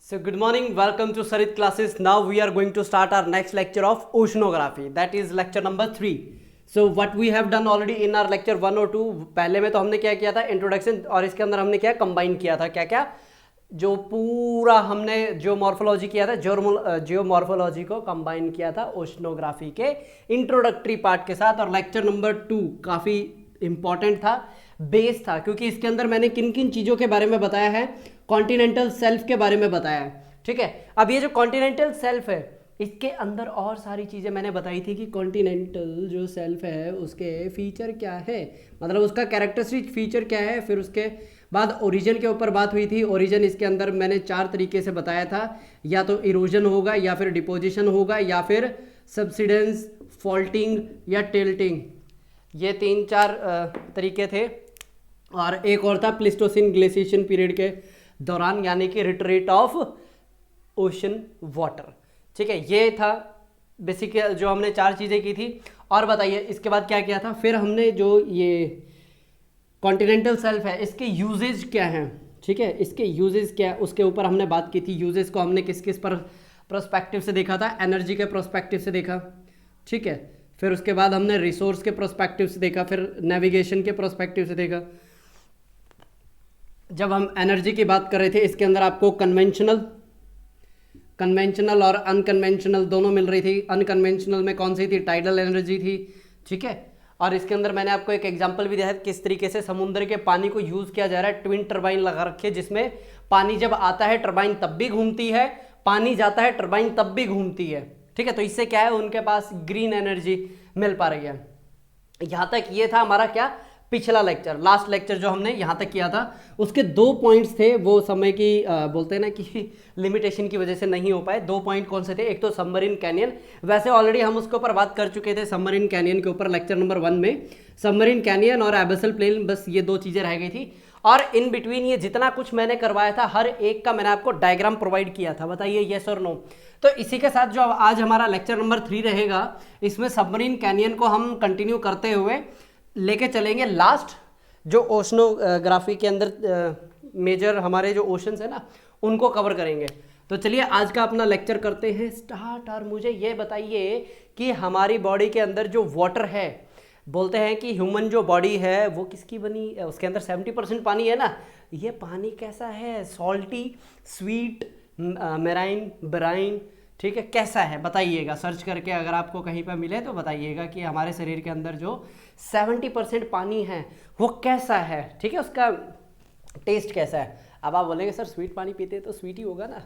So good morning, welcome to Sarit classes. Now we are going to start our next lecture of oceanography. That is lecture number 3. So what we have done already in our lecture 1 और 2. पहले में तो हमने क्या किया था introduction, और इसके अंदर हमने क्या कंबाइन किया था, क्या क्या जो पूरा हमने जियोमॉर्फोलॉजी किया था, जियोमॉर्फोलॉजी को कंबाइन किया था ओशनोग्राफी के इंट्रोडक्टरी पार्ट के साथ. और लेक्चर नंबर 2 काफ़ी इंपॉर्टेंट था, बेस था, क्योंकि इसके अंदर मैंने किन किन चीज़ों के बारे में बताया है. कॉन्टिनेंटल सेल्फ के बारे में बताया है. ठीक है, अब ये जो कॉन्टिनेंटल सेल्फ है इसके अंदर और सारी चीज़ें मैंने बताई थी कि कॉन्टिनेंटल जो सेल्फ है उसके फीचर क्या है, मतलब उसका कैरेक्टरिस्टिक फीचर क्या है. फिर उसके बाद ओरिजिन के ऊपर बात हुई थी. ओरिजिन इसके अंदर मैंने 4 तरीके से बताया था, या तो इरोजन होगा, या फिर डिपोजिशन होगा, या फिर सब्सिडेंस, फॉल्टिंग या टिल्टिंग. ये 3-4 तरीके थे. और एक और था प्लिस्टोसिन ग्लेशिएशन पीरियड के दौरान, यानी कि रिट्रीट ऑफ ओशन वाटर. ठीक है, ये था बेसिक जो हमने 4 चीज़ें की थी. और बताइए इसके बाद क्या किया था. फिर हमने जो ये कॉन्टिनेंटल सेल्फ है इसके यूजेज क्या हैं. ठीक है, इसके यूजेज क्या है उसके ऊपर हमने बात की थी. यूजेज को हमने किस किस पर प्रोस्पेक्टिव से देखा था. एनर्जी के प्रोस्पेक्टिव से देखा. ठीक है, फिर उसके बाद हमने रिसोर्स के प्रोस्पेक्टिव से देखा, फिर नेविगेशन के प्रोस्पेक्टिव से देखा. जब हम एनर्जी की बात कर रहे थे इसके अंदर आपको कन्वेंशनल और अनकन्वेंशनल दोनों मिल रही थी. अनकन्वेंशनल में कौन सी थी, टाइडल एनर्जी थी. ठीक है, और इसके अंदर मैंने आपको एक एग्जांपल भी दिया है किस तरीके से समुद्र के पानी को यूज़ किया जा रहा है. ट्विन टरबाइन लगा रखे जिसमें पानी जब आता है टरबाइन तब भी घूमती है, पानी जाता है टरबाइन तब भी घूमती है. ठीक है, तो इससे क्या है उनके पास ग्रीन एनर्जी मिल पा रही है. यहाँ तक ये था हमारा क्या पिछला लेक्चर, लास्ट लेक्चर जो हमने यहाँ तक किया था. उसके 2 पॉइंट्स थे, वो समय की बोलते हैं ना कि लिमिटेशन की वजह से नहीं हो पाए. 2 पॉइंट कौन से थे. एक तो सबमरीन कैनियन, वैसे ऑलरेडी हम उसके ऊपर बात कर चुके थे सबमरीन कैनियन के ऊपर लेक्चर नंबर 1 में. सबमरीन कैनियन और एबेसल प्लेन, बस ये 2 चीज़ें रह गई थी. और इन बिटवीन ये जितना कुछ मैंने करवाया था हर एक का मैंने आपको डायग्राम प्रोवाइड किया था. बताइए येस और नो. तो इसी के साथ जो आज हमारा लेक्चर नंबर 3 रहेगा इसमें सबमरीन कैनियन को हम कंटिन्यू करते हुए लेके चलेंगे लास्ट जो ओशनोग्राफी के अंदर मेजर हमारे जो ओशंस है ना उनको कवर करेंगे. तो चलिए आज का अपना लेक्चर करते हैं स्टार्ट. और मुझे ये बताइए कि हमारी बॉडी के अंदर जो वाटर है, बोलते हैं कि ह्यूमन जो बॉडी है वो किसकी बनी, उसके अंदर 70% पानी है ना. ये पानी कैसा है, सॉल्टी, स्वीट, मेराइन, ब्राइन. ठीक है, कैसा है बताइएगा सर्च करके. अगर आपको कहीं पर मिले तो बताइएगा कि हमारे शरीर के अंदर जो 70% पानी है वो कैसा है. ठीक है, उसका टेस्ट कैसा है. अब आप बोलेंगे सर स्वीट पानी पीते हैं तो स्वीट ही होगा ना.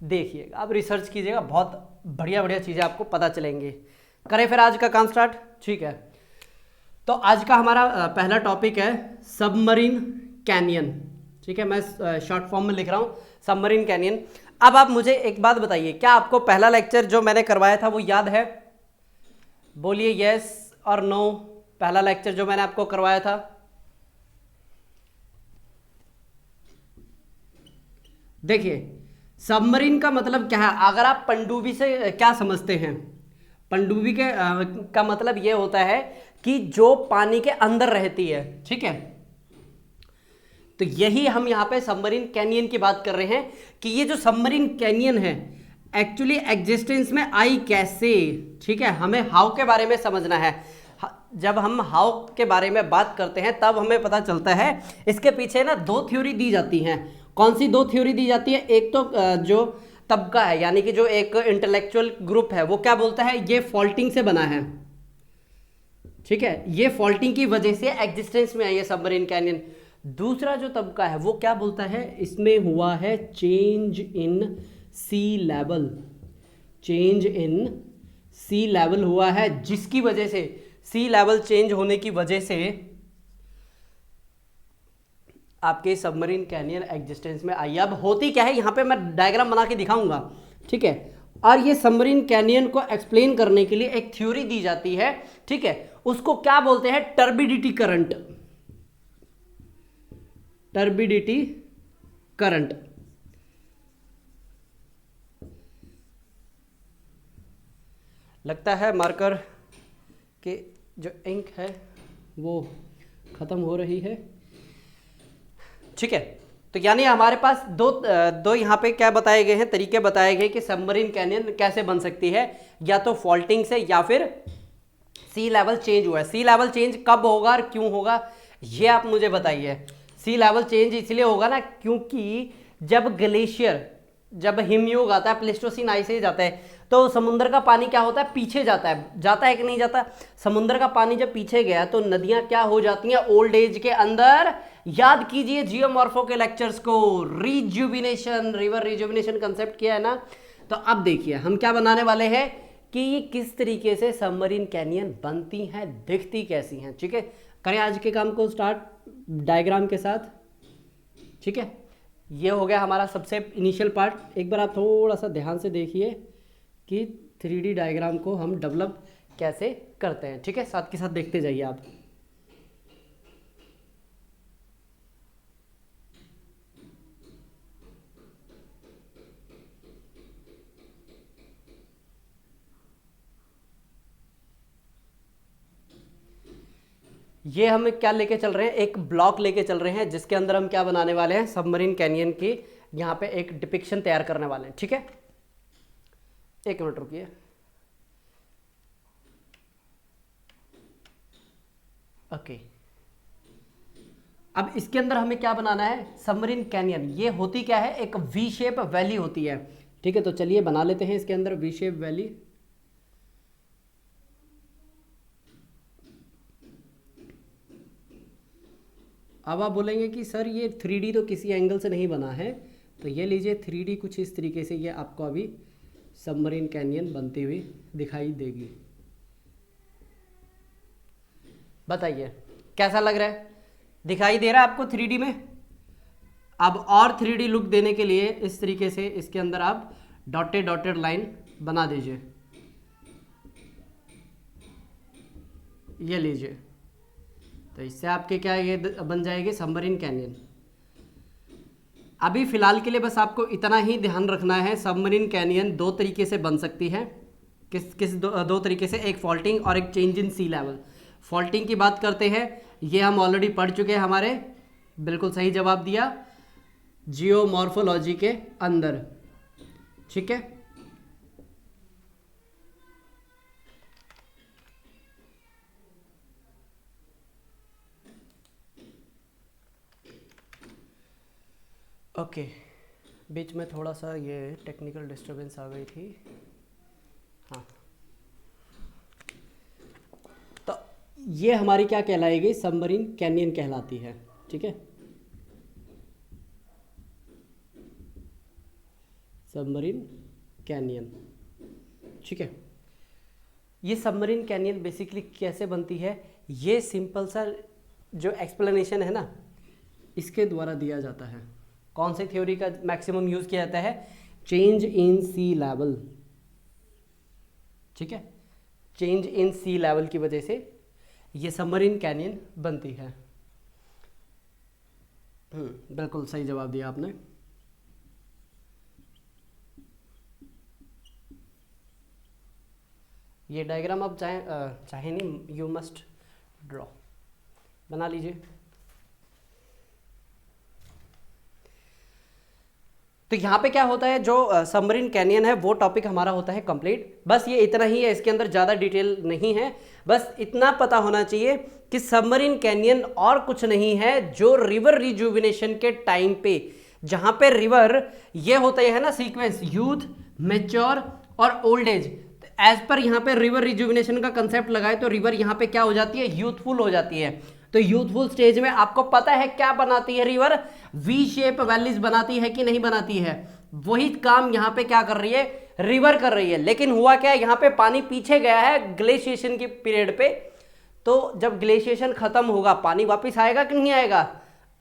देखिएगा, आप रिसर्च कीजिएगा, बहुत बढ़िया बढ़िया चीज़ें आपको पता चलेंगी. करें फिर आज का काम स्टार्ट. ठीक है, तो आज का हमारा पहला टॉपिक है सबमरीन कैनियन. ठीक है, मैं शॉर्ट फॉर्म में लिख रहा हूँ सबमरीन कैनियन. अब आप मुझे एक बात बताइए, क्या आपको पहला लेक्चर जो मैंने करवाया था वो याद है. बोलिए यस और नो. पहला लेक्चर जो मैंने आपको करवाया था, देखिए सबमरीन का मतलब क्या है. अगर आप पनडुब्बी से क्या समझते हैं, पनडुब्बी के का मतलब ये होता है कि जो पानी के अंदर रहती है. ठीक है, तो यही हम यहाँ पे सबमरीन कैनियन की बात कर रहे हैं कि ये जो सबमरीन कैनियन है एक्चुअली एग्जिस्टेंस में आई कैसे. ठीक है, हमें हाउ के बारे में समझना है. जब हम हाउ के बारे में बात करते हैं तब हमें पता चलता है. इसके पीछे ना 2 थ्योरी दी जाती हैं. कौन सी 2 थ्योरी दी जाती है. एक तो जो तबका है, यानी कि जो एक इंटेलेक्चुअल ग्रुप है वो क्या बोलता है ये फॉल्टिंग से बना है. ठीक है, ये फॉल्टिंग की वजह से एग्जिस्टेंस में आई है सबमरीन कैनियन. दूसरा जो तबका है वो क्या बोलता है इसमें हुआ है change in sea level. Change in sea level हुआ है जिसकी वजह से सी लेवल चेंज होने की वजह से आपके सबमरीन कैनियन एग्जिस्टेंस में आई. अब होती क्या है यहाँ पे मैं डायग्राम बना के दिखाऊंगा. ठीक है, और ये सबमरीन कैनियन को एक्सप्लेन करने के लिए एक थ्योरी दी जाती है. ठीक है, उसको क्या बोलते हैं टर्बिडिटी करंट. Turbidity current. लगता है मार्कर के जो इंक है वो खत्म हो रही है. ठीक है, तो यानी हमारे पास दो यहाँ पे क्या बताए गए हैं, तरीके बताए गए कि सबमरीन कैनियन कैसे बन सकती है, या तो फॉल्टिंग से या फिर सी लेवल चेंज हुआ है। सी लेवल चेंज कब होगा और क्यों होगा ये आप मुझे बताइए। सी लेवल चेंज इसलिए होगा ना क्योंकि जब ग्लेशियर, जब हिमयुग आता है, प्लेस्टोसीन आइस एज आता है, तो समुद्र का पानी क्या होता है, पीछे जाता है कि नहीं जाता। समुद्र का पानी जब पीछे गया तो नदियां क्या हो जाती हैं, ओल्ड एज के अंदर। याद कीजिए जियोमॉर्फो के लेक्चर्स को, रिजुविनेशन, रिवर रिजुविनेशन कंसेप्ट किया है ना। तो अब देखिए हम क्या बनाने वाले हैं कि ये किस तरीके से सबमरीन कैनियन बनती हैं, दिखती कैसी हैं। ठीक है, करें आज के काम को स्टार्ट डायग्राम के साथ। ठीक है, ये हो गया हमारा सबसे इनिशियल पार्ट। एक बार आप थोड़ा सा ध्यान से देखिए कि 3D डायग्राम को हम डेवलप कैसे करते हैं। ठीक है, साथ के साथ देखते जाइए आप। ये हम क्या लेके चल रहे हैं, एक ब्लॉक लेके चल रहे हैं जिसके अंदर हम क्या बनाने वाले हैं, सबमरीन कैनियन की यहाँ पे एक डिपिक्शन तैयार करने वाले हैं। ठीक है, एक मिनट रुकिए। ओके, अब इसके अंदर हमें क्या बनाना है, सबमरीन कैनियन। ये होती क्या है, एक वी शेप वैली होती है। ठीक है, तो चलिए बना लेते हैं इसके अंदर वी शेप वैली। अब आप बोलेंगे कि सर ये 3D तो किसी एंगल से नहीं बना है, तो ये लीजिए 3D कुछ इस तरीके से ये आपको अभी सबमरीन कैनियन बनती हुई दिखाई देगी। बताइए कैसा लग रहा है, दिखाई दे रहा है आपको 3D में। अब और 3D लुक देने के लिए इस तरीके से इसके अंदर आप डॉटेड डॉटेड लाइन बना दीजिए। ये लीजिए, तो इससे आपके क्या ये बन जाएगी सबमरीन कैनियन। अभी फिलहाल के लिए बस आपको इतना ही ध्यान रखना है, सबमरीन कैनियन दो तरीके से बन सकती है। किस दो तरीके से, एक फॉल्टिंग और एक change in sea level. Faulting की बात करते हैं, ये हम ऑलरेडी पढ़ चुके हैं, हमारे बिल्कुल सही जवाब दिया जियोमॉर्फोलॉजी के अंदर। ठीक है, ओके। बीच में थोड़ा सा ये टेक्निकल डिस्टरबेंस आ गई थी। हाँ, तो ये हमारी क्या कहलाएगी, सबमरीन कैनियन कहलाती है। ठीक है, सबमरीन कैनियन। ठीक है, ये सबमरीन कैनियन बेसिकली कैसे बनती है, ये सिंपल सा जो एक्सप्लेनेशन है ना, इसके द्वारा दिया जाता है। कौन सी थ्योरी का मैक्सिमम यूज किया जाता है, चेंज इन सी लेवल। ठीक है, चेंज इन सी लेवल की वजह से ये सबमरीन कैनियन बनती है। बिल्कुल सही जवाब दिया आपने। ये डायग्राम आप चाहे नहीं, यू मस्ट ड्रॉ, बना लीजिए। तो यहाँ पे क्या होता है, जो सबमरीन कैनियन है वो टॉपिक हमारा होता है कंप्लीट। बस ये इतना ही है, इसके अंदर ज़्यादा डिटेल नहीं है। बस इतना पता होना चाहिए कि सबमरीन कैनियन और कुछ नहीं है, जो रिवर रिजुविनेशन के टाइम पे, जहाँ पे रिवर ये होता है ना सीक्वेंस, यूथ, मैच्योर और ओल्ड एज। एज पर यहाँ पे रिवर रिजुविनेशन का कंसेप्ट लगाए तो रिवर यहाँ पे क्या हो जाती है, यूथफुल हो जाती है। तो यूथफुल स्टेज में आपको पता है क्या बनाती है रिवर, वी शेप वैलीज बनाती है कि नहीं बनाती है। वही काम यहाँ पे क्या कर रही है, रिवर कर रही है। लेकिन हुआ क्या है, यहाँ पे पानी पीछे गया है ग्लेशिएशन की पीरियड पे, तो जब ग्लेशिएशन खत्म होगा पानी वापस आएगा कि नहीं आएगा,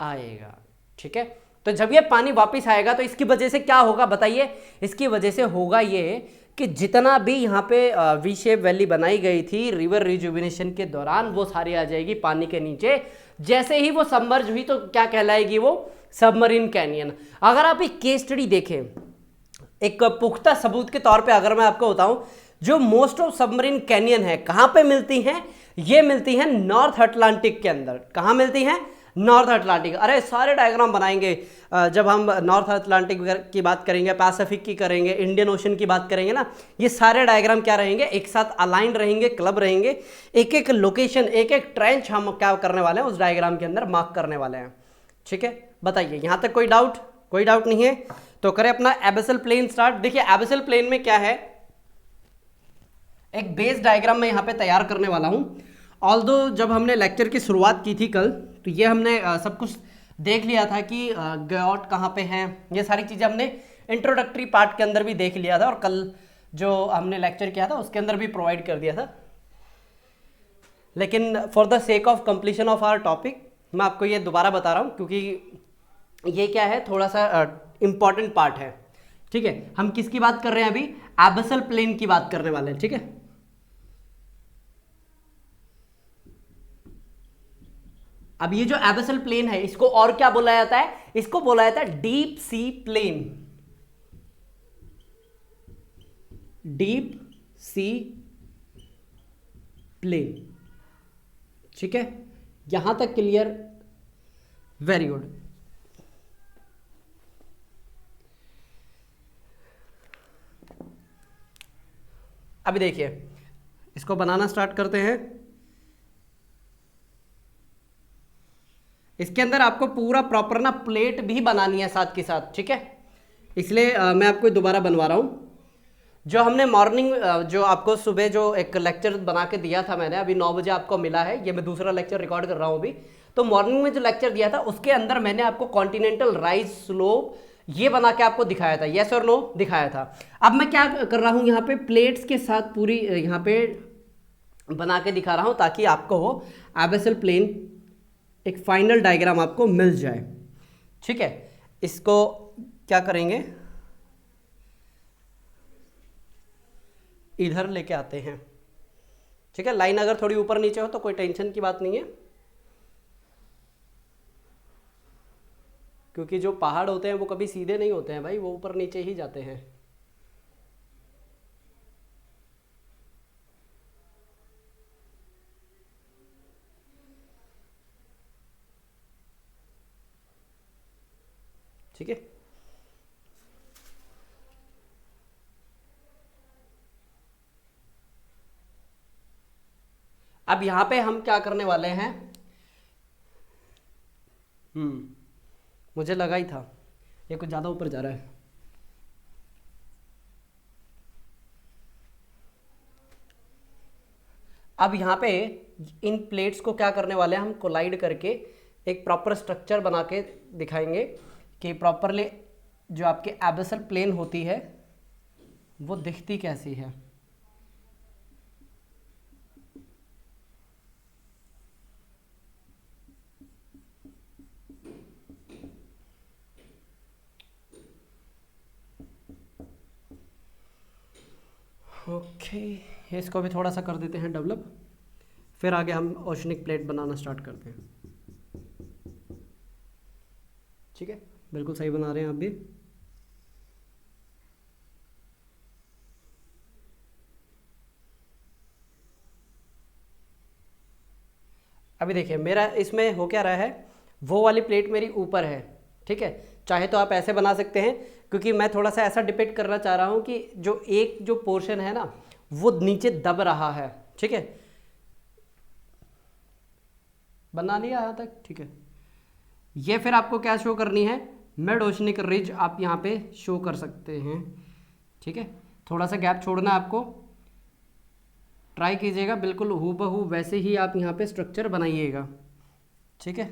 आएगा। ठीक है, तो जब ये पानी वापस आएगा तो इसकी वजह से क्या होगा बताइए, इसकी वजह से होगा ये कि जितना भी यहाँ पे वी शेप वैली बनाई गई थी रिवर रिजुविनेशन के दौरान, वो सारी आ जाएगी पानी के नीचे। जैसे ही वो सबमर्ज हुई तो क्या कहलाएगी, वो सबमरीन कैनियन। अगर आप एक केस स्टडी देखें, एक पुख्ता सबूत के तौर पे अगर मैं आपको बताऊं, जो मोस्ट ऑफ सबमरीन कैनियन है कहाँ पे मिलती हैं, ये मिलती हैं नॉर्थ अटलांटिक के अंदर। कहाँ मिलती हैं, नॉर्थ अटलांटिक, अरे सारे डायग्राम बनाएंगे। जब हम नॉर्थ अटलांटिक की बात करेंगे, पैसिफिक की करेंगे, इंडियन ओशन की बात करेंगे ना, ये सारे डायग्राम क्या रहेंगे, एक साथ अलाइंड रहेंगे, क्लब रहेंगे। एक एक लोकेशन, एक एक ट्रेंच हम क्या करने वाले हैं उस डायग्राम के अंदर मार्क करने वाले हैं। ठीक है, बताइए यहां तक कोई डाउट? कोई डाउट नहीं है तो करें अपना एबेसल प्लेन स्टार्ट। देखिए एबेसल प्लेन में क्या है, एक बेस डायग्राम मैं यहाँ पे तैयार करने वाला हूँ। ऑल्दो जब हमने लेक्चर की शुरुआत की थी कल, तो ये हमने सब कुछ देख लिया था कि गॉट कहाँ पे हैं, ये सारी चीज़ें हमने इंट्रोडक्टरी पार्ट के अंदर भी देख लिया था, और कल जो हमने लेक्चर किया था उसके अंदर भी प्रोवाइड कर दिया था। लेकिन for the sake of completion of our topic मैं आपको ये दोबारा बता रहा हूँ, क्योंकि ये क्या है, थोड़ा सा इंपॉर्टेंट पार्ट है। ठीक है, हम किसकी बात कर रहे हैं अभी, एबेसल प्लेन की बात करने वाले हैं। ठीक है, अब ये जो एबेसल प्लेन है इसको और क्या बोला जाता है, इसको बोला जाता है deep sea plain. Deep sea plain. ठीक है, यहां तक क्लियर? Very good. अभी देखिए इसको बनाना स्टार्ट करते हैं। इसके अंदर आपको पूरा प्रॉपर ना प्लेट भी बनानी है साथ के साथ। ठीक है, इसलिए मैं आपको दोबारा बनवा रहा हूँ। जो हमने मॉर्निंग जो आपको सुबह जो एक लेक्चर बना के दिया था मैंने, अभी 9 बजे आपको मिला है, ये मैं दूसरा लेक्चर रिकॉर्ड कर रहा हूँ अभी। तो मॉर्निंग में जो लेक्चर दिया था उसके अंदर मैंने आपको कॉन्टिनेंटल राइज स्लोप ये बना के आपको दिखाया था, यस और नो दिखाया था। अब मैं क्या कर रहा हूँ, यहाँ पे प्लेट्स के साथ पूरी यहाँ पे बना के दिखा रहा हूँ ताकि आपको हो एबेसल प्लेन एक फाइनल डायग्राम आपको मिल जाए। ठीक है, इसको क्या करेंगे, इधर लेके आते हैं। ठीक है, लाइन अगर थोड़ी ऊपर नीचे हो तो कोई टेंशन की बात नहीं है, क्योंकि जो पहाड़ होते हैं वो कभी सीधे नहीं होते हैं भाई, वो ऊपर नीचे ही जाते हैं। ठीक है, अब यहां पे हम क्या करने वाले हैं, मुझे लगा ही था ये कुछ ज़्यादा ऊपर जा रहा है। अब यहाँ पे इन प्लेट्स को क्या करने वाले हैं, हम कोलाइड करके एक प्रॉपर स्ट्रक्चर बना के दिखाएंगे कि प्रॉपरली जो आपकी एबेसल प्लेन होती है वो दिखती कैसी है। ओके, इसको भी थोड़ा सा कर देते हैं डेवलप, फिर आगे हम ओशनिक प्लेट बनाना स्टार्ट करते हैं। ठीक है, बिल्कुल सही बना रहे हैं आप भी। अभी देखिए मेरा इसमें हो क्या रहा है, वो वाली प्लेट मेरी ऊपर है। ठीक है, चाहे तो आप ऐसे बना सकते हैं, क्योंकि मैं थोड़ा सा ऐसा डिपिक्ट करना चाह रहा हूँ कि जो एक जो पोर्शन है ना वो नीचे दब रहा है। ठीक है, बना लिया यहाँ तक। ठीक है, ये फिर आपको क्या शो करनी है, मिड ओशनिक रिज आप यहाँ पे शो कर सकते हैं। ठीक है, थोड़ा सा गैप छोड़ना है आपको, ट्राई कीजिएगा बिल्कुल हूबहू वैसे ही आप यहाँ पे स्ट्रक्चर बनाइएगा। ठीक है,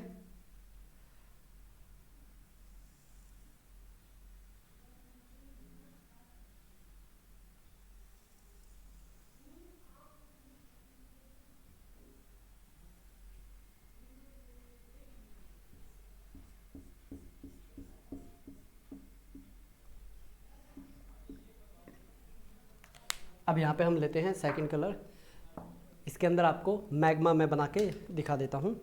अब यहाँ पे हम लेते हैं सेकंड कलर, इसके अंदर आपको मैग्मा में बना के दिखा देता हूँ।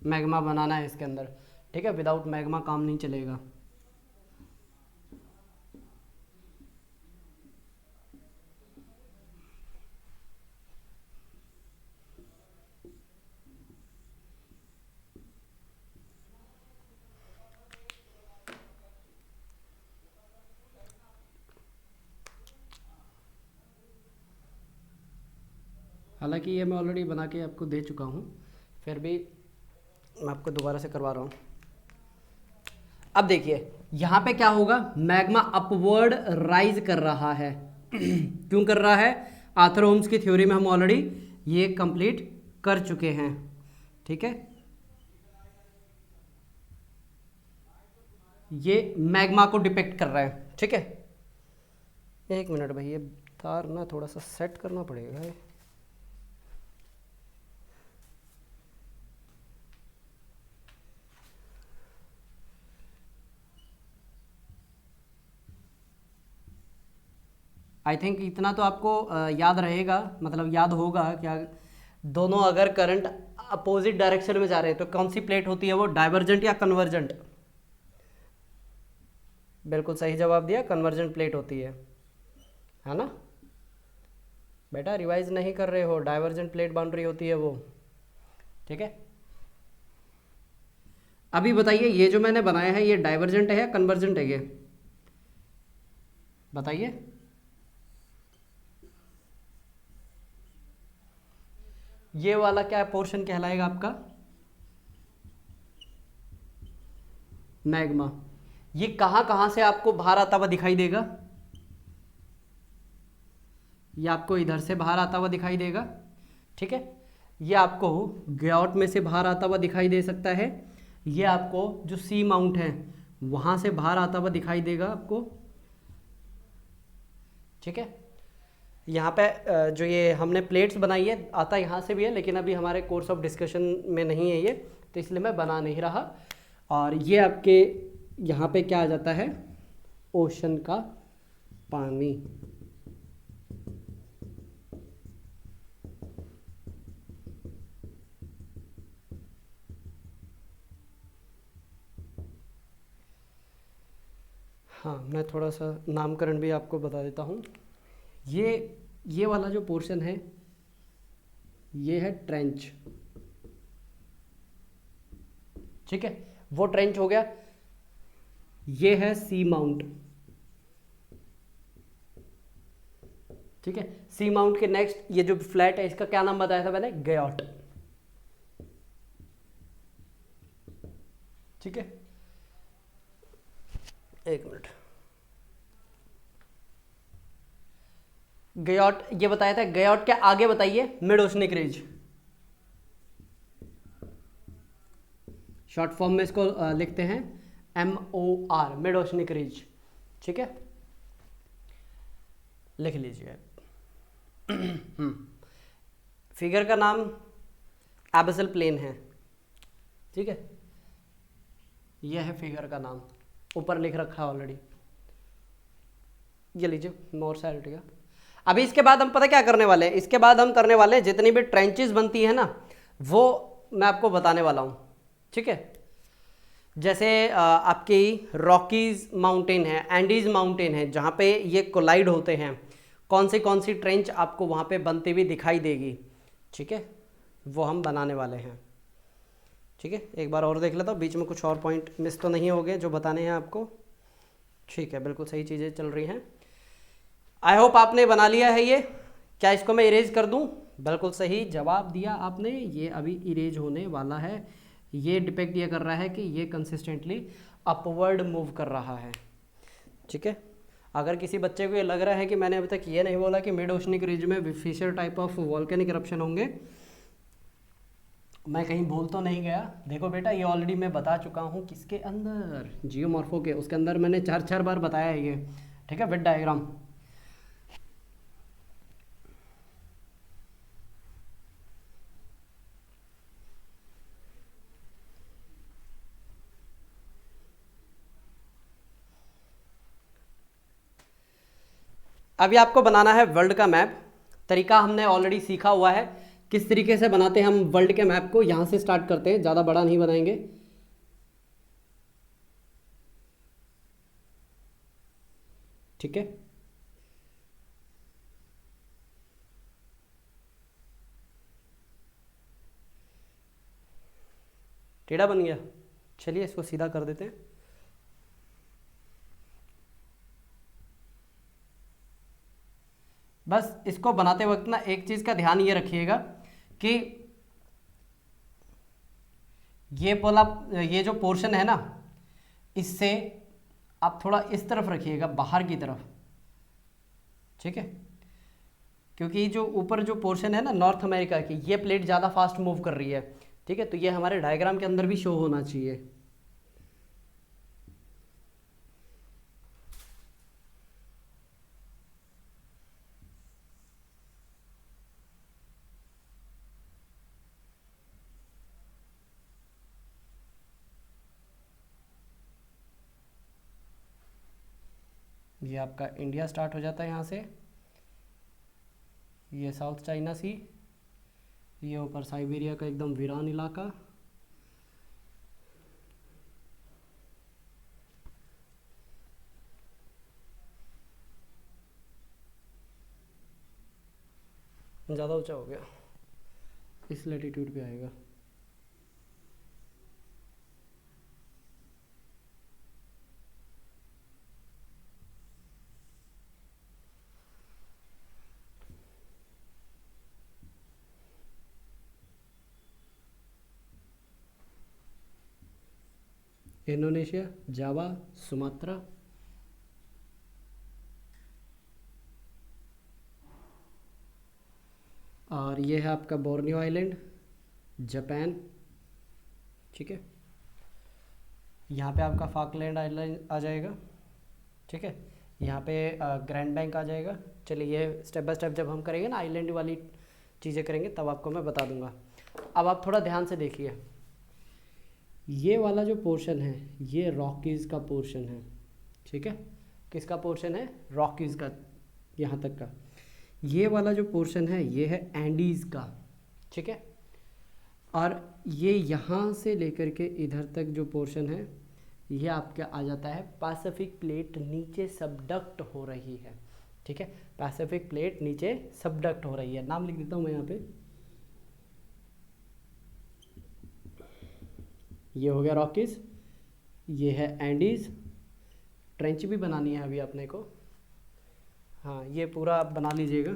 मैग्मा बनाना है इसके अंदर। ठीक है, विदाउट मैग्मा काम नहीं चलेगा। हालांकि ये मैं ऑलरेडी बना के आपको दे चुका हूँ, फिर भी मैं आपको दोबारा से करवा रहा हूँ। अब देखिए यहाँ पे क्या होगा, मैग्मा अपवर्ड राइज कर रहा है। क्यों कर रहा है? आर्थर ओम्स की थ्योरी में हम ऑलरेडी ये कंप्लीट कर चुके हैं, ठीक है। ये मैग्मा को डिपेक्ट कर रहा है, ठीक है। एक मिनट भाई, ये तार ना थोड़ा सा सेट करना पड़ेगा। आई थिंक इतना तो आपको याद रहेगा, मतलब याद होगा क्या, दोनों अगर करंट अपोजिट डायरेक्शन में जा रहे हैं तो कौन सी प्लेट होती है वो, डाइवर्जेंट या कन्वर्जेंट? बिल्कुल सही जवाब दिया, कन्वर्जेंट प्लेट होती है ना बेटा? रिवाइज नहीं कर रहे हो, डाइवर्जेंट प्लेट बाउंड्री होती है वो, ठीक है। अभी बताइए ये जो मैंने बनाया है ये डाइवर्जेंट है या कन्वर्जेंट है? ये बताइए। ये वाला क्या पोर्शन कहलाएगा आपका? मैग्मा। ये कहां कहां से आपको बाहर आता हुआ दिखाई देगा? ये आपको इधर से बाहर आता हुआ दिखाई देगा, ठीक है। ये आपको ग्याउट में से बाहर आता हुआ दिखाई दे सकता है। ये आपको जो सी माउंट है वहां से बाहर आता हुआ दिखाई देगा आपको, ठीक है। यहाँ पे जो ये हमने प्लेट्स बनाई है आता यहाँ से भी है, लेकिन अभी हमारे कोर्स ऑफ डिस्कशन में नहीं है ये, तो इसलिए मैं बना नहीं रहा। और ये आपके यहाँ पे क्या आ जाता है, ओशन का पानी। हाँ, मैं थोड़ा सा नामकरण भी आपको बता देता हूँ। ये वाला जो पोर्शन है ये है ट्रेंच, ठीक है। वो ट्रेंच हो गया। ये है सी माउंट, ठीक है। सी माउंट के नेक्स्ट ये जो फ्लैट है इसका क्या नाम बताया था मैंने? गयोट, ठीक है। एक मिनट, गयोट ये बताया था। गयोट के आगे बताइए, mid oceanic ridge. Short form में इसको लिखते हैं MOR, मिड ओशनिक रिज, ठीक है। लिख लीजिए। फिगर का नाम एबसल प्लेन है, ठीक है। यह है फिगर का नाम, ऊपर लिख रखा है ऑलरेडी। ये लीजिए मोर सैलिटी का। अभी इसके बाद हम पता क्या करने वाले हैं? इसके बाद हम करने वाले हैं जितनी भी ट्रेंचेस बनती है ना वो मैं आपको बताने वाला हूं, ठीक है। जैसे आपकी रॉकीज माउंटेन है, एंडीज माउंटेन है, जहाँ पे ये कोलाइड होते हैं, कौन सी ट्रेंच आपको वहाँ पे बनती हुई दिखाई देगी, ठीक है। वो हम बनाने वाले हैं, ठीक है। एक बार और देख लेता हूँ बीच में कुछ और पॉइंट मिस तो नहीं हो गए जो बताने हैं आपको, ठीक है। बिल्कुल सही चीज़ें चल रही हैं। आई होप आपने बना लिया है ये। क्या इसको मैं इरेज कर दूं? बिल्कुल सही जवाब दिया आपने, ये अभी इरेज होने वाला है। ये डिपेक्ट ये कर रहा है कि ये कंसिस्टेंटली अपवर्ड मूव कर रहा है, ठीक है। अगर किसी बच्चे को ये लग रहा है कि मैंने अभी तक ये नहीं बोला कि मिड ओशनिक रिज में fissure type of volcanic eruption होंगे, मैं कहीं भूल तो नहीं गया? देखो बेटा ये ऑलरेडी मैं बता चुका हूँ किसके अंदर, जियोमॉर्फो के, उसके अंदर मैंने 4 बार बताया है ये, ठीक है, विद डायग्राम। अभी आपको बनाना है वर्ल्ड का मैप। तरीका हमने ऑलरेडी सीखा हुआ है, किस तरीके से बनाते हैं हम वर्ल्ड के मैप को। यहाँ से स्टार्ट करते हैं, ज़्यादा बड़ा नहीं बनाएंगे, ठीक है। टेढ़ा बन गया, चलिए इसको सीधा कर देते हैं। बस इसको बनाते वक्त ना एक चीज़ का ध्यान ये रखिएगा कि ये जो पोर्शन है ना, इससे आप थोड़ा इस तरफ रखिएगा, बाहर की तरफ, ठीक है। क्योंकि जो ऊपर जो पोर्शन है ना नॉर्थ अमेरिका की, ये प्लेट ज़्यादा फास्ट मूव कर रही है, ठीक है। तो ये हमारे डायग्राम के अंदर भी शो होना चाहिए। ये आपका इंडिया स्टार्ट हो जाता है यहाँ से, ये साउथ चाइना सी, ये ऊपर साइबेरिया का एकदम वीरान इलाका, ज़्यादा ऊंचा हो गया, इस लैटिट्यूड पे आएगा। इंडोनेशिया, जावा, सुमात्रा, और ये है आपका बोर्नियो आइलैंड, जापान, ठीक है। यहाँ पे आपका फाकलैंड आइलैंड आ जाएगा, ठीक है। यहाँ पे ग्रैंड बैंक आ जाएगा। चलिए ये स्टेप बाय स्टेप जब हम करेंगे ना आइलैंड वाली चीज़ें करेंगे तब आपको मैं बता दूंगा। अब आप थोड़ा ध्यान से देखिए, ये वाला जो पोर्शन है ये रॉकीज़ का पोर्शन है, ठीक है। किसका पोर्शन है? रॉकीज़ का, यहाँ तक का। ये वाला जो पोर्शन है ये है एंडीज़ का, ठीक है। और ये यहाँ से लेकर के इधर तक जो पोर्शन है ये आपका आ जाता है पैसिफिक प्लेट नीचे सबडक्ट हो रही है, ठीक है। पैसिफिक प्लेट नीचे सबडक्ट हो रही है, नाम लिख देता हूँ मैं यहाँ पे। ये हो गया रॉकीज, ये है एंडीज, ट्रेंच भी बनानी है अभी अपने को, हाँ ये पूरा आप बना लीजिएगा।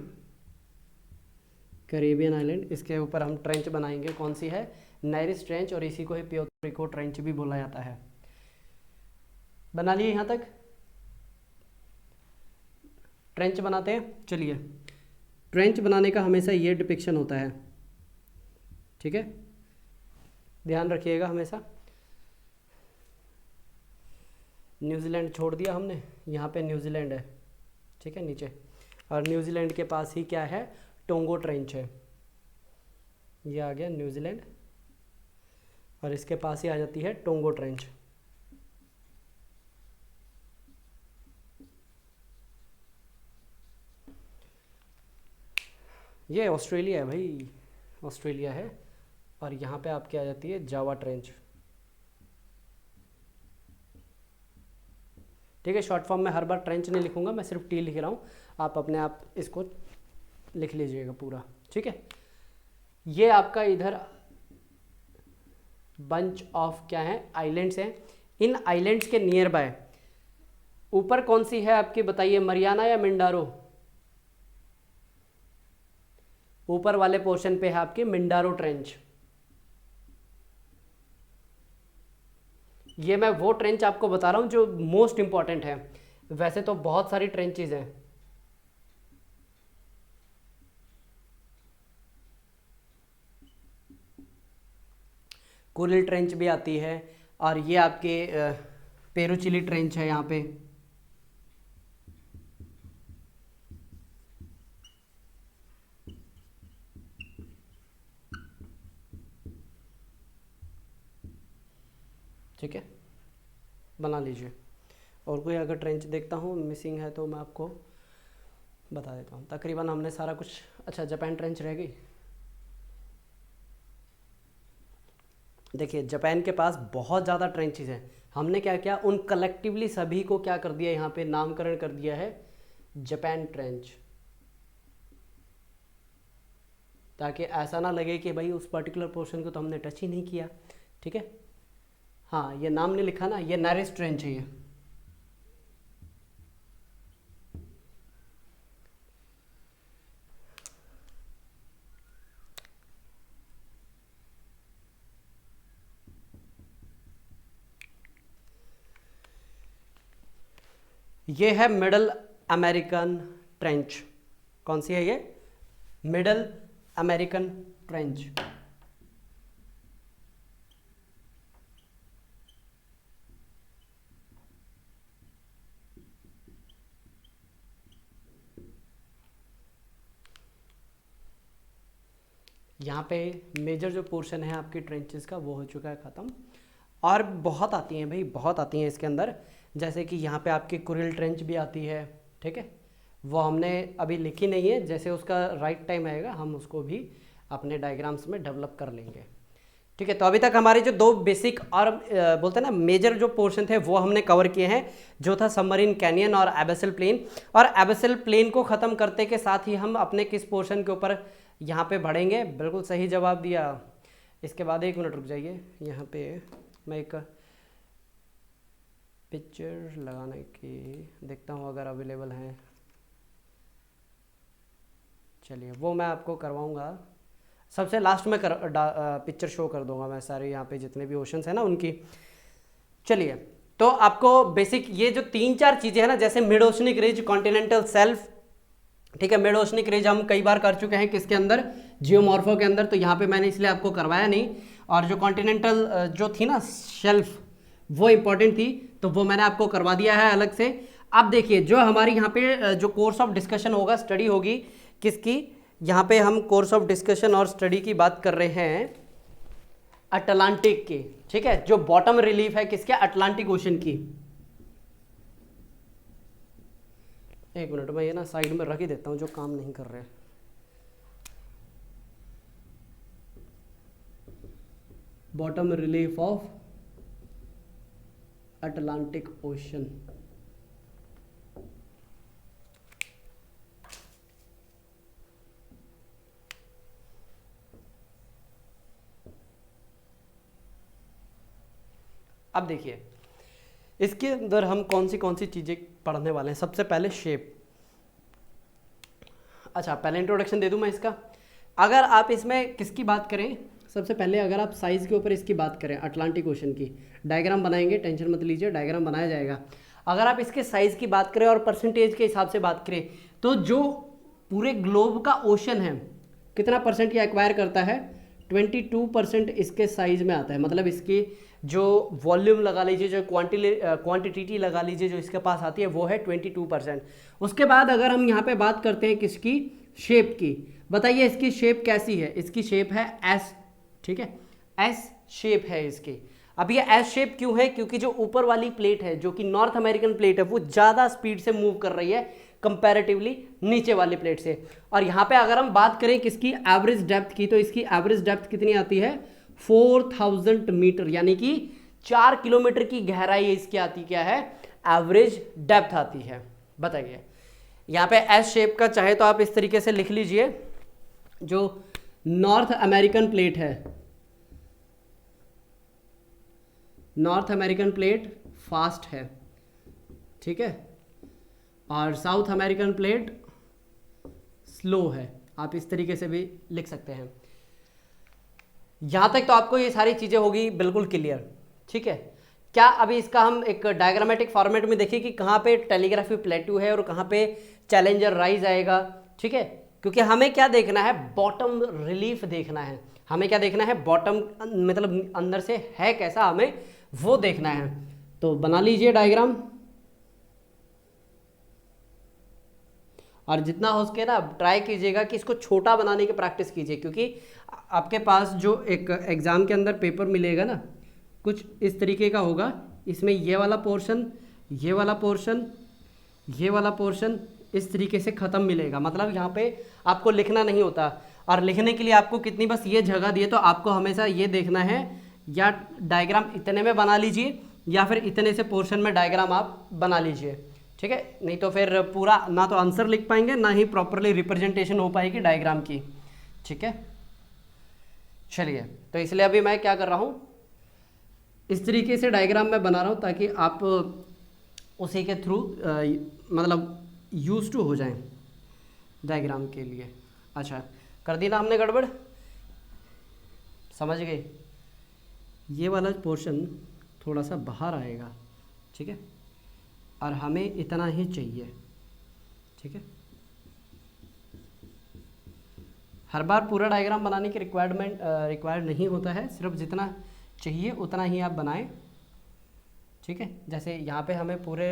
कैरेबियन आइलैंड, इसके ऊपर हम ट्रेंच बनाएंगे, कौन सी है? नायरिस ट्रेंच, और इसी को ही प्यूर्टो रिको ट्रेंच भी बोला जाता है। बना लिए यहाँ तक? ट्रेंच बनाते हैं। चलिए, ट्रेंच बनाने का हमेशा ये डिपिक्शन होता है, ठीक है, ध्यान रखिएगा हमेशा। न्यूजीलैंड छोड़ दिया हमने, यहाँ पे न्यूजीलैंड है, ठीक है, नीचे। और न्यूजीलैंड के पास ही क्या है? टोंगो ट्रेंच है। ये आ गया न्यूजीलैंड, और इसके पास ही आ जाती है टोंगो ट्रेंच। ये ऑस्ट्रेलिया है भाई, ऑस्ट्रेलिया है। और यहाँ पे आपकी आ जाती है जावा ट्रेंच, ठीक है। शॉर्ट फॉर्म में हर बार ट्रेंच नहीं लिखूंगा, मैं सिर्फ टी लिख रहा हूँ, आप अपने आप इसको लिख लीजिएगा पूरा, ठीक है। ये आपका इधर बंच ऑफ क्या है? आइलैंड्स हैं। इन आइलैंड्स के नियर बाय ऊपर कौन सी है आपकी, बताइए, मरियाना या मिंडारो? ऊपर वाले पोर्शन पे है आपकी मिंडारो ट्रेंच। ये मैं वो ट्रेंच आपको बता रहा हूँ जो मोस्ट इंपॉर्टेंट है, वैसे तो बहुत सारी ट्रेंचेज हैं। कुरिल ट्रेंच भी आती है, और ये आपके पेरुचिली ट्रेंच है यहाँ पे, ठीक है, बना लीजिए। और कोई अगर ट्रेंच देखता हूँ मिसिंग है तो मैं आपको बता देता हूँ। तकरीबन हमने सारा कुछ, अच्छा जापान ट्रेंच रह गई। देखिए जापान के पास बहुत ज़्यादा ट्रेंचेज हैं, हमने क्या किया, उन कलेक्टिवली सभी को क्या कर दिया, यहाँ पे नामकरण कर दिया है जापान ट्रेंच, ताकि ऐसा ना लगे कि भाई उस पर्टिकुलर पोर्शन को तो हमने टच ही नहीं किया, ठीक है। हाँ, ये नाम नहीं लिखा ना, ये नायरिस ट्रेंच है ये है मिडल अमेरिकन ट्रेंच। कौन सी है ये? Middle American trench. यहाँ पे मेजर जो पोर्शन है आपकी ट्रेंचेस का वो हो चुका है ख़त्म। और बहुत आती हैं भाई, बहुत आती हैं इसके अंदर, जैसे कि यहाँ पे आपकी कुरिल ट्रेंच भी आती है, ठीक है। वो हमने अभी लिखी नहीं है, जैसे उसका राइट टाइम आएगा हम उसको भी अपने डायग्राम्स में डेवलप कर लेंगे, ठीक है। तो अभी तक हमारे जो दो बेसिक और बोलते हैं ना मेजर जो पोर्शन थे वो हमने कवर किए हैं, जो था सबमरीन कैनियन और एबेसल प्लेन। और एबेसल प्लेन को ख़त्म करते के साथ ही हम अपने किस पोर्शन के ऊपर यहाँ पे बढ़ेंगे? बिल्कुल सही जवाब दिया। इसके बाद 1 मिनट रुक जाइए, यहाँ पे मैं एक पिक्चर लगाने की देखता हूँ अगर अवेलेबल है। चलिए वो मैं आपको करवाऊँगा, सबसे लास्ट में पिक्चर शो कर दूंगा मैं सारे यहाँ पे जितने भी ओशंस हैं ना उनकी। चलिए, तो आपको बेसिक ये जो 3-4 चीज़ें हैं ना, जैसे mid oceanic ridge, continental shelf, ठीक है। मिड ओशनिक रिज हम कई बार कर चुके हैं किसके अंदर? जियोमॉर्फो के अंदर, तो यहाँ पे मैंने इसलिए आपको करवाया नहीं। और जो कॉन्टिनेंटल जो थी ना शेल्फ, वो इंपॉर्टेंट थी, तो वो मैंने आपको करवा दिया है अलग से। अब देखिए जो हमारी यहाँ पे जो कोर्स ऑफ डिस्कशन होगा, स्टडी होगी किसकी? यहाँ पे हम कोर्स ऑफ डिस्कशन और स्टडी की बात कर रहे हैं अटलांटिक की, ठीक है। जो बॉटम रिलीफ है किसके? अटलांटिक ओशन की। 1 मिनट में ये ना साइड में रख ही देता हूँ जो काम नहीं कर रहे। Bottom relief of Atlantic ocean. अब देखिए इसके अंदर हम कौन सी चीज़ें पढ़ने वाले हैं। सबसे पहले शेप। अच्छा, पहले इंट्रोडक्शन दे दूं मैं इसका। अगर आप इसमें किसकी बात करें, सबसे पहले अगर आप साइज़ के ऊपर इसकी बात करें, अटलांटिक ओशन की, डायग्राम बनाएंगे, टेंशन मत लीजिए, डायग्राम बनाया जाएगा। अगर आप इसके साइज़ की बात करें और परसेंटेज के हिसाब से बात करें, तो जो पूरे ग्लोब का ओशन है कितना परसेंट ये एक्वायर करता है? 22% इसके साइज़ में आता है। मतलब इसकी जो वॉल्यूम लगा लीजिए, जो क्वांटिटी लगा लीजिए जो इसके पास आती है वो है 22%। उसके बाद अगर हम यहाँ पे बात करते हैं किसकी? शेप की। बताइए इसकी शेप कैसी है? इसकी शेप है एस, ठीक है, एस शेप है इसकी। अब ये एस शेप क्यों है? क्योंकि जो ऊपर वाली प्लेट है, जो कि नॉर्थ अमेरिकन प्लेट है, वो ज़्यादा स्पीड से मूव कर रही है कंपैरेटिवली नीचे वाली प्लेट से। और यहाँ पे अगर हम बात करें किसकी? एवरेज डेप्थ की, तो इसकी एवरेज डेप्थ कितनी आती है? 4000 मीटर, यानी कि 4 किलोमीटर की गहराई इसकी आती क्या है? एवरेज डेप्थ आती है। बताइए यहाँ पे एस शेप का चाहे तो आप इस तरीके से लिख लीजिए, जो नॉर्थ अमेरिकन प्लेट है, नॉर्थ अमेरिकन प्लेट फास्ट है, ठीक है, और साउथ अमेरिकन प्लेट स्लो है। आप इस तरीके से भी लिख सकते हैं। यहां तक तो आपको ये सारी चीजें होगी बिल्कुल क्लियर, ठीक है। क्या अभी इसका हम एक डायग्रामेटिक फॉर्मेट में देखिए कि कहाँ पे टेलीग्राफी प्लेटू है और कहाँ पे चैलेंजर राइज आएगा, ठीक है। क्योंकि हमें क्या देखना है? बॉटम रिलीफ देखना है। हमें क्या देखना है? बॉटम, मतलब अंदर से है कैसा, हमें वो देखना है। तो बना लीजिए डायग्राम, और जितना हो सके ना ट्राई कीजिएगा कि इसको छोटा बनाने की प्रैक्टिस कीजिए, क्योंकि आपके पास जो एक एग्ज़ाम के अंदर पेपर मिलेगा ना, कुछ इस तरीके का होगा। इसमें ये वाला पोर्शन, ये वाला पोर्शन, ये वाला पोर्शन इस तरीके से ख़त्म मिलेगा। मतलब यहाँ पे आपको लिखना नहीं होता, और लिखने के लिए आपको कितनी बस ये जगह दी है, तो आपको हमेशा ये देखना है, या डायग्राम इतने में बना लीजिए या फिर इतने से पोर्शन में डायग्राम आप बना लीजिए, ठीक है। नहीं तो फिर पूरा ना तो आंसर लिख पाएंगे, ना ही प्रॉपरली रिप्रेजेंटेशन हो पाएगी डायग्राम की, ठीक है। चलिए, तो इसलिए अभी मैं क्या कर रहा हूँ, इस तरीके से डायग्राम मैं बना रहा हूँ ताकि आप उसी के थ्रू मतलब यूज टू हो जाएं डायग्राम के लिए। अच्छा, कर दी ना हमने गड़बड़? समझ गए? ये वाला पोर्शन थोड़ा सा बाहर आएगा, ठीक है। और हमें इतना ही चाहिए, ठीक है। हर बार पूरा डायग्राम बनाने की रिक्वायर्ड नहीं होता है, सिर्फ जितना चाहिए उतना ही आप बनाएं, ठीक है। जैसे यहाँ पे हमें पूरे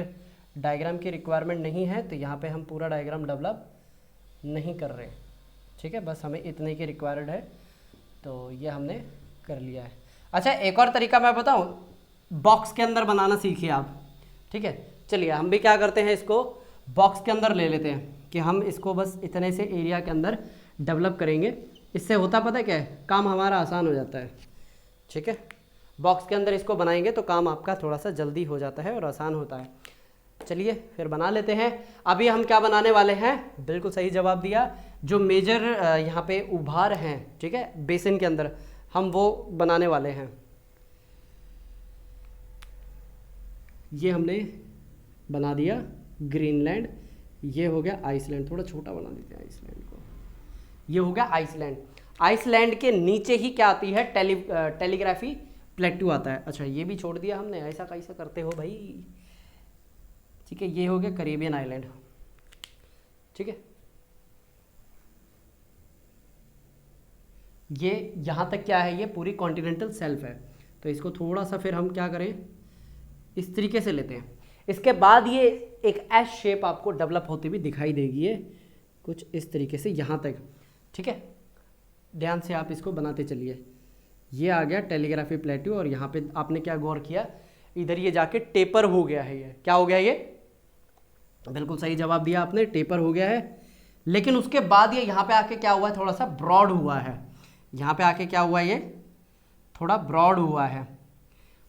डायग्राम की रिक्वायरमेंट नहीं है तो यहाँ पे हम पूरा डायग्राम डेवलप नहीं कर रहे, ठीक है। बस हमें इतने की रिक्वायर्ड है, तो ये हमने कर लिया है। अच्छा, एक और तरीका मैं बताऊँ, बॉक्स के अंदर बनाना सीखिए आप, ठीक है। चलिए हम भी क्या करते हैं, इसको बॉक्स के अंदर ले लेते हैं कि हम इसको बस इतने से एरिया के अंदर डेवलप करेंगे। इससे होता पता है क्या है, काम हमारा आसान हो जाता है, ठीक है। बॉक्स के अंदर इसको बनाएंगे तो काम आपका थोड़ा सा जल्दी हो जाता है और आसान होता है। चलिए फिर बना लेते हैं। अभी हम क्या बनाने वाले हैं, बिल्कुल सही जवाब दिया, जो मेजर यहाँ पे उभार हैं, ठीक है, बेसिन के अंदर, हम वो बनाने वाले हैं। ये हमने बना दिया ग्रीनलैंड, ये हो गया आइसलैंड, थोड़ा छोटा बना देते हैं आइसलैंड को, ये हो गया आइसलैंड। आइसलैंड के नीचे ही क्या आती है, टेलीग्राफी प्लेट्यू आता है। अच्छा ये भी छोड़ दिया हमने, ऐसा कैसा करते हो भाई, ठीक है। ये हो गया कैरेबियन आइलैंड, ठीक है। ये यहाँ तक क्या है, ये पूरी कॉन्टिनेंटल शेल्फ है। तो इसको थोड़ा सा फिर हम क्या करें, इस तरीके से लेते हैं। इसके बाद ये एक एस शेप आपको डेवलप होती हुई दिखाई देगी, ये कुछ इस तरीके से यहाँ तक, ठीक है। ध्यान से आप इसको बनाते चलिए। ये आ गया टेलीग्राफी प्लेट्यू, और यहाँ पे आपने क्या गौर किया, इधर ये जाके टेपर हो गया है। ये क्या हो गया, ये बिल्कुल सही जवाब दिया आपने, टेपर हो गया है। लेकिन उसके बाद ये यहाँ पे आके क्या हुआ है, थोड़ा सा ब्रॉड हुआ है। यहाँ पे आके क्या हुआ है, ये थोड़ा ब्रॉड हुआ है।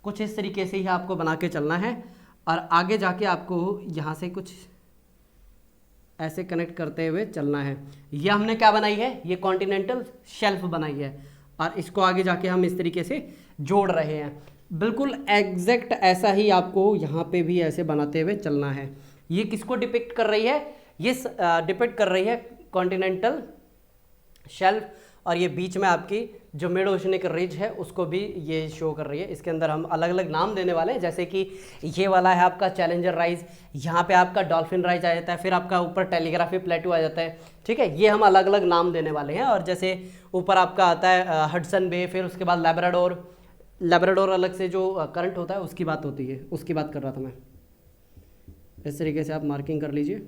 कुछ इस तरीके से ही आपको बना के चलना है, और आगे जाके आपको यहाँ से कुछ ऐसे कनेक्ट करते हुए चलना है। ये हमने क्या बनाई है, ये कॉन्टिनेंटल शेल्फ बनाई है, और इसको आगे जाके हम इस तरीके से जोड़ रहे हैं। बिल्कुल एग्जैक्ट ऐसा ही आपको यहाँ पे भी ऐसे बनाते हुए चलना है। ये किसको डिपिक्ट कर रही है, ये डिपिक्ट कर रही है कॉन्टिनेंटल शेल्फ, और ये बीच में आपकी जो मिड ओशनिक रिज है उसको भी ये शो कर रही है। इसके अंदर हम अलग अलग नाम देने वाले हैं, जैसे कि ये वाला है आपका चैलेंजर राइज, यहाँ पे आपका डॉल्फिन राइज आ जाता है, फिर आपका ऊपर टेलीग्राफी प्लेट्यू आ जाता है, ठीक है। ये हम अलग अलग नाम देने वाले हैं। और जैसे ऊपर आपका आता है हडसन बे, फिर उसके बाद लैब्राडोर अलग से जो करंट होता है उसकी बात होती है, उसकी बात कर रहा था मैं। इस तरीके से आप मार्किंग कर लीजिए।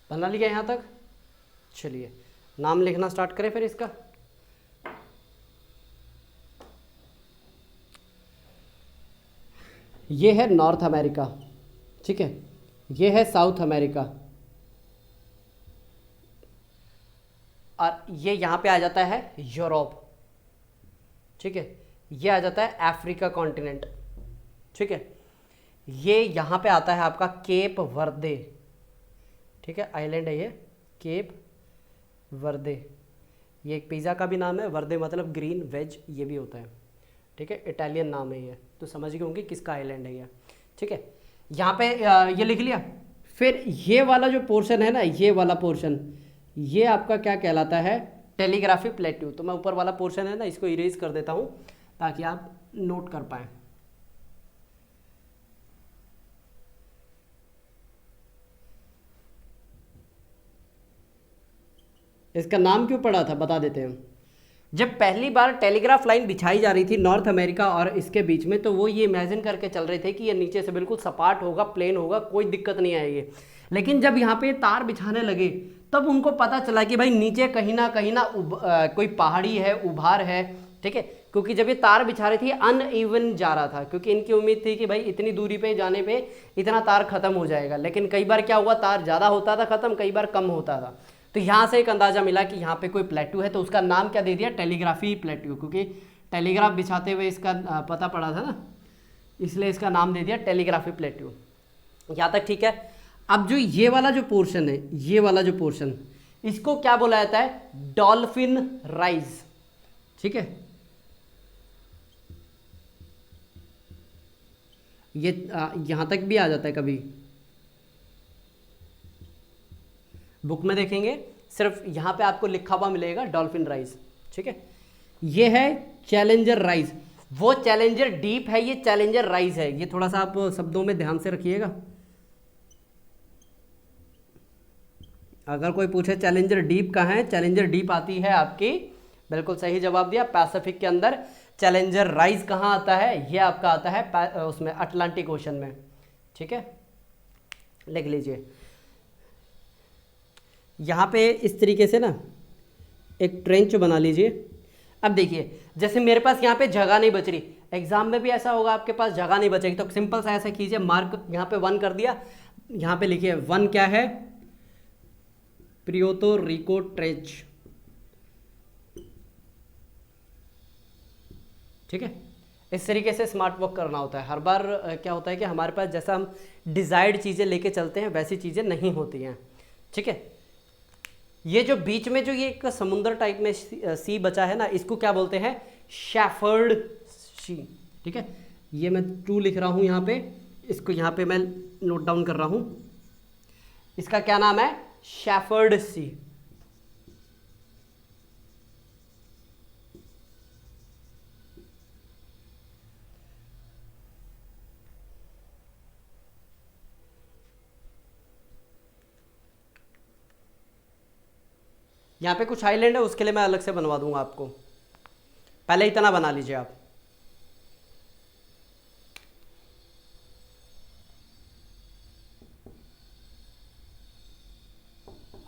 बना लिया यहाँ तक। चलिए नाम लिखना स्टार्ट करें फिर इसका। ये है नॉर्थ अमेरिका, ठीक है। ये है साउथ अमेरिका, और ये यहाँ पे आ जाता है यूरोप, ठीक है। ये आ जाता है अफ्रीका कॉन्टिनेंट, ठीक है। ये यहाँ पे आता है आपका केप वर्दे, ठीक है, आइलैंड है ये केप वर्दे। ये एक पिज़्ज़ा का भी नाम है, वर्दे मतलब ग्रीन वेज, ये भी होता है, ठीक है। इटालियन नाम है ये, तो समझ गए होंगे किसका आइलैंड है ये, ठीक है। यहाँ पे ये लिख लिया। फिर ये वाला जो पोर्शन है ना, ये वाला पोर्शन, ये आपका क्या कहलाता है, टेलीग्राफी प्लेट्यू। तो मैं ऊपर वाला पोर्शन है ना, इसको इरेज कर देता हूँ ताकि आप नोट कर पाएँ। इसका नाम क्यों पड़ा था बता देते हैं। जब पहली बार टेलीग्राफ लाइन बिछाई जा रही थी नॉर्थ अमेरिका और इसके बीच में, तो वो ये इमेजिन करके चल रहे थे कि ये नीचे से बिल्कुल सपाट होगा, प्लेन होगा, कोई दिक्कत नहीं आएगी। लेकिन जब यहाँ पे तार बिछाने लगे तब उनको पता चला कि भाई नीचे कहीं ना कोई पहाड़ी है, उभार है, ठीक है। क्योंकि जब ये तार बिछा रही थी अनइवन जा रहा था, क्योंकि इनकी उम्मीद थी कि भाई इतनी दूरी पे जाने पे इतना तार खत्म हो जाएगा। लेकिन कई बार क्या हुआ, तार ज़्यादा होता था खत्म, कई बार कम होता था। तो यहाँ से एक अंदाजा मिला कि यहाँ पे कोई प्लेट्यू है, तो उसका नाम क्या दे दिया, टेलीग्राफी प्लेट्यू, क्योंकि टेलीग्राफ बिछाते हुए इसका पता पड़ा था ना, इसलिए इसका नाम दे दिया टेलीग्राफी प्लेट्यू। यहाँ तक ठीक है। अब जो ये वाला जो पोर्शन है, ये वाला जो पोर्शन, इसको क्या बोला जाता है? Dolphin rise. ठीक है, ये यहां तक भी आ जाता है, कभी बुक में देखेंगे सिर्फ यहां पे आपको लिखा हुआ मिलेगा डॉल्फिन राइज। ठीक है, ये है चैलेंजर राइज, वो चैलेंजर डीप है, ये चैलेंजर राइज है। ये थोड़ा सा आप शब्दों में ध्यान से रखिएगा। अगर कोई पूछे चैलेंजर डीप कहाँ है, चैलेंजर डीप आती है आपकी, बिल्कुल सही जवाब दिया, पैसिफिक के अंदर। चैलेंजर राइज कहाँ आता है? ये आपका आता है उसमें अटलांटिक ओशन में। ठीक है, लिख लीजिए। यहाँ पे इस तरीके से ना एक ट्रेंच बना लीजिए। अब देखिए, जैसे मेरे पास यहाँ पे जगह नहीं बच रही, एग्जाम में भी ऐसा होगा, आपके पास जगह नहीं बचेगी, तो सिंपल सा ऐसा कीजिए, मार्क यहाँ पे 1 कर दिया, यहाँ पे लिखिए 1 क्या है? प्रियोतो रिको ट्रेंच। ठीक है, इस तरीके से स्मार्ट वर्क करना होता है। हर बार क्या होता है कि हमारे पास जैसा हम डिजायर्ड चीज़ें लेके चलते हैं वैसी चीज़ें नहीं होती हैं। ठीक है, ये जो बीच में जो ये एक समुद्र टाइप में सी बचा है ना, इसको क्या बोलते हैं? शेफर्ड सी। ठीक है, ये मैं 2 लिख रहा हूँ यहाँ पे, इसको यहाँ पे मैं नोट डाउन कर रहा हूँ। इसका क्या नाम है? शेफर्ड सी। यहाँ पे कुछ आइलैंड है, उसके लिए मैं अलग से बनवा दूंगा आपको, पहले इतना बना लीजिए आप।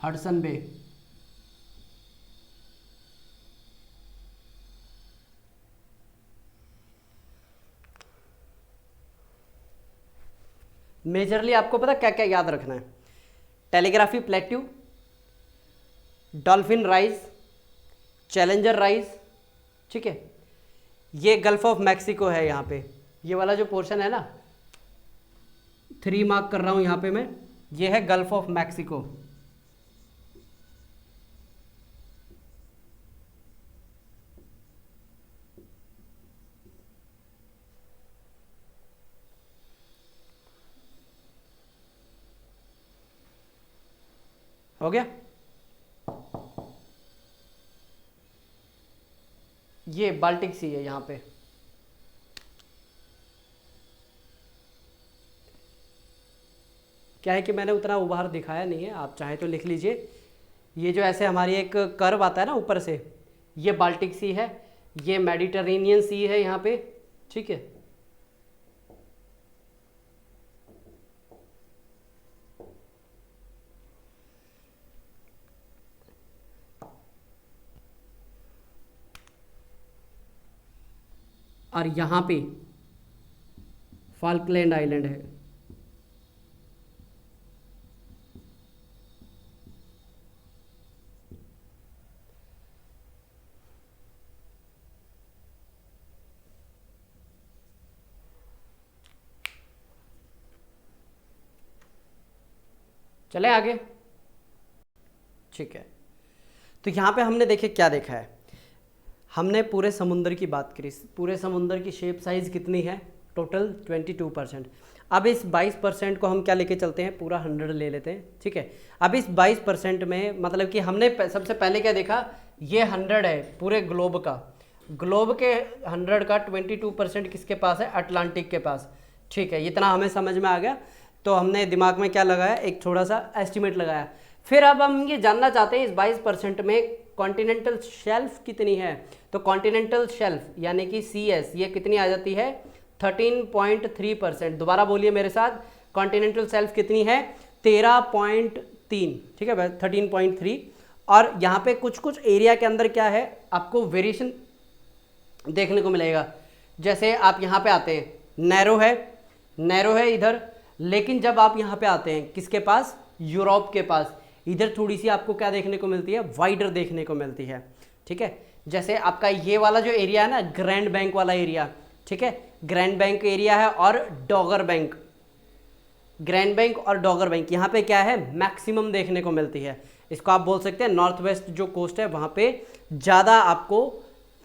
हडसन बे, मेजरली आपको पता क्या क्या याद रखना है? Telegraphy plateau, dolphin rise, challenger rise. ठीक है, ये गल्फ ऑफ मैक्सिको है यहाँ पे, ये वाला जो पोर्शन है ना, 3 मार्क कर रहा हूँ यहाँ पे मैं, ये है गल्फ ऑफ मैक्सिको। हो गया? ये बाल्टिक सी है यहाँ पे। क्या है कि मैंने उतना उभार दिखाया नहीं है, आप चाहे तो लिख लीजिए। ये जो ऐसे हमारी एक कर्व आता है ना ऊपर से, ये बाल्टिक सी है, ये मेडिटेरेनियन सी है यहाँ पे। ठीक है, और यहाँ पे फाल्कलैंड आइलैंड है। चले आगे। ठीक है, तो यहाँ पे हमने देखे क्या देखा है? हमने पूरे समुद्र की बात करी, पूरे समुद्र की शेप साइज़ कितनी है? टोटल 22%। अब इस 22% को हम क्या लेके चलते हैं? पूरा 100 ले लेते हैं। ठीक है, अब इस 22% में मतलब कि हमने सबसे पहले क्या देखा? ये 100 है पूरे ग्लोब का, ग्लोब के 100 का 22% किसके पास है? अटलांटिक के पास। ठीक है, इतना हमें समझ में आ गया। तो हमने दिमाग में क्या लगाया? एक थोड़ा सा एस्टिमेट लगाया। फिर अब हम ये जानना चाहते हैं इस 22% में कॉन्टिनेंटल शेल्फ कितनी है। तो कॉन्टिनेंटल शेल्फ यानी कि CS ये कितनी आ जाती है? 13.3%। दोबारा बोलिए मेरे साथ, कॉन्टिनेंटल शेल्फ कितनी है? 13.3। ठीक है, 13.3। और यहाँ पे कुछ कुछ एरिया के अंदर क्या है, आपको वेरिएशन देखने को मिलेगा। जैसे आप यहाँ पे आते हैं, नैरो है इधर, लेकिन जब आप यहाँ पे आते हैं किसके पास? यूरोप के पास, इधर थोड़ी सी आपको क्या देखने को मिलती है? वाइडर देखने को मिलती है। ठीक है, जैसे आपका ये वाला जो एरिया है ना, ग्रैंड बैंक वाला एरिया, ठीक है, ग्रैंड बैंक एरिया है, और डॉगर बैंक, ग्रैंड बैंक और डॉगर बैंक, यहाँ पे क्या है मैक्सिमम देखने को मिलती है। इसको आप बोल सकते हैं नॉर्थ वेस्ट जो कोस्ट है वहाँ पे ज़्यादा आपको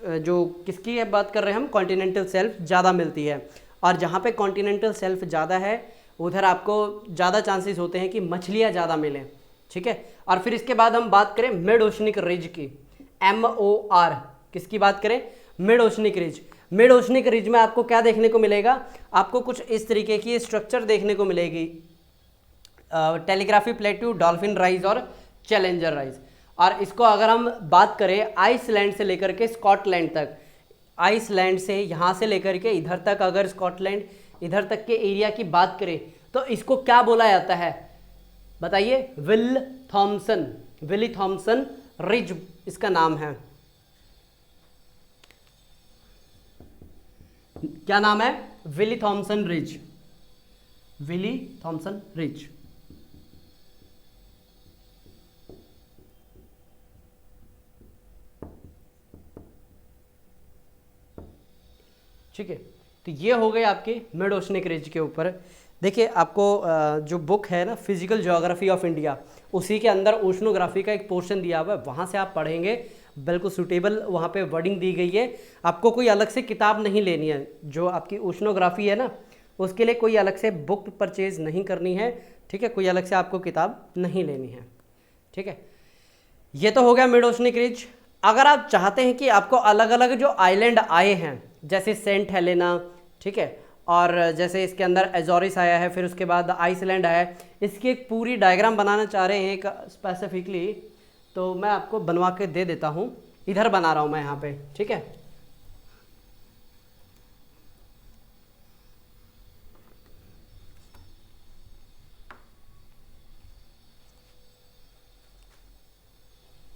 जो किसकी बात कर रहे हैं हम, कॉन्टिनेंटल शेल्फ ज़्यादा मिलती है। और जहाँ पे कॉन्टिनेंटल शेल्फ ज़्यादा है उधर आपको ज़्यादा चांसेस होते हैं कि मछलियाँ ज़्यादा मिलें, ठीक है। और फिर इसके बाद हम बात करें मिड ओशनिक रिज की, MOR, किसकी बात करें, mid oceanic ridge. Mid oceanic ridge में आपको क्या देखने को मिलेगा, आपको कुछ इस तरीके की स्ट्रक्चर देखने को मिलेगी, टेलीग्राफी प्लेट्यू, डॉल्फिन राइज और चैलेंजर राइज। और इसको अगर हम बात करें आइसलैंड से लेकर के स्कॉटलैंड तक, आइसलैंड से यहाँ से लेकर के इधर तक, अगर स्कॉटलैंड इधर तक के एरिया की बात करें तो इसको क्या बोला जाता है बताइए, विली थॉम्सन रिज इसका नाम है। क्या नाम है, Wyville Thomson ridge, Wyville Thomson ridge. ठीक है, तो ये हो गए आपके मिड ओशनिक रिज के ऊपर। देखिए आपको जो बुक है ना फिजिकल ज्योग्राफी ऑफ इंडिया, उसी के अंदर ओशनोग्राफी का एक पोर्शन दिया हुआ है, वहाँ से आप पढ़ेंगे, बिल्कुल सूटेबल वहाँ पे वर्डिंग दी गई है। आपको कोई अलग से किताब नहीं लेनी है, जो आपकी ओशनोग्राफी है ना उसके लिए कोई अलग से बुक परचेज नहीं करनी है, ठीक है, कोई अलग से आपको किताब नहीं लेनी है, ठीक है। ये तो हो गया मिड ओशनिक रिज। अगर आप चाहते हैं कि आपको अलग अलग जो आइलैंड आए हैं जैसे सेंट हेलेना, ठीक है, और जैसे इसके अंदर एजोरिस आया है, फिर उसके बाद आइसलैंड आया है, इसकी एक पूरी डायग्राम बनाना चाह रहे हैं एक स्पेसिफिकली, तो मैं आपको बनवा के दे देता हूँ, इधर बना रहा हूँ मैं यहाँ पे, ठीक है।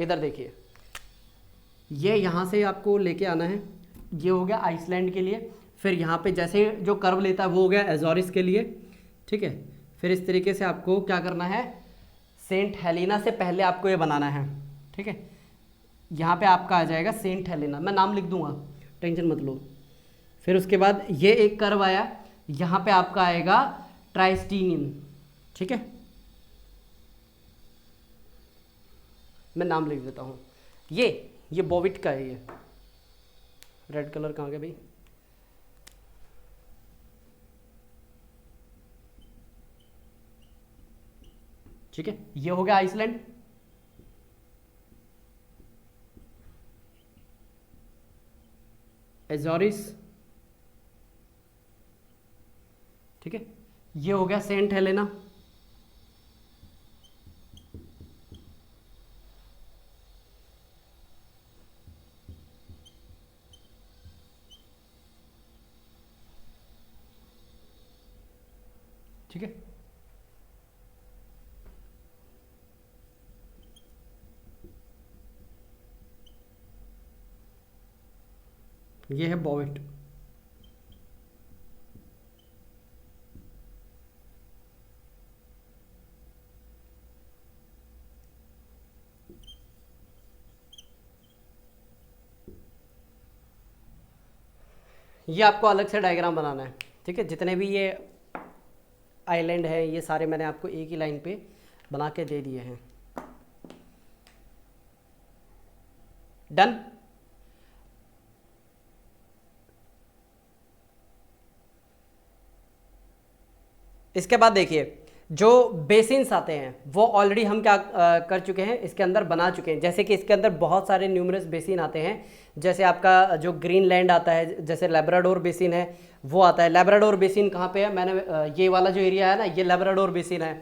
इधर देखिए, ये यहाँ से आपको लेके आना है, ये हो गया आइसलैंड के लिए, फिर यहाँ पे जैसे जो कर्व लेता है वो हो गया एजोरिस के लिए, ठीक है। फिर इस तरीके से आपको क्या करना है, सेंट हेलेना से पहले आपको ये बनाना है, ठीक है। यहाँ पे आपका आ जाएगा सेंट हेलेना, मैं नाम लिख दूंगा, टेंशन मत लो। फिर उसके बाद ये एक कर्व आया, यहाँ पे आपका आएगा ट्राइस्टीनियन, ठीक है, मैं नाम लिख देता हूँ। ये बोविट का है, ये रेड कलर कहाँ गया भाई, ठीक है। ये हो गया आइसलैंड, एजोरिस, ठीक है। ये हो गया सेंट हेलेना, ठीक है। ये है बोविट, ये आपको अलग से डायग्राम बनाना है, ठीक है। जितने भी ये आइलैंड है ये सारे मैंने आपको एक ही लाइन पे बना के दे दिए हैं, डन। इसके बाद देखिए जो बेसिन्स आते हैं वो ऑलरेडी हम क्या कर चुके हैं, इसके अंदर बना चुके हैं। जैसे कि इसके अंदर बहुत सारे न्यूमरस बेसिन आते हैं, जैसे आपका जो ग्रीनलैंड आता है, जैसे लेब्राडोर बेसिन है वो आता है। लेब्राडोर बेसिन कहाँ पे है, मैंने ये वाला जो एरिया है ना ये लेब्राडोर बेसिन है,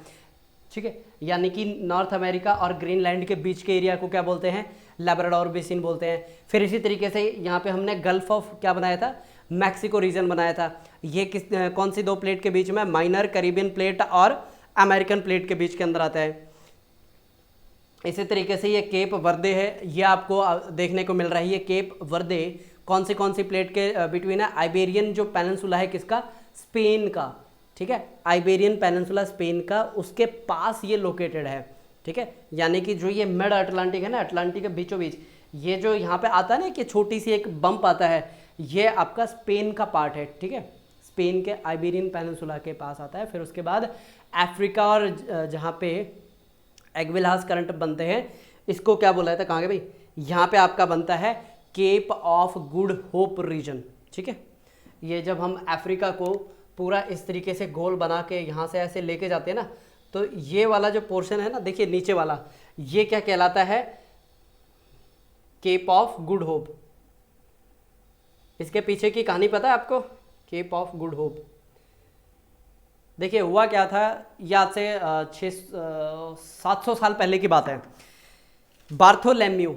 ठीक है। यानी कि नॉर्थ अमेरिका और ग्रीनलैंड के बीच के एरिया को क्या बोलते हैं, लेब्राडोर बेसिन बोलते हैं। फिर इसी तरीके से यहाँ पे हमने गल्फ ऑफ क्या बनाया था, मैक्सिको रीजन बनाया था। ये कौन सी दो प्लेट के बीच में, माइनर कैरिबियन प्लेट और अमेरिकन प्लेट के बीच के अंदर आता है। इसी तरीके से ये केप वर्दे है, ये आपको देखने को मिल रहा है। ये केप वर्दे कौन सी प्लेट के बिटवीन है, आइबेरियन जो पेनिनसुला है किसका, स्पेन का, ठीक है। आइबेरियन पेनिनसुला स्पेन का, उसके पास ये लोकेटेड है, ठीक है। यानी कि जो ये मिड अटलांटिक है ना, अटलांटिक के बीचों बीच ये जो यहाँ पे आता है ना कि छोटी सी एक बम्प आता है, ये आपका स्पेन का पार्ट है, ठीक है। स्पेन के आइबेरियन पेनिनसुला के पास आता है। फिर उसके बाद अफ्रीका और जहाँ पे एग्विलास करंट बनते हैं, इसको क्या बोला जाता है, कहाँ गए भाई, यहाँ पे आपका बनता है Cape of Good Hope region. ठीक है, ये जब हम अफ्रीका को पूरा इस तरीके से गोल बना के यहाँ से ऐसे लेके जाते हैं ना, तो ये वाला जो पोर्शन है ना, देखिए नीचे वाला, ये क्या कहलाता है, केप ऑफ गुड होप। इसके पीछे की कहानी पता है आपको, केप ऑफ गुड होप। देखिए हुआ क्या था, याद से 700 साल पहले की बात है। बार्थोलोम्यू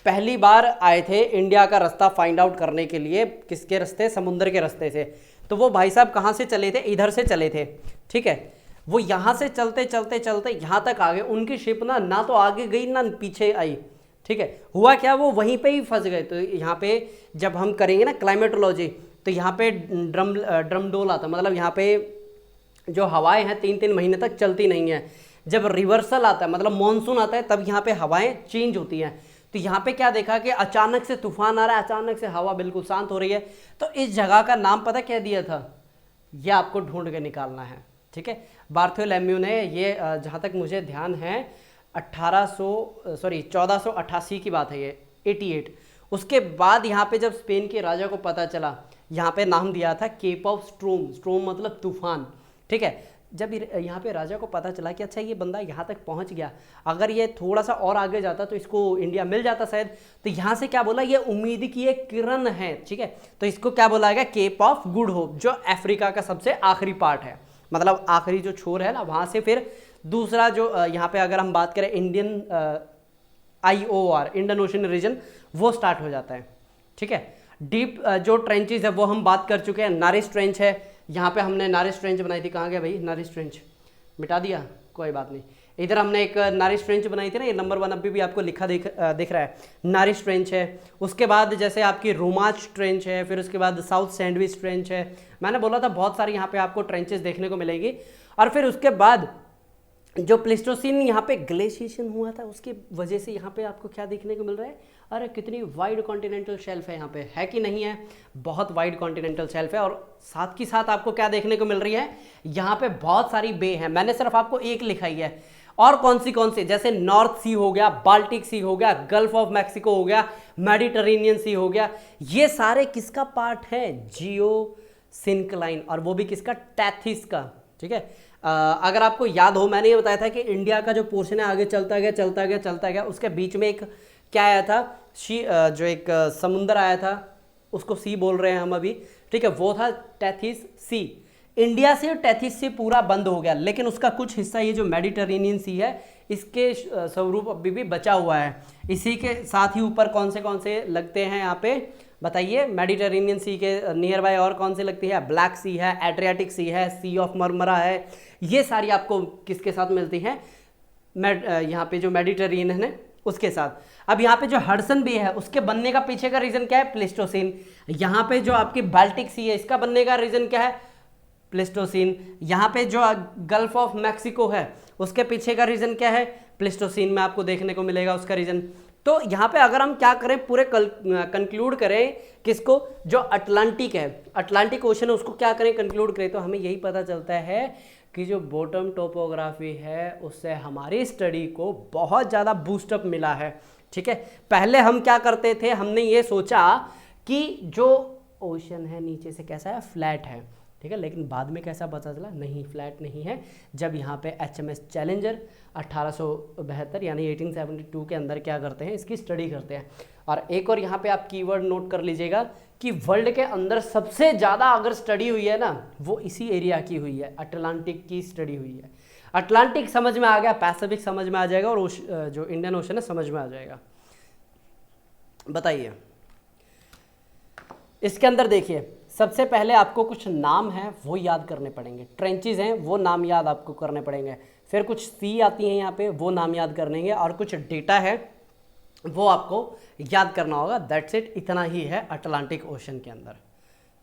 पहली बार आए थे इंडिया का रास्ता फाइंड आउट करने के लिए। किसके रास्ते, समुद्र के रास्ते से। तो वो भाई साहब कहाँ से चले थे, इधर से चले थे। ठीक है, वो यहाँ से चलते चलते चलते यहाँ तक आ गए। उनकी शिप ना तो आगे गई ना पीछे आई। ठीक है, हुआ क्या, वो वहीं पे ही फंस गए। तो यहाँ पे जब हम करेंगे ना क्लाइमेटोलॉजी, तो यहाँ पे ड्रमडोल आता, मतलब यहाँ पे जो हवाएं हैं 3-3 महीने तक चलती नहीं है। जब रिवर्सल आता है, मतलब मॉनसून आता है, तब यहाँ पे हवाएं चेंज होती हैं। तो यहाँ पे क्या देखा कि अचानक से तूफान आ रहा है, अचानक से हवा बिल्कुल शांत हो रही है। तो इस जगह का नाम पता क्या दिया था, ये आपको ढूंढ के निकालना है। ठीक है, बार्थोलोम्यू ने ये जहाँ तक मुझे ध्यान है 1488 की बात है ये, 88। उसके बाद यहाँ पे जब स्पेन के राजा को पता चला, यहाँ पे नाम दिया था केप ऑफ स्ट्रोम। स्ट्रोम मतलब तूफान। ठीक है, जब यहाँ पे राजा को पता चला कि अच्छा ये बंदा यहाँ तक पहुँच गया, अगर ये थोड़ा सा और आगे जाता तो इसको इंडिया मिल जाता शायद। तो यहाँ से क्या बोला, ये उम्मीद की एक किरण है। ठीक है, तो इसको क्या बोला गया, केप ऑफ गुड होप, जो अफ्रीका का सबसे आखिरी पार्ट है, मतलब आखिरी जो छोर है ना, वहाँ से फिर दूसरा जो यहाँ पे अगर हम बात करें Indian IOR, Indian Ocean region, वो स्टार्ट हो जाता है। ठीक है, डीप जो ट्रेंचेज है वो हम बात कर चुके हैं। नारिस ट्रेंच है, यहाँ पे हमने नारिस ट्रेंच बनाई थी, कहाँ गया भाई नारिस ट्रेंच, मिटा दिया, कोई बात नहीं। इधर हमने एक नारिस ट्रेंच बनाई थी ना, ये नंबर 1 अभी भी आपको लिखा दिख रहा है, नारिस ट्रेंच है। उसके बाद जैसे आपकी रोमाच ट्रेंच है, फिर उसके बाद साउथ सैंडविच ट्रेंच है। मैंने बोला था बहुत सारी यहाँ पे आपको ट्रेंचेस देखने को मिलेगी। और फिर उसके बाद जो प्लेस्टोसीन यहाँ पे ग्लेशिएशन हुआ था, उसकी वजह से यहाँ पे आपको क्या देखने को मिल रहा है, अरे कितनी वाइड कॉन्टिनेंटल शेल्फ है यहाँ पे, है कि नहीं है, बहुत वाइड कॉन्टिनेंटल शेल्फ है। और साथ की साथ आपको क्या देखने को मिल रही है, यहाँ पे बहुत सारी बे हैं। मैंने सिर्फ आपको एक लिखाई है, और कौन सी, जैसे नॉर्थ सी हो गया, बाल्टिक सी हो गया, गल्फ ऑफ मैक्सिको हो गया, मेडिटेरेनियन सी हो गया, ये सारे किसका पार्ट है, जियो सिंक्लाइन, और वो भी किसका, टैथिस का। ठीक है, अगर आपको याद हो, मैंने ये बताया था कि इंडिया का जो पोर्शन है आगे चलता गया, उसके बीच में एक क्या आया था, जो एक समुंदर आया था, उसको सी बोल रहे हैं हम अभी। ठीक है, वो था टैथिस सी। इंडिया से टैथिस सी पूरा बंद हो गया, लेकिन उसका कुछ हिस्सा ये जो मेडिटेरेनियन सी है, इसके स्वरूप अभी भी बचा हुआ है। इसी के साथ ही ऊपर कौन से लगते हैं यहाँ पे बताइए, मेडिटेरेनियन सी के नियर बाय और कौन से लगती है, ब्लैक सी है, एड्रियाटिक सी है, सी ऑफ मरमरा है। ये सारी आपको किसके साथ मिलती हैं, यहाँ पे जो मेडिटेरेनियन है उसके साथ। अब यहाँ पे जो हडसन बे है, उसके बनने का पीछे का रीजन क्या है, प्लेस्टोसीन। यहाँ पे जो आपकी बाल्टिक सी है, इसका बनने का रीजन क्या है, प्लेस्टोसीन। यहाँ पे जो गल्फ ऑफ मैक्सिको है, उसके पीछे का रीजन क्या है, प्लेस्टोसीन में आपको देखने को मिलेगा उसका रीजन। तो यहाँ पे अगर हम क्या करें, पूरे कंक्लूड करें किसको, जो अटलांटिक है, अटलांटिक ओशन है, उसको क्या करें, कंक्लूड करें, तो हमें यही पता चलता है कि जो बॉटम टोपोग्राफी है उससे हमारी स्टडी को बहुत ज़्यादा बूस्टअप मिला है। ठीक है, पहले हम क्या करते थे, हमने ये सोचा कि जो ओशन है नीचे से कैसा है, फ्लैट है। ठीक है, लेकिन बाद में कैसा पता चला, नहीं फ्लैट नहीं है। जब यहाँ पे HMS चैलेंजर 1872 यानी 1872 के अंदर क्या करते हैं, इसकी स्टडी करते हैं। और एक और यहाँ पे आप कीवर्ड नोट कर लीजिएगा कि वर्ल्ड के अंदर सबसे ज़्यादा अगर स्टडी हुई है ना, वो इसी एरिया की हुई है, अटलांटिक की स्टडी हुई है। अटलांटिक समझ में आ गया, पैसिफिक समझ में आ जाएगा, और जो इंडियन ओशन है समझ में आ जाएगा। बताइए, इसके अंदर देखिए, सबसे पहले आपको कुछ नाम हैं वो याद करने पड़ेंगे, ट्रेंचेस हैं वो नाम याद आपको करने पड़ेंगे, फिर कुछ सी आती हैं यहाँ पे वो नाम याद करनेंगे, और कुछ डेटा है वो आपको याद करना होगा। दैट्स इट, इतना ही है अटलांटिक ओशन के अंदर।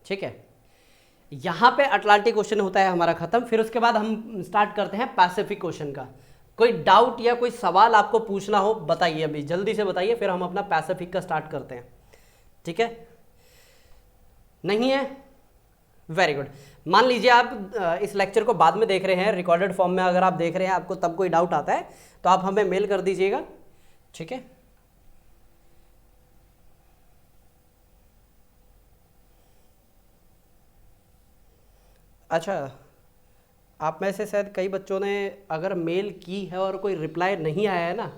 ठीक है, यहाँ पे अटलांटिक ओशन होता है हमारा खत्म। फिर उसके बाद हम स्टार्ट करते हैं पैसिफिक ओशन का। कोई डाउट या कोई सवाल आपको पूछना हो बताइए, अभी जल्दी से बताइए, फिर हम अपना पैसिफिक का स्टार्ट करते हैं। ठीक है, नहीं है, वेरी गुड। मान लीजिए आप इस लेक्चर को बाद में देख रहे हैं, रिकॉर्डेड फॉर्म में अगर आप देख रहे हैं, आपको तब कोई डाउट आता है तो आप हमें मेल कर दीजिएगा, ठीक है। अच्छा, आप में से शायद कई बच्चों ने अगर मेल की है और कोई रिप्लाई नहीं आया है ना,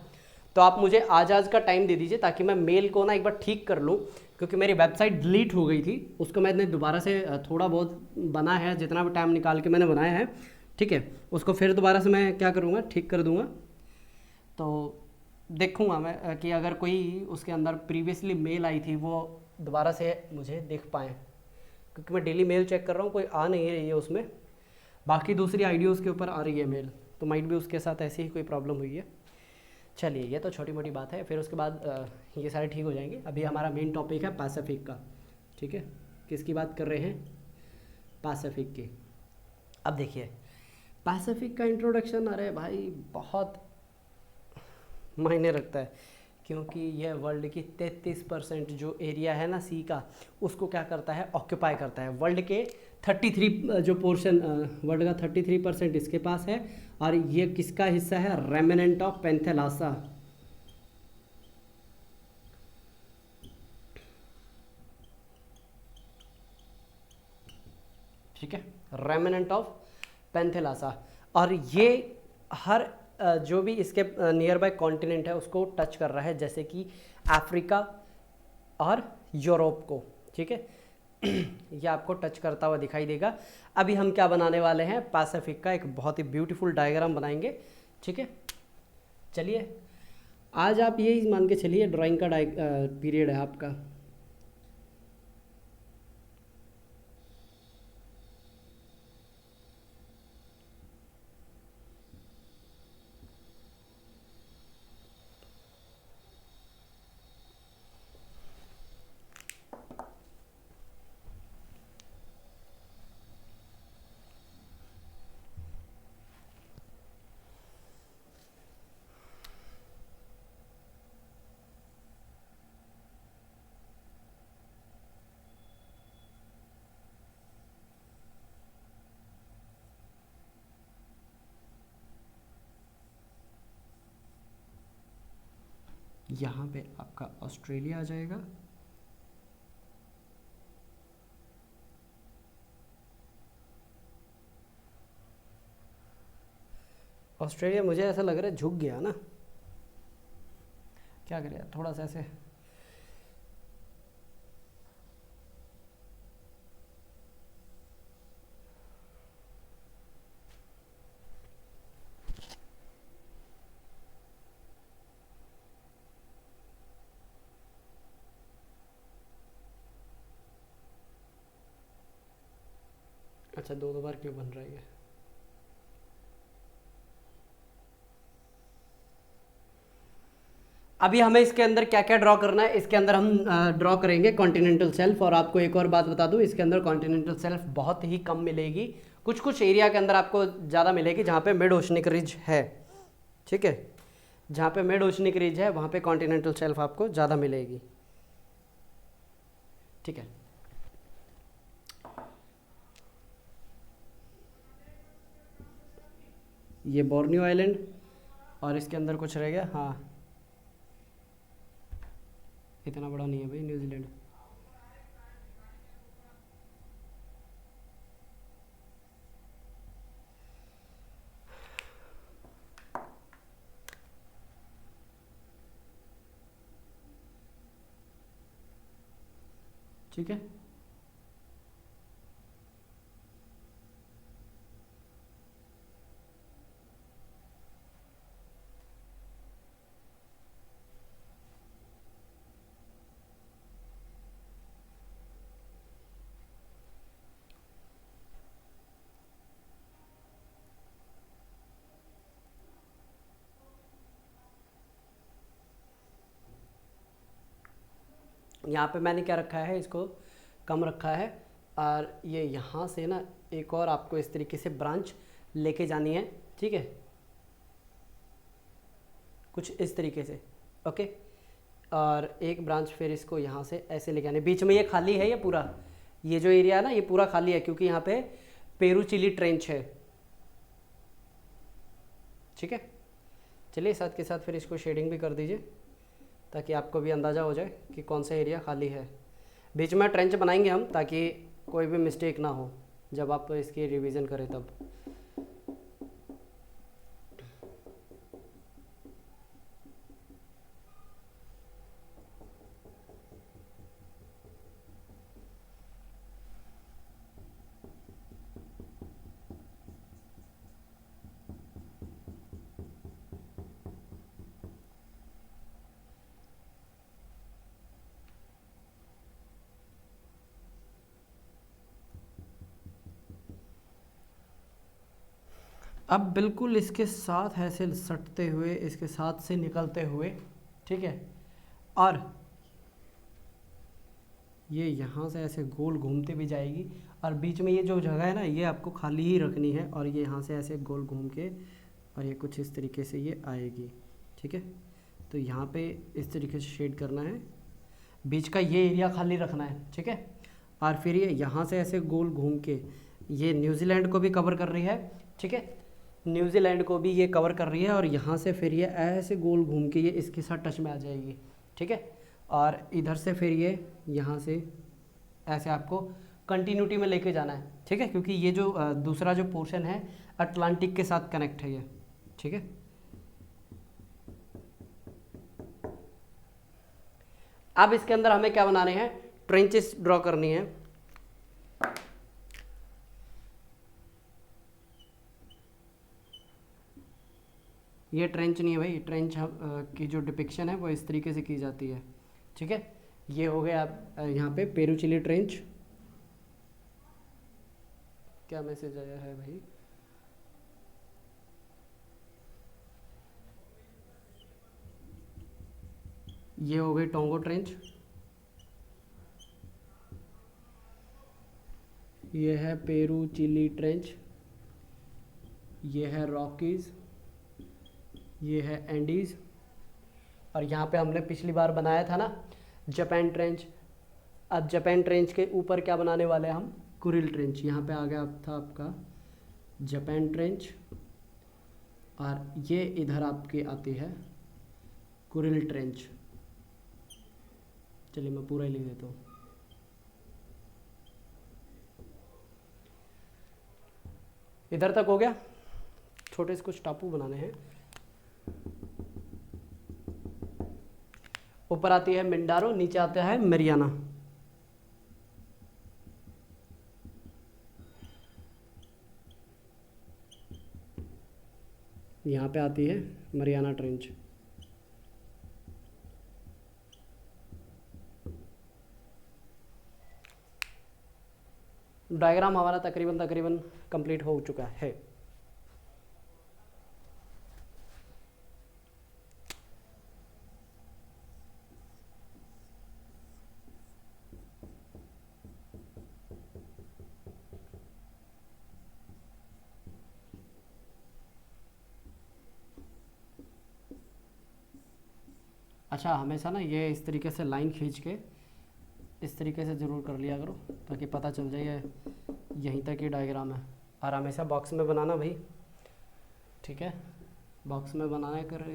तो आप मुझे आज का टाइम दे दीजिए ताकि मैं मेल को ना एक बार ठीक कर लूँ, क्योंकि मेरी वेबसाइट डिलीट हो गई थी, उसको मैंने दोबारा से थोड़ा बहुत बना है, जितना भी टाइम निकाल के मैंने बनाया है, ठीक है, उसको फिर दोबारा से मैं क्या करूँगा, ठीक कर दूँगा। तो देखूँगा मैं कि अगर कोई उसके अंदर प्रीवियसली मेल आई थी वो दोबारा से मुझे देख पाएँ, क्योंकि मैं डेली मेल चेक कर रहा हूँ, कोई आ नहीं रही है उसमें। बाकी दूसरी आईडियोज़ के ऊपर आ रही है मेल, तो माइट भी उसके साथ ऐसी ही कोई प्रॉब्लम हुई है। चलिए, ये तो छोटी मोटी बात है, फिर उसके बाद ये सारे ठीक हो जाएंगे। अभी हमारा मेन टॉपिक है पैसिफिक का, ठीक है। किसकी बात कर रहे हैं? पैसिफिक की। अब देखिए, पैसिफिक का इंट्रोडक्शन, अरे भाई बहुत मायने रखता है, क्योंकि यह वर्ल्ड की 33% जो एरिया है ना सी का, उसको क्या करता है, ऑक्यूपाई करता है। वर्ल्ड के 33 जो पोर्शन, वर्ल्ड का 33% इसके पास है, और ये किसका हिस्सा है? रेमिनेंट ऑफ पेंथेलासा, ठीक है, रेमिनेंट ऑफ पेंथेलासा। और ये हर जो भी इसके नियर बाय कॉन्टिनेंट है उसको टच कर रहा है, जैसे कि अफ्रीका और यूरोप को, ठीक है। ये आपको टच करता हुआ दिखाई देगा। अभी हम क्या बनाने वाले हैं, पैसिफिक का एक बहुत ही ब्यूटीफुल डायग्राम बनाएंगे, ठीक है। चलिए, आज आप यही मान के चलिए ड्राइंग का पीरियड है आपका। यहाँ पे आपका ऑस्ट्रेलिया आ जाएगा, ऑस्ट्रेलिया मुझे ऐसा लग रहा है झुक गया ना, क्या करें, थोड़ा सा ऐसे। अच्छा, दो बार क्यों बन रहा है ये? अभी हमें इसके अंदर क्या क्या ड्रॉ करना है, इसके अंदर हम ड्रॉ करेंगे कॉन्टिनेंटल शेल्फ। और आपको एक और बात बता दूं, इसके अंदर कॉन्टिनेंटल शेल्फ बहुत ही कम मिलेगी, कुछ कुछ एरिया के अंदर आपको ज़्यादा मिलेगी जहाँ पे मिड ओशनिक रिज है, ठीक है। जहाँ पे मिड ओशनिक रिज है वहाँ पे कॉन्टिनेंटल शेल्फ आपको ज़्यादा मिलेगी, ठीक है। ये बोर्नियो आइलैंड, और इसके अंदर कुछ रह गया, हाँ इतना बड़ा नहीं है भाई न्यूजीलैंड। ठीक है, यहाँ पे मैंने क्या रखा है, इसको कम रखा है, और ये यहाँ से ना एक और आपको इस तरीके से ब्रांच लेके जानी है, ठीक है, कुछ इस तरीके से, ओके। और एक ब्रांच फिर इसको यहाँ से ऐसे लेके आने, बीच में ये खाली है, ये पूरा ये जो एरिया है ना ये पूरा खाली है, क्योंकि यहाँ पे पेरूचिली ट्रेंच है। ठीक है, चलिए साथ के साथ फिर इसको शेडिंग भी कर दीजिए ताकि आपको भी अंदाज़ा हो जाए कि कौन सा एरिया खाली है। बीच में ट्रेंच बनाएंगे हम ताकि कोई भी मिस्टेक ना हो जब आप इसकी रिवीजन करें तब। अब बिल्कुल इसके साथ ऐसे सटते हुए, इसके साथ से निकलते हुए, ठीक है, और ये यहाँ से ऐसे गोल घूमते भी जाएगी और बीच में ये जो जगह है ना ये आपको खाली ही रखनी है और ये यहाँ से ऐसे गोल घूम के और ये कुछ इस तरीके से ये आएगी। ठीक है, तो यहाँ पे इस तरीके से शेड करना है, बीच का ये एरिया खाली रखना है। ठीक है, और फिर ये यहाँ से ऐसे गोल घूम के ये न्यूजीलैंड को भी कवर कर रही है। ठीक है, न्यूजीलैंड को भी ये कवर कर रही है और यहाँ से फिर ये ऐसे गोल घूम के ये इसके साथ टच में आ जाएगी। ठीक है, और इधर से फिर ये यहाँ से ऐसे आपको कंटिन्यूटी में लेके जाना है। ठीक है, क्योंकि ये जो दूसरा जो पोर्शन है अटलांटिक के साथ कनेक्ट है ये। ठीक है, अब इसके अंदर हमें क्या बनाने हैं, ट्रेंचेस ड्रॉ करनी है। ये ट्रेंच नहीं है भाई, ट्रेंच की जो डिपिक्शन है वो इस तरीके से की जाती है। ठीक है, ये हो गया आप यहाँ पे पेरूचिली ट्रेंच। क्या मैसेज आया है भाई? ये हो गई टोंगो ट्रेंच, ये है पेरूचिली ट्रेंच, ये है रॉकीज, ये है एंडीज, और यहाँ पे हमने पिछली बार बनाया था ना जापान ट्रेंच। अब जापान ट्रेंच के ऊपर क्या बनाने वाले हैं हम, कुरिल ट्रेंच। यहाँ पे आ गया था आपका जापान ट्रेंच और ये इधर आपकी आती है कुरिल ट्रेंच। चलिए मैं पूरा ही लिख देता हूँ। इधर तक हो गया, छोटे से कुछ टापू बनाने हैं। ऊपर आती है मिंडारो, नीचे आता है मरियाना। यहाँ पे आती है मरियाना ट्रेंच। डायग्राम हमारा तकरीबन कंप्लीट हो चुका है। अच्छा, हमेशा ना ये इस तरीके से लाइन खींच के इस तरीके से ज़रूर कर लिया करो ताकि पता चल जाए यहीं तक ही डायग्राम है। और हमेशा बॉक्स में बनाना भाई, ठीक है, बॉक्स में बनाना कर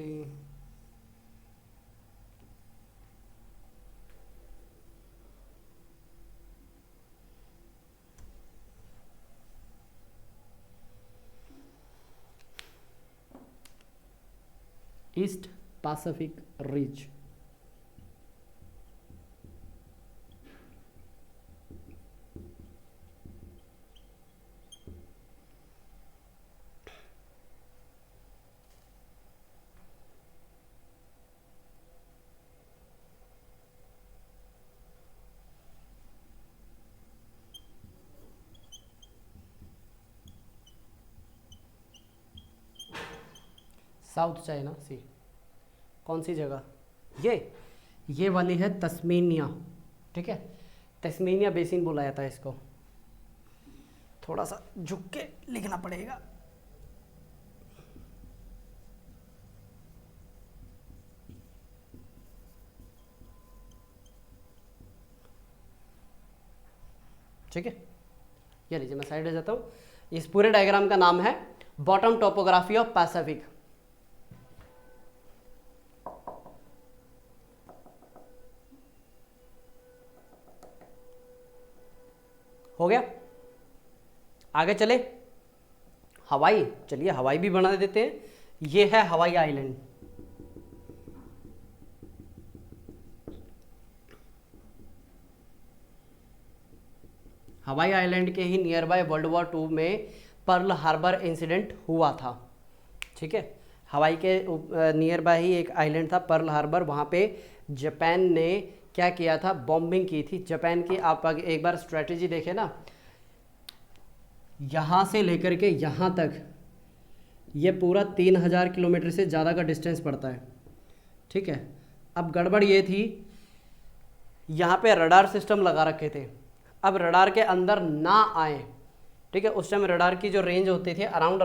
East Pacific ridge. South China Sea, कौन सी जगह, ये वाली है तस्मेनिया। ठीक है, तस्मेनिया बेसिन बोला जाता है इसको। थोड़ा सा झुक के लिखना पड़ेगा। ठीक है, ये लीजिए मैं साइड हो जाता हूँ। इस पूरे डायग्राम का नाम है बॉटम टोपोग्राफी ऑफ पैसिफिक। हो गया, आगे चले। हवाई, चलिए हवाई भी बना देते हैं। ये है हवाई आइलैंड। हवाई आइलैंड के ही नियर बाय वर्ल्ड वॉर 2 में पर्ल हार्बर इंसिडेंट हुआ था। ठीक है, हवाई के नियर बाय ही एक आइलैंड था पर्ल हार्बर, वहाँ पे जापान ने क्या किया था, बॉम्बिंग की थी। जापान की आप एक बार स्ट्रेटेजी देखें ना, यहाँ से लेकर के यहाँ तक ये पूरा 3000 किलोमीटर से ज़्यादा का डिस्टेंस पड़ता है। ठीक है, अब गड़बड़ ये थी, यहाँ पे रडार सिस्टम लगा रखे थे। अब रडार के अंदर ना आए, ठीक है, उस टाइम रडार की जो रेंज होती थी अराउंड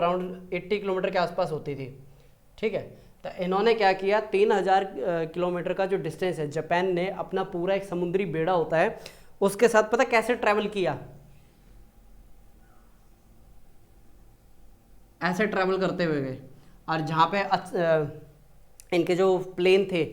80 किलोमीटर के आसपास होती थी। ठीक है, तो इन्होंने क्या किया, 3000 किलोमीटर का जो डिस्टेंस है, जापान ने अपना पूरा एक समुद्री बेड़ा होता है उसके साथ पता कैसे ट्रैवल किया, ऐसे ट्रैवल करते हुए गए। और जहाँ पे इनके जो प्लेन थे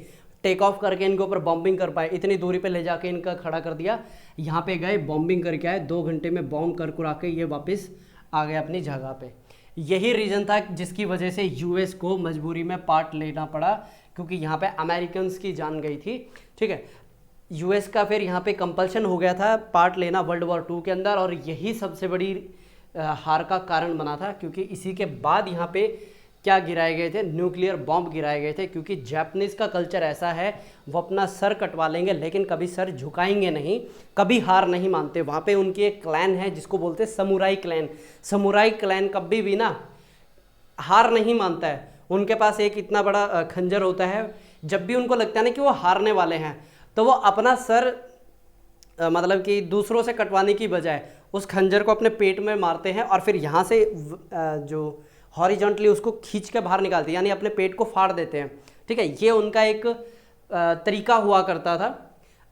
टेक ऑफ करके इनके ऊपर बॉम्बिंग कर पाए, इतनी दूरी पे ले जाके इनका खड़ा कर दिया, यहाँ पे गए बॉम्बिंग करके आए, 2 घंटे में बॉम्ब कर कुरा के ये वापस आ गए अपनी जगह पे। यही रीज़न था जिसकी वजह से यूएस को मजबूरी में पार्ट लेना पड़ा, क्योंकि यहाँ पे अमेरिकन्स की जान गई थी। ठीक है, यूएस का फिर यहाँ पे कंपल्शन हो गया था पार्ट लेना वर्ल्ड वॉर 2 के अंदर, और यही सबसे बड़ी हार का कारण बना था, क्योंकि इसी के बाद यहाँ पे क्या गिराए गए थे, न्यूक्लियर बॉम्ब गिराए गए थे। क्योंकि जापानीज़ का कल्चर ऐसा है, वो अपना सर कटवा लेंगे लेकिन कभी सर झुकाएंगे नहीं, कभी हार नहीं मानते। वहाँ पे उनकी एक क्लैन है जिसको बोलते हैं समुराई क्लैन। समुराई क्लैन कभी भी ना हार नहीं मानता है। उनके पास एक इतना बड़ा खंजर होता है, जब भी उनको लगता है ना कि वो हारने वाले हैं, तो वो अपना सर मतलब कि दूसरों से कटवाने की बजाय उस खंजर को अपने पेट में मारते हैं और फिर यहाँ से जो हॉरिजॉन्टली उसको खींच के बाहर निकालते हैं, यानी अपने पेट को फाड़ देते हैं। ठीक है, ये उनका एक तरीका हुआ करता था,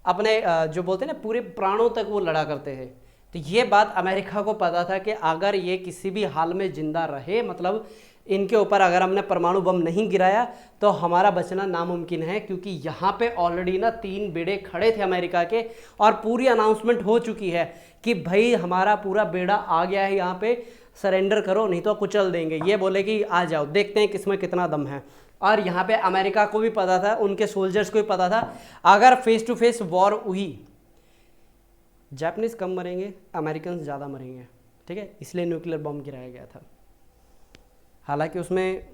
अपने जो बोलते हैं ना पूरे प्राणों तक वो लड़ा करते थे। तो ये बात अमेरिका को पता था कि अगर ये किसी भी हाल में जिंदा रहे, मतलब इनके ऊपर अगर हमने परमाणु बम नहीं गिराया तो हमारा बचना नामुमकिन है। क्योंकि यहाँ पे ऑलरेडी ना 3 बेड़े खड़े थे अमेरिका के, और पूरी अनाउंसमेंट हो चुकी है कि भाई हमारा पूरा बेड़ा आ गया है, यहाँ पे सरेंडर करो नहीं तो कुचल देंगे। ये बोले कि आ जाओ, देखते हैं किसमें कितना दम है। और यहाँ पे अमेरिका को भी पता था, उनके सोल्जर्स को भी पता था, अगर फेस टू फेस वॉर हुई, जापानीज कम मरेंगे, अमेरिकन ज़्यादा मरेंगे। ठीक है, इसलिए न्यूक्लियर बॉम्ब गिराया गया था। हालांकि उसमें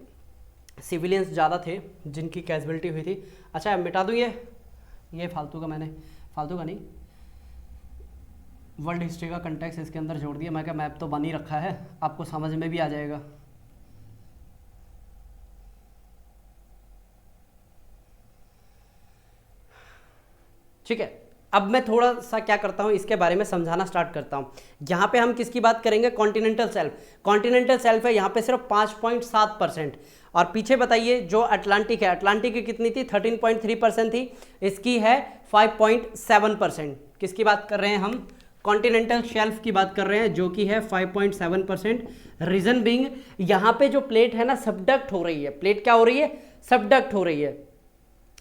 सिविलियंस ज़्यादा थे जिनकी कैजुअलिटी हुई थी। अच्छा, मिटा दूँ ये फालतू का, मैंने फालतू का नहीं, वर्ल्ड हिस्ट्री का कंटेक्स्ट इसके अंदर जोड़ दिया। मैं क्या, मैप तो बन ही रखा है, आपको समझ में भी आ जाएगा। ठीक है, अब मैं थोड़ा सा क्या करता हूँ, इसके बारे में समझाना स्टार्ट करता हूँ। यहाँ पे हम किसकी बात करेंगे, कॉन्टिनेंटल सेल्फ। कॉन्टिनेंटल सेल्फ है यहाँ पे सिर्फ 5.7%, और पीछे बताइए जो अटलांटिक है, अटलांटिक की कितनी थी, 13.3% थी, इसकी है 5.7%। किसकी बात कर रहे हैं हम, कॉन्टिनेंटल शेल्फ की बात कर रहे हैं, जो कि है 5.7%। रीजन बीइंग, यहाँ पे जो प्लेट है ना सबडक्ट हो रही है, प्लेट क्या हो रही है, सबडक्ट हो रही है,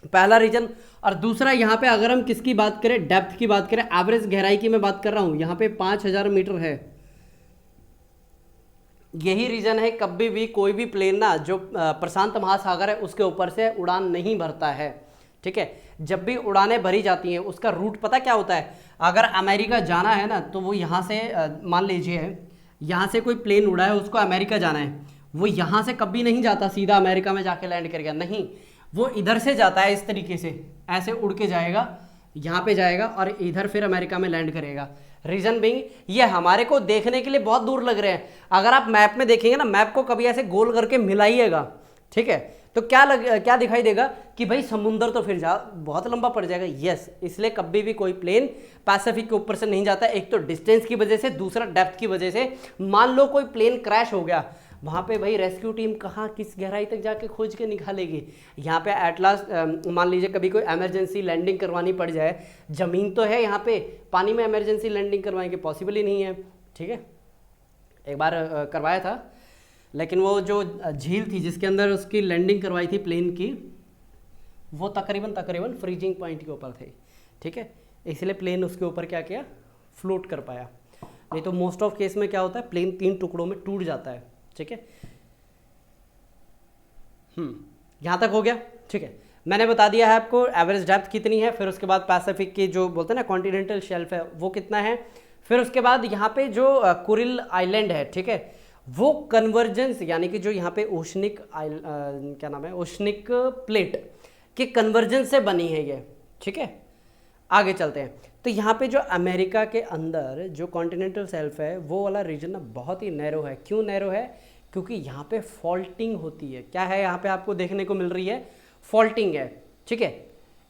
पहला रीजन। और दूसरा यहाँ पे अगर हम किसकी बात करें, डेप्थ की बात करें, एवरेज गहराई की मैं बात कर रहा हूँ, यहाँ पे 5000 मीटर है। यही रीजन है कभी भी कोई भी प्लेन ना जो प्रशांत महासागर है उसके ऊपर से उड़ान नहीं भरता है। ठीक है, जब भी उड़ानें भरी जाती हैं उसका रूट पता क्या होता है, अगर अमेरिका जाना है ना तो वो यहाँ से मान लीजिए यहाँ से कोई प्लेन उड़ा है, उसको अमेरिका जाना है, वो यहाँ से कभी नहीं जाता सीधा अमेरिका में जाके लैंड करेगा, नहीं, वो इधर से जाता है, इस तरीके से ऐसे उड़ के जाएगा, यहाँ पे जाएगा और इधर फिर अमेरिका में लैंड करेगा। रीजन बीइंग, ये हमारे को देखने के लिए बहुत दूर लग रहे हैं। अगर आप मैप में देखेंगे ना, मैप को कभी ऐसे गोल करके मिलाइएगा, ठीक है, तो क्या दिखाई देगा कि भाई समुंदर तो फिर बहुत लंबा पड़ जाएगा। यस, इसलिए कभी भी कोई प्लेन पैसिफिक के ऊपर से नहीं जाता, एक तो डिस्टेंस की वजह से, दूसरा डेप्थ की वजह से। मान लो कोई प्लेन क्रैश हो गया, वहाँ पे भाई रेस्क्यू टीम कहाँ किस गहराई तक जाके खोज के निकालेगी। यहाँ पे एट लास्ट मान लीजिए कभी कोई इमरजेंसी लैंडिंग करवानी पड़ जाए, ज़मीन तो है यहाँ पे, पानी में इमरजेंसी लैंडिंग करवाने के पॉसिबल ही नहीं है। ठीक है, एक बार करवाया था, लेकिन वो जो झील थी जिसके अंदर उसकी लैंडिंग करवाई थी प्लेन की, वो तकरीबन फ्रीजिंग पॉइंट के ऊपर थे, ठीक है, इसलिए प्लेन उसके ऊपर क्या किया, फ्लोट कर पाया। नहीं तो मोस्ट ऑफ केस में क्या होता है, प्लेन 3 टुकड़ों में टूट जाता है, ठीक है। यहाँ तक हो गया, ठीक है। मैंने बता दिया है आपको एवरेज डेप्थ कितनी है, फिर उसके बाद पैसिफिक की जो बोलते हैं ना कॉन्टिनेंटल शेल्फ है वो कितना है, फिर उसके बाद यहाँ पे जो कुरिल आइलैंड है, ठीक है, वो कन्वर्जेंस यानी कि जो यहाँ पे ओशनिक क्या नाम है, ओशनिक प्लेट के कन्वर्जेंस से बनी है ये, ठीक है। आगे चलते हैं, तो यहाँ पे जो अमेरिका के अंदर जो कॉन्टिनेंटल शेल्फ है वो वाला रीजन ना बहुत ही नैरो है। क्यों नैरो है, क्योंकि यहाँ पे फॉल्टिंग होती है। क्या है यहाँ पे आपको देखने को मिल रही है, फॉल्टिंग है, ठीक है।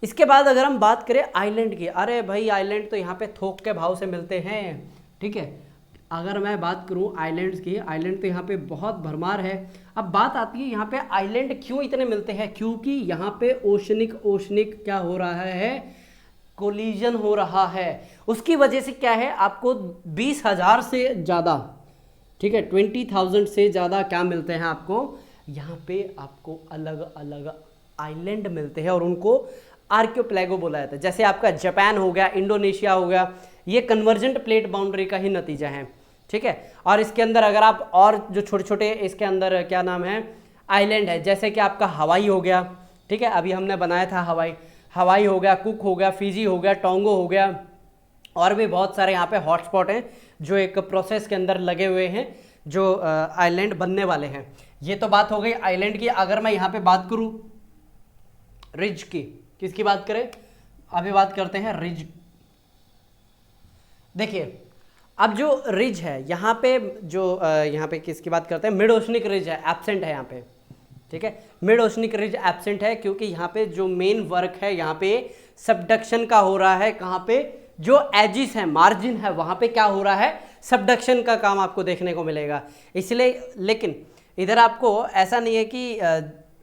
इसके बाद अगर हम बात करें आइलैंड की, अरे भाई आइलैंड तो यहाँ पे थोक के भाव से मिलते हैं, ठीक है। अगर मैं बात करूँ आइलैंड्स की, आइलैंड तो यहाँ पे बहुत भरमार है। अब बात आती है यहाँ पे आइलैंड क्यों इतने मिलते हैं, क्योंकि यहाँ पे ओशनिक क्या हो रहा है, कोलिजन हो रहा है। उसकी वजह से क्या है, आपको 20,000 से ज़्यादा, ठीक है, 20,000 से ज़्यादा क्या मिलते हैं आपको यहाँ पे, आपको अलग अलग आइलैंड मिलते हैं और उनको आर्कियोपेलागो बोला जाता है। जैसे आपका जापान हो गया, इंडोनेशिया हो गया, ये कन्वर्जेंट प्लेट बाउंड्री का ही नतीजा है, ठीक है। और इसके अंदर अगर आप और जो छोटे छोटे इसके अंदर क्या नाम है आइलैंड है, जैसे कि आपका हवाई हो गया, ठीक है, अभी हमने बनाया था हवाई हो गया, कुक हो गया, फिजी हो गया, टोंगो हो गया, और भी बहुत सारे यहाँ पे हॉटस्पॉट हैं जो एक प्रोसेस के अंदर लगे हुए हैं, जो आइलैंड बनने वाले हैं। ये तो बात हो गई आइलैंड की। अगर मैं यहाँ पे बात करूँ रिज की, किसकी बात करें, अभी बात करते हैं रिज। देखिए अब जो रिज है यहाँ पे, जो यहाँ पे किसकी बात करते हैं, मिड ओशनिक रिज है, एब्सेंट है यहाँ पे, ठीक है। मिड ओशनिक रिज एब्सेंट है क्योंकि यहाँ पे जो मेन वर्क है यहाँ पे सबडक्शन का हो रहा है। कहाँ पे, जो एजिस है, मार्जिन है, वहाँ पे क्या हो रहा है, सबडक्शन का काम आपको देखने को मिलेगा। इसलिए लेकिन इधर आपको ऐसा नहीं है कि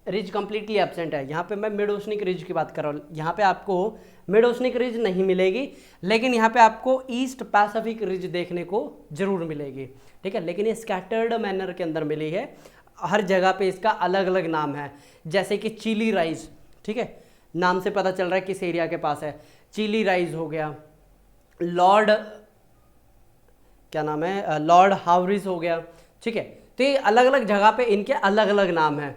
रिज कंप्लीटली एब्सेंट है। यहाँ पे मैं मिड ओशनिक रिज की बात कर रहा हूँ, यहाँ पे आपको मिड ओशनिक रिज नहीं मिलेगी, लेकिन यहाँ पे आपको ईस्ट पैसिफिक रिज देखने को जरूर मिलेगी, ठीक है। लेकिन ये स्कैटर्ड मैनर के अंदर मिली है, हर जगह पे इसका अलग अलग नाम है। जैसे कि चिली राइज, ठीक है, नाम से पता चल रहा है किस एरिया के पास है। चिली राइज हो गया, लॉर्ड क्या नाम है, लॉर्ड हावरिज हो गया, ठीक है। तो ये अलग अलग जगह पे इनके अलग अलग नाम है।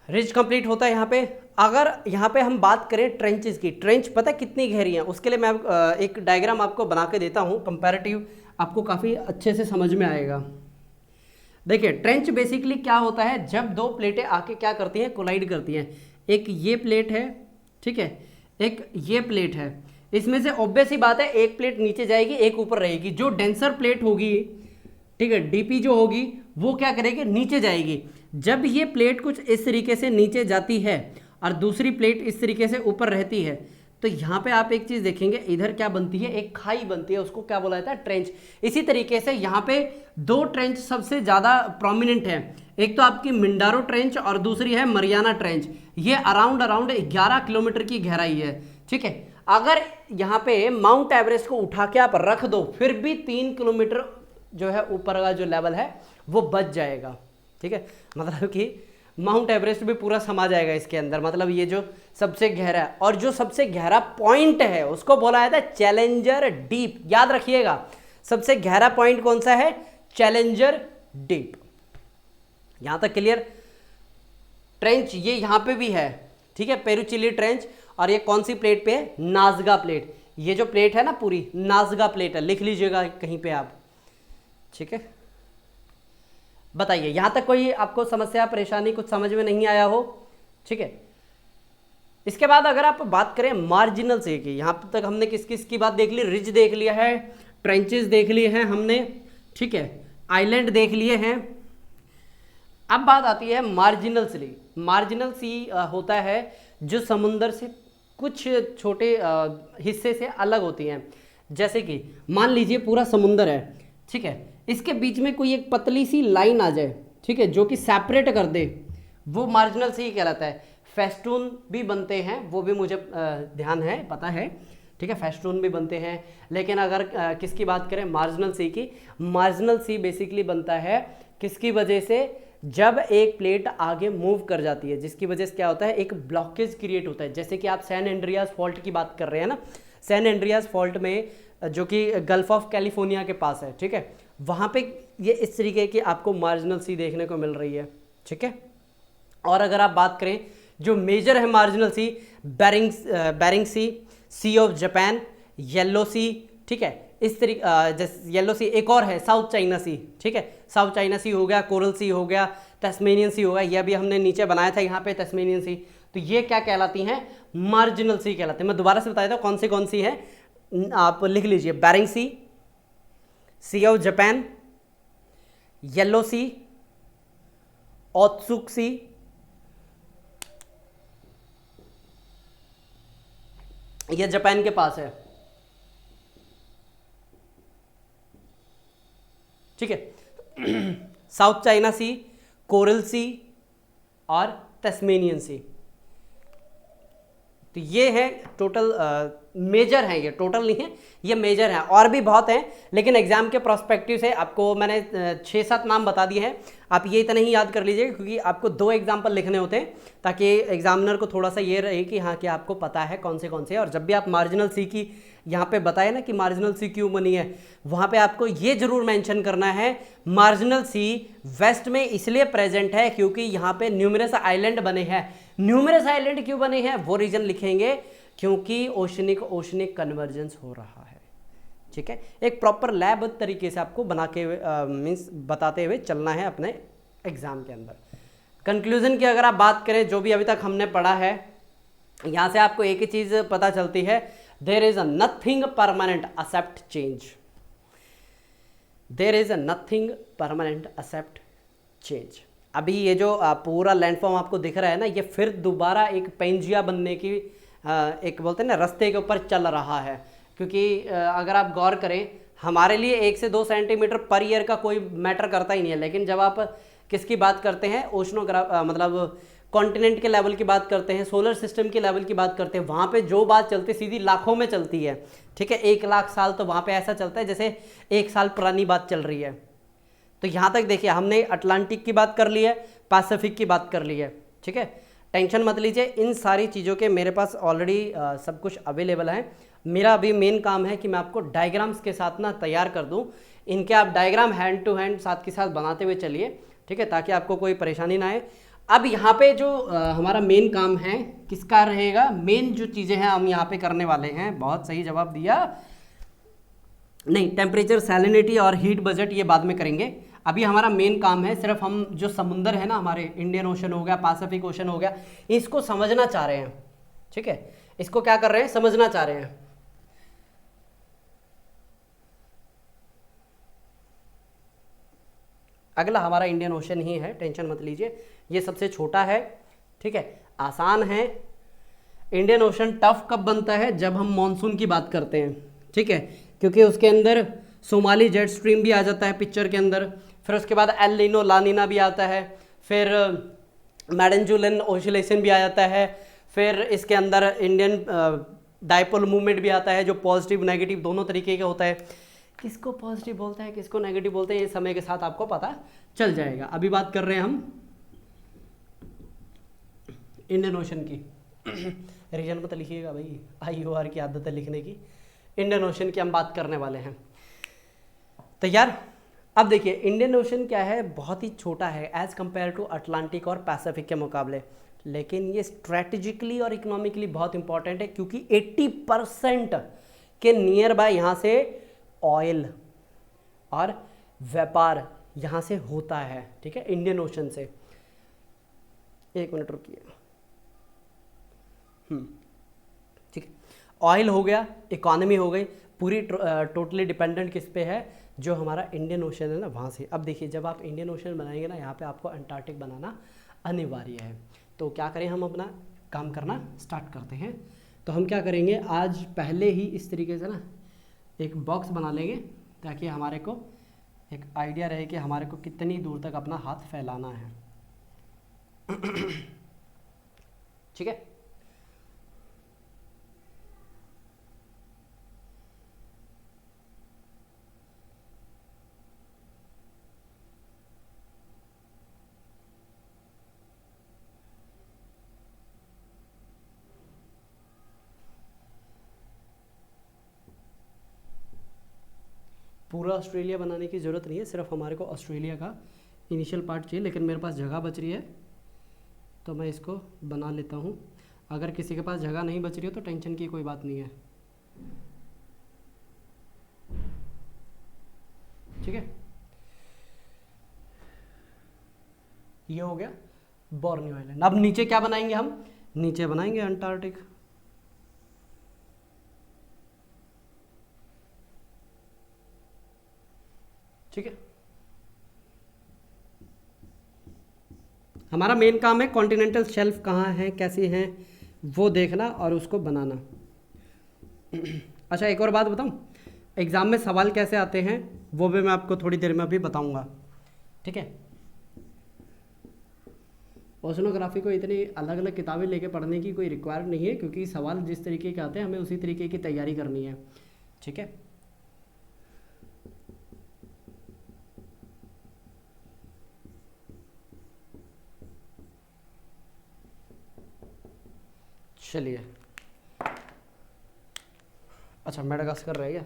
रिज कंप्लीट होता है यहाँ पे। अगर यहाँ पे हम बात करें ट्रेंचेस की, ट्रेंच पता है कितनी गहरी है, उसके लिए मैं एक डायग्राम आपको बना के देता हूँ कंपैरेटिव, आपको काफ़ी अच्छे से समझ में आएगा। देखिए ट्रेंच बेसिकली क्या होता है, जब दो प्लेटें आके क्या करती हैं, कोलाइड करती हैं। एक ये प्लेट है, ठीक है, एक ये प्लेट है। इसमें से ऑब्वियस ही बात है एक प्लेट नीचे जाएगी, एक ऊपर रहेगी। जो डेंसर प्लेट होगी, ठीक है, डीपी जो होगी, वो क्या करेगी, नीचे जाएगी। जब ये प्लेट कुछ इस तरीके से नीचे जाती है और दूसरी प्लेट इस तरीके से ऊपर रहती है, तो यहाँ पे आप एक चीज़ देखेंगे, इधर क्या बनती है, एक खाई बनती है, उसको क्या बोला जाता है, ट्रेंच। इसी तरीके से यहाँ पे दो ट्रेंच सबसे ज़्यादा प्रोमिनेंट है। एक तो आपकी मिंडारो ट्रेंच और दूसरी है मरियाना ट्रेंच। ये अराउंड 11 किलोमीटर की गहराई है, ठीक है। अगर यहाँ पे माउंट एवरेस्ट को उठा के आप रख दो, फिर भी 3 किलोमीटर जो है ऊपर का जो लेवल है वो बच जाएगा, ठीक है। मतलब कि माउंट एवरेस्ट भी पूरा समा जाएगा इसके अंदर। मतलब ये जो सबसे गहरा है, और जो सबसे गहरा पॉइंट है उसको बोला जाता है चैलेंजर डीप। याद रखिएगा सबसे गहरा पॉइंट कौन सा है, चैलेंजर डीप। यहां तक क्लियर। ट्रेंच ये यहां पे भी है, ठीक है, पेरुचिली ट्रेंच। और ये कौन सी प्लेट पे है, नाजगा प्लेट। ये जो प्लेट है ना पूरी नाजगा प्लेट है, लिख लीजिएगा कहीं पे आप, ठीक है। बताइए यहां तक कोई आपको समस्या, परेशानी, कुछ समझ में नहीं आया हो, ठीक है। इसके बाद अगर आप बात करें मार्जिनल से की, यहां तक हमने किस किस की बात देख ली, रिज देख लिया है, ट्रेंचेस देख लिए हैं हमने, ठीक है, आइलैंड देख लिए हैं। अब बात आती है मार्जिनल सी। मार्जिनल सी होता है जो समुंदर से कुछ छोटे हिस्से से अलग होती हैं। जैसे कि मान लीजिए पूरा समुंदर है, ठीक है, इसके बीच में कोई एक पतली सी लाइन आ जाए, ठीक है, जो कि सेपरेट कर दे, वो मार्जिनल सी कहलाता है। फेस्टून भी बनते हैं, वो भी मुझे ध्यान है, पता है, ठीक है, फेस्टून भी बनते हैं। लेकिन अगर किसकी बात करें, मार्जिनल सी की, मार्जिनल सी बेसिकली बनता है किसकी वजह से, जब एक प्लेट आगे मूव कर जाती है, जिसकी वजह से क्या होता है, एक ब्लॉकेज क्रिएट होता है। जैसे कि आप सैन एंड्रियास फॉल्ट की बात कर रहे हैं ना, सैन एंड्रियास फॉल्ट में जो कि गल्फ ऑफ कैलिफोर्निया के पास है, ठीक है, वहाँ पे ये इस तरीके की आपको मार्जिनल सी देखने को मिल रही है, ठीक है। और अगर आप बात करें जो मेजर है marginal sea, Bering Sea, Sea of Japan, Yellow Sea, ठीक है, इस तरीके येलो सी, एक और है साउथ चाइना सी, ठीक है, साउथ चाइना सी हो गया, कोरल सी हो गया, तस्मेनियन सी हो गया, यह भी हमने नीचे बनाया था यहाँ पे तस्मेनियन सी। तो ये क्या कहलाती हैं, मार्जिनल सी कहलाती है। मैं दोबारा से बताया था कौन सी है, आप लिख लीजिए, Bering Sea, Sea of Japan, Yellow Sea, Okhotsk Sea, यह जापान के पास है, ठीक है, South China Sea, Coral Sea और तस्मेनियन सी। तो ये है टोटल मेजर है, ये टोटल नहीं है, ये मेजर है, और भी बहुत हैं, लेकिन एग्जाम के प्रोस्पेक्टिव से आपको मैंने 6-7 नाम बता दिए हैं। आप ये इतना ही याद कर लीजिए, क्योंकि आपको 2 एग्जाम्पल लिखने होते हैं, ताकि एग्जामिनर को थोड़ा सा ये रहे कि हाँ कि आपको पता है कौन से। और जब भी आप मार्जिनल सी की यहाँ पे बताए ना कि मार्जिनल सी क्यों बनी है, वहाँ पे आपको ये जरूर मेंशन करना है, मार्जिनल सी वेस्ट में इसलिए प्रेजेंट है क्योंकि यहाँ पे न्यूमरस आइलैंड बने हैं। न्यूमरस आइलैंड क्यों बने हैं वो रीजन लिखेंगे, क्योंकि ओशनिक कन्वर्जेंस हो रहा है, ठीक है। एक प्रॉपर लैब तरीके से आपको बना के मीन्स बताते हुए चलना है अपने एग्जाम के अंदर। कंक्लूजन की अगर आप बात करें, जो भी अभी तक हमने पढ़ा है, यहाँ से आपको एक ही चीज़ पता चलती है, there is a nothing permanent except change. There is a nothing permanent except change. अभी ये जो पूरा लैंडफॉर्म आपको दिख रहा है ना, ये फिर दोबारा एक पेंजिया बनने की एक बोलते हैं ना रास्ते के ऊपर चल रहा है। क्योंकि अगर आप गौर करें, हमारे लिए 1 से 2 सेंटीमीटर पर ईयर का कोई मैटर करता ही नहीं है, लेकिन जब आप किसकी बात करते हैं, मतलब कॉन्टिनेंट के लेवल की बात करते हैं, सोलर सिस्टम के लेवल की बात करते हैं, वहाँ पे जो बात चलती है सीधी लाखों में चलती है, ठीक है। 1 लाख साल तो वहाँ पे ऐसा चलता है जैसे 1 साल पुरानी बात चल रही है। तो यहाँ तक देखिए, हमने अटलांटिक की बात कर ली है, पैसिफिक की बात कर ली है, ठीक है। टेंशन मत लीजिए, इन सारी चीज़ों के मेरे पास ऑलरेडी सब कुछ अवेलेबल है। मेरा अभी मेन काम है कि मैं आपको डायग्राम्स के साथ ना तैयार कर दूं। इनके आप डायग्राम हैंड टू हैंड साथ के साथ बनाते हुए चलिए, ठीक है, ताकि आपको कोई परेशानी ना आए। अब यहाँ पे जो हमारा मेन काम है किसका रहेगा, मेन जो चीज़ें हैं हम यहाँ पे करने वाले हैं। बहुत सही जवाब दिया। नहीं, टेम्परेचर, सैलिनिटी और हीट बजट ये बाद में करेंगे। अभी हमारा मेन काम है, सिर्फ हम जो समुंदर है ना, हमारे इंडियन ओशन हो गया, पैसिफिक ओशन हो गया, इसको समझना चाह रहे हैं, ठीक है। इसको क्या कर रहे हैं, समझना चाह रहे हैं। अगला हमारा इंडियन ओशन ही है, टेंशन मत लीजिए, ये सबसे छोटा है, ठीक है, आसान है। इंडियन ओशन टफ कब बनता है, जब हम मॉनसून की बात करते हैं, ठीक है, क्योंकि उसके अंदर सोमाली जेट स्ट्रीम भी आ जाता है पिक्चर के अंदर, फिर उसके बाद एल नीनो ला नीना भी आता है, फिर मैडनजुलन ओसिलेशन भी आ जाता है, फिर इसके अंदर इंडियन डायपोल मूवमेंट भी आता है, जो पॉजिटिव नेगेटिव दोनों तरीके का होता है। किसको पॉजिटिव बोलते हैं, किसको नेगेटिव बोलते हैं, ये समय के साथ आपको पता चल जाएगा। अभी बात कर रहे हैं हम इंडियन ओशन की। रीजन मत लिखिएगा भाई, IOR की आदत है लिखने की। इंडियन ओशन की हम बात करने वाले हैं। तैयार? अब देखिए, इंडियन ओशन क्या है, बहुत ही छोटा है एज कंपेयर टू अटलांटिक और पैसिफिक के मुकाबले, लेकिन ये स्ट्रेटेजिकली और इकोनॉमिकली बहुत इंपॉर्टेंट है, क्योंकि 80% के नियर बाय यहाँ से ऑयल और व्यापार यहाँ से होता है, ठीक है, इंडियन ओशन से। 1 मिनट रुकिए, ठीक है। ऑयल हो गया, इकोनॉमी हो गई, पूरी टोटली डिपेंडेंट किस पे है, जो हमारा इंडियन ओशन है ना, वहाँ से। अब देखिए, जब आप इंडियन ओशन बनाएंगे ना, यहाँ पे आपको अंटार्कटिक बनाना अनिवार्य है। तो क्या करें, हम अपना काम करना स्टार्ट करते हैं। तो हम क्या करेंगे, आज पहले ही इस तरीके से ना एक बॉक्स बना लेंगे, ताकि हमारे को एक आइडिया रहे कि हमारे को कितनी दूर तक अपना हाथ फैलाना है। ठीक है। पूरा ऑस्ट्रेलिया बनाने की ज़रूरत नहीं है, सिर्फ हमारे को ऑस्ट्रेलिया का इनिशियल पार्ट चाहिए, लेकिन मेरे पास जगह बच रही है तो मैं इसको बना लेता हूँ। अगर किसी के पास जगह नहीं बच रही हो तो टेंशन की कोई बात नहीं है, ठीक है। ये हो गया बोर्नियो आइलैंड। अब नीचे क्या बनाएंगे हम? नीचे बनाएंगे अंटार्कटिक। ठीक है, हमारा मेन काम है कॉन्टिनेंटल शेल्फ कहाँ है, कैसी हैं, वो देखना और उसको बनाना। अच्छा, एक और बात बताऊँ, एग्ज़ाम में सवाल कैसे आते हैं वो भी मैं आपको थोड़ी देर में अभी बताऊँगा, ठीक है। ओशनोग्राफी को इतनी अलग अलग किताबें लेके पढ़ने की कोई रिक्वायरमेंट नहीं है, क्योंकि सवाल जिस तरीके के आते हैं हमें उसी तरीके की तैयारी करनी है, ठीक है। चलिए, अच्छा मेडागास्कर रह गया।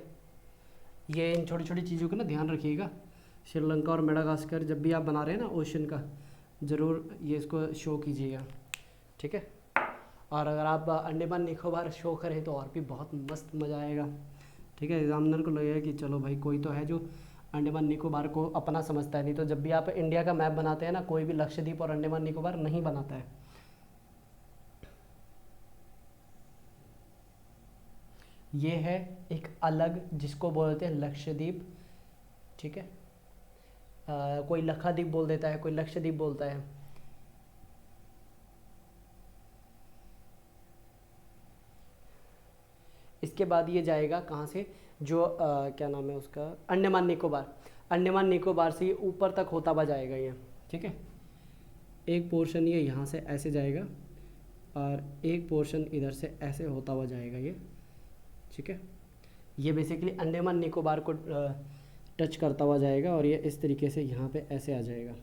ये इन छोटी छोटी चीज़ों का ना ध्यान रखिएगा। श्रीलंका और मेडागास्कर जब भी आप बना रहे हैं ना ओशन का, ज़रूर ये इसको शो कीजिएगा, ठीक है। और अगर आप अंडमान निकोबार शो करें तो और भी बहुत मस्त मज़ा आएगा, ठीक है। एग्जामिनर को लगेगा कि चलो भाई कोई तो है जो अंडमान निकोबार को अपना समझता है। नहीं तो जब भी आप इंडिया का मैप बनाते हैं ना, कोई भी लक्षद्वीप और अंडमान निकोबार नहीं बनाता है। ये है एक अलग, जिसको बोलते हैं लक्षद्वीप, ठीक है। कोई लक्षद्वीप बोल देता है, कोई लक्षद्वीप बोलता है। इसके बाद ये जाएगा कहाँ से, जो क्या नाम है उसका, अंडमान निकोबार। अंडमान निकोबार से ये ऊपर तक होता हुआ जाएगा ये, ठीक है। एक पोर्शन ये यहाँ से ऐसे जाएगा और एक पोर्शन इधर से ऐसे होता हुआ जाएगा ये, ठीक है। ये बेसिकली अंडमान निकोबार को टच करता हुआ जाएगा और ये इस तरीके से यहाँ पे ऐसे आ जाएगा।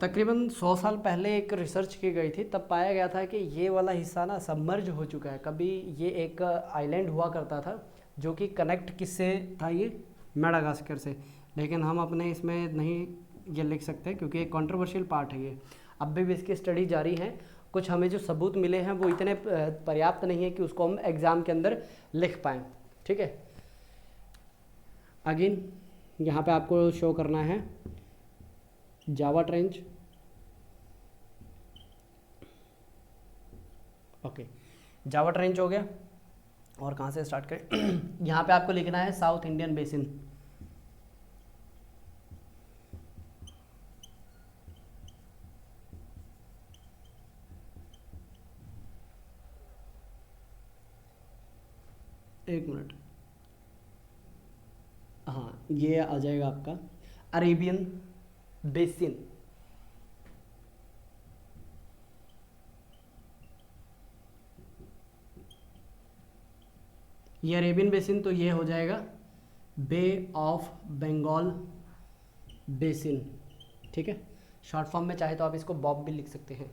तकरीबन 100 साल पहले एक रिसर्च की गई थी, तब पाया गया था कि ये वाला हिस्सा ना सबमर्ज हो चुका है। कभी ये एक आइलैंड हुआ करता था जो कि कनेक्ट किससे था, ये मेडागास्कर से। लेकिन हम अपने इसमें नहीं ये लिख सकते क्योंकि एक कंट्रोवर्शियल पार्ट है ये। अब भी इसकी स्टडी जारी है, कुछ हमें जो सबूत मिले हैं वो इतने पर्याप्त नहीं है कि उसको हम एग्ज़ाम के अंदर लिख पाएँ, ठीक है। अगेन यहाँ पे आपको शो करना है Java trench, okay. Java trench हो गया। और कहाँ से स्टार्ट करें? यहाँ पे आपको लिखना है साउथ इंडियन बेसिन। एक मिनट, हाँ ये आ जाएगा आपका अरेबियन बेसिन। ये अरेबियन बेसिन, तो ये हो जाएगा बे ऑफ बंगाल बेसिन, ठीक है। शॉर्ट फॉर्म में चाहे तो आप इसको बॉब भी लिख सकते हैं,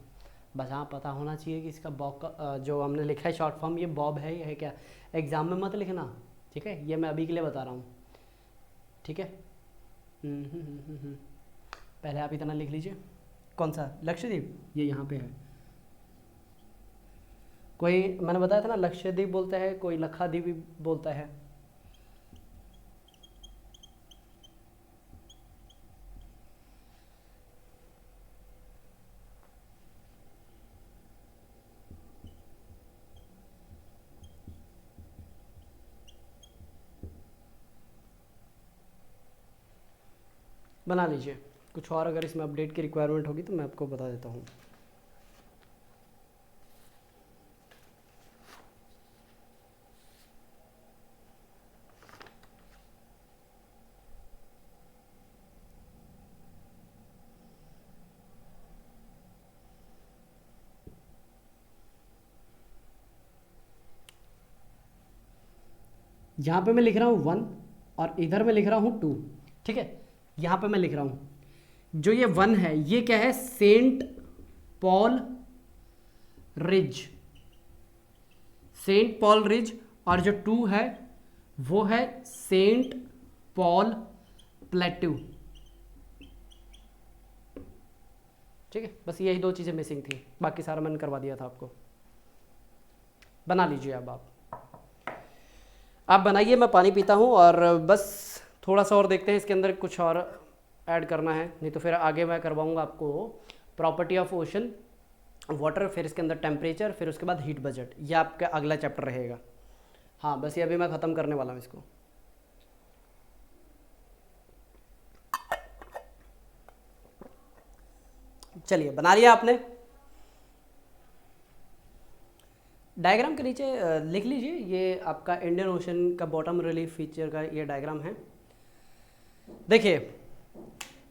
बस हाँ पता होना चाहिए कि इसका बॉब का जो हमने लिखा है शॉर्ट फॉर्म, ये बॉब है, ये है क्या। एग्ज़ाम में मत लिखना, ठीक है, ये मैं अभी के लिए बता रहा हूँ, ठीक है। पहले आप इतना लिख लीजिए। कौन सा लक्षद्वीप? ये यहाँ पे है। कोई मैंने बताया था ना लक्षद्वीप बोलता है, कोई लक्षद्वीप भी बोलता है। बना लीजिए। कुछ और अगर इसमें अपडेट की रिक्वायरमेंट होगी तो मैं आपको बता देता हूँ। यहाँ पे मैं लिख रहा हूँ 1 और इधर मैं लिख रहा हूँ 2, ठीक है। यहाँ पे मैं लिख रहा हूँ जो ये 1 है ये क्या है, Saint Paul ridge, Saint Paul ridge, और जो 2 है वो है सेंट पॉल प्लेट्यू, ठीक है। बस यही 2 चीज़ें मिसिंग थी, बाकी सारा मैंने करवा दिया था आपको। बना लीजिए अब आप बनाइए, मैं पानी पीता हूँ और बस थोड़ा सा और देखते हैं इसके अंदर कुछ और ऐड करना है, नहीं तो फिर आगे मैं करवाऊँगा आपको प्रॉपर्टी ऑफ ओशन वाटर, फिर इसके अंदर टेम्परेचर, फिर उसके बाद हीट बजट, ये आपका अगला चैप्टर रहेगा। हाँ बस ये अभी मैं ख़त्म करने वाला हूँ इसको। चलिए बना लिया आपने, डायग्राम के नीचे लिख लीजिए, ये आपका इंडियन ओशन का बॉटम रिलीफ फीचर का ये डायग्राम है। देखिए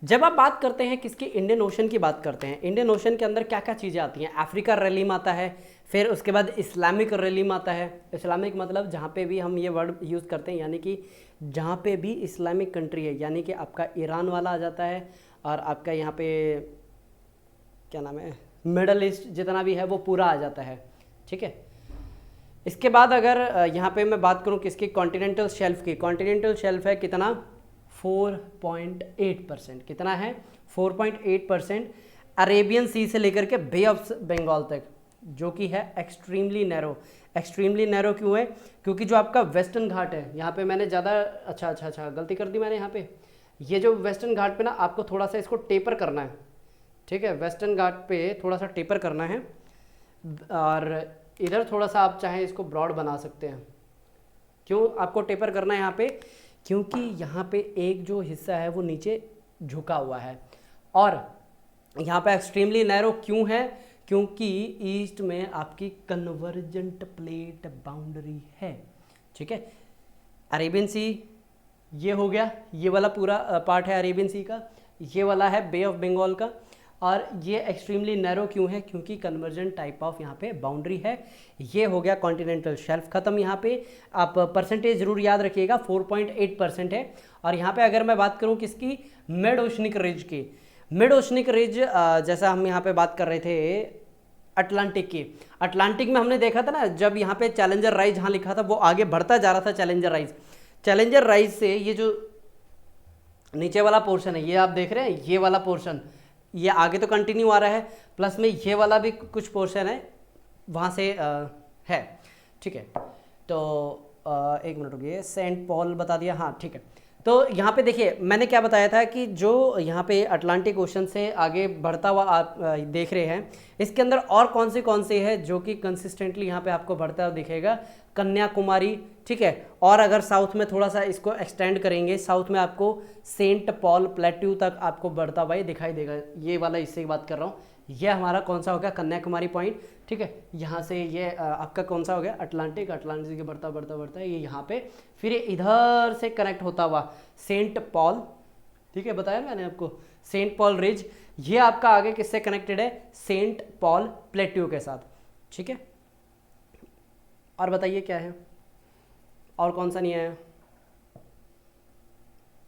जब आप बात करते हैं किसकी, इंडियन ओशन की बात करते हैं, इंडियन ओशन के अंदर क्या क्या चीज़ें आती हैं, अफ्रीका रेलिम आता है, फिर उसके बाद इस्लामिक रेलिम आता है। इस्लामिक मतलब जहाँ पे भी हम ये वर्ड यूज़ करते हैं, यानी कि जहाँ पे भी इस्लामिक कंट्री है, यानी कि आपका ईरान वाला आ जाता है, और आपका यहाँ पे क्या नाम है, मिडल ईस्ट जितना भी है वो पूरा आ जाता है, ठीक है। इसके बाद अगर यहाँ पे मैं बात करूँ किसकी, कॉन्टिनेंटल शेल्फ की, कॉन्टिनेंटल शेल्फ है कितना, 4.8%, कितना है 4.8%, अरेबियन सी से लेकर के बे ऑफ बंगाल तक, जो कि है एक्सट्रीमली नैरो। एक्सट्रीमली नैरो क्यों है, क्योंकि जो आपका वेस्टर्न घाट है, यहाँ पे मैंने ज़्यादा अच्छा गलती कर दी मैंने, यहाँ पे ये जो वेस्टर्न घाट पे ना आपको थोड़ा सा इसको टेपर करना है, ठीक है, वेस्टर्न घाट पे थोड़ा सा टेपर करना है, और इधर थोड़ा सा आप चाहें इसको ब्रॉड बना सकते हैं। क्यों आपको टेपर करना है यहाँ पे, क्योंकि यहाँ पे एक जो हिस्सा है वो नीचे झुका हुआ है, और यहाँ पे एक्सट्रीमली नैरो क्यों है, क्योंकि ईस्ट में आपकी कन्वर्जेंट प्लेट बाउंड्री है, ठीक है। अरेबियन सी ये हो गया, ये वाला पूरा पार्ट है अरेबियन सी का, ये वाला है बे ऑफ बंगाल का, और ये एक्सट्रीमली नैरो क्यों है, क्योंकि कन्वर्जेंट टाइप ऑफ यहाँ पे बाउंड्री है। ये हो गया कॉन्टिनेंटल शेल्फ खत्म। यहाँ पे आप परसेंटेज जरूर याद रखिएगा, 4.8% है। और यहाँ पे अगर मैं बात करूँ किसकी, मिड ओशनिक रिज की, मिड ओशनिक रिज जैसा हम यहाँ पे बात कर रहे थे अटलांटिक की, अटलांटिक में हमने देखा था ना, जब यहाँ पे चैलेंजर राइज जहाँ लिखा था वो आगे बढ़ता जा रहा था, चैलेंजर राइज, चैलेंजर राइज से ये जो नीचे वाला पोर्शन है ये आप देख रहे हैं, ये वाला पोर्शन ये आगे तो कंटिन्यू आ रहा है, प्लस में ये वाला भी कुछ पोर्शन है वहाँ से है, ठीक है। तो एक मिनट रुकिए, सेंट पॉल बता दिया, हाँ ठीक है। तो यहाँ पे देखिए मैंने क्या बताया था कि जो यहाँ पे अटलांटिक ओशन से आगे बढ़ता हुआ आप देख रहे हैं, इसके अंदर और कौन से है जो कि कंसिस्टेंटली यहाँ पे आपको बढ़ता हुआ दिखेगा, कन्याकुमारी, ठीक है। और अगर साउथ में थोड़ा सा इसको एक्सटेंड करेंगे, साउथ में आपको सेंट पॉल प्लेट्यू तक आपको बढ़ता हुआ दिखाई देगा, ये वाला इससे बात कर रहा हूँ। यह हमारा कौन सा हो गया, कन्याकुमारी पॉइंट, ठीक है। यहाँ से ये आपका कौन सा हो गया, अटलांटिक, अटलांटिक के बढ़ता है ये यहाँ पे, फिर इधर से कनेक्ट होता हुआ सेंट पॉल, ठीक है, बताया मैंने आपको सेंट पॉल रिज, ये आपका आगे किससे कनेक्टेड है, सेंट पॉल प्लेट्यू के साथ, ठीक है। और बताइए क्या है, और कौन सा नहीं आया,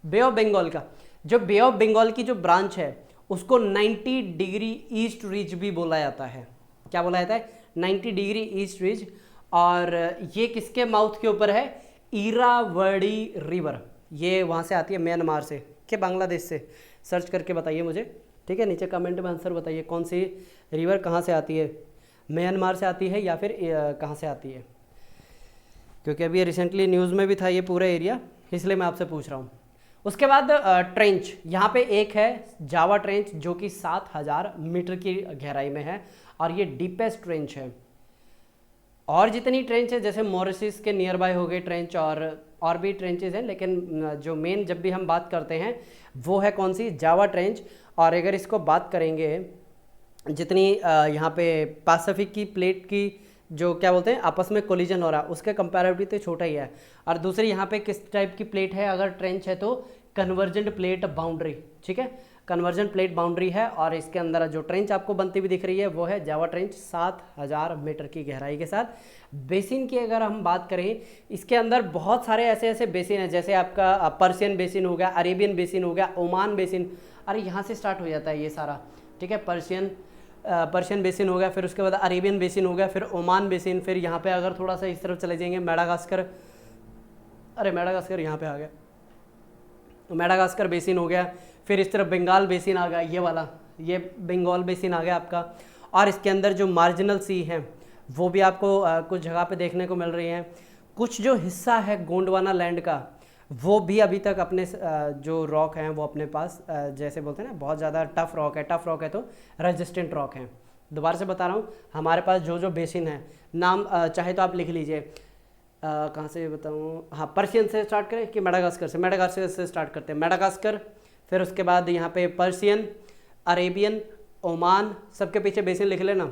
बे ऑफ बंगाल का, जो बे ऑफ बंगाल की जो ब्रांच है उसको 90 डिग्री ईस्ट रिज भी बोला जाता है। क्या बोला जाता है, 90 डिग्री ईस्ट रिज। और ये किसके माउथ के ऊपर है, इरावदी रिवर, ये वहाँ से आती है म्यांमार से कि बांग्लादेश से, सर्च करके बताइए मुझे, ठीक है, नीचे कमेंट में आंसर बताइए कौन सी रिवर कहाँ से आती है, म्यांमार से आती है या फिर कहाँ से आती है, क्योंकि अभी रिसेंटली न्यूज़ में भी था ये पूरा एरिया, इसलिए मैं आपसे पूछ रहा हूँ। उसके बाद ट्रेंच, यहाँ पे एक है जावा ट्रेंच जो कि 7000 मीटर की गहराई में है, और ये डीपेस्ट ट्रेंच है। और जितनी ट्रेंच है जैसे मॉरिशस के नियर बाय हो गए ट्रेंच, और भी ट्रेंचेज हैं, लेकिन जो मेन जब भी हम बात करते हैं वो है कौन सी, जावा ट्रेंच। और अगर इसको बात करेंगे जितनी यहाँ पे पैसिफिक की प्लेट की जो क्या बोलते हैं आपस में कोलिजन हो रहा है उसके कंपैरेटिवली तो छोटा ही है। और दूसरी यहाँ पे किस टाइप की प्लेट है, अगर ट्रेंच है तो कन्वर्जेंट प्लेट बाउंड्री, ठीक है, कन्वर्जन प्लेट बाउंड्री है और इसके अंदर जो ट्रेंच आपको बनती हुई दिख रही है वो है जावा ट्रेंच 7000 मीटर की गहराई के साथ। बेसिन की अगर हम बात करें, इसके अंदर बहुत सारे ऐसे ऐसे बेसिन हैं, जैसे आपका पर्शियन बेसिन हो गया, अरेबियन बेसिन हो गया, ओमान बेसिन, अरे यहाँ से स्टार्ट हो जाता है ये सारा, ठीक है। पर्शियन बेसिन हो गया, फिर उसके बाद अरेबियन बेसिन हो गया, फिर ओमान बेसिन, फिर यहाँ पे अगर थोड़ा सा इस तरफ चले जाएंगे मेडागास्कर, अरे मेडागास्कर यहाँ पे आ गया, मेडागास्कर बेसिन हो गया, फिर इस तरफ बंगाल बेसिन आ गया, ये वाला, ये बंगाल बेसिन आ गया आपका। और इसके अंदर जो मार्जिनल सी हैं वो भी आपको कुछ जगह पे देखने को मिल रही हैं। कुछ जो हिस्सा है गोंडवाना लैंड का वो भी अभी तक अपने जो रॉक हैं वो अपने पास, जैसे बोलते हैं ना बहुत ज़्यादा टफ रॉक है तो रेजिस्टेंट रॉक है। दोबारा से बता रहा हूँ, हमारे पास जो जो बेसिन है, नाम चाहे तो आप लिख लीजिए, कहाँ से बताऊँ, हाँ पर्शियन से स्टार्ट करें कि मेडागास्कर से, मेडागास्कर से स्टार्ट करते हैं, मेडागास्कर, फिर उसके बाद यहाँ पे पर्शियन, अरेबियन, ओमान, सबके पीछे बेसिन लिख लेना।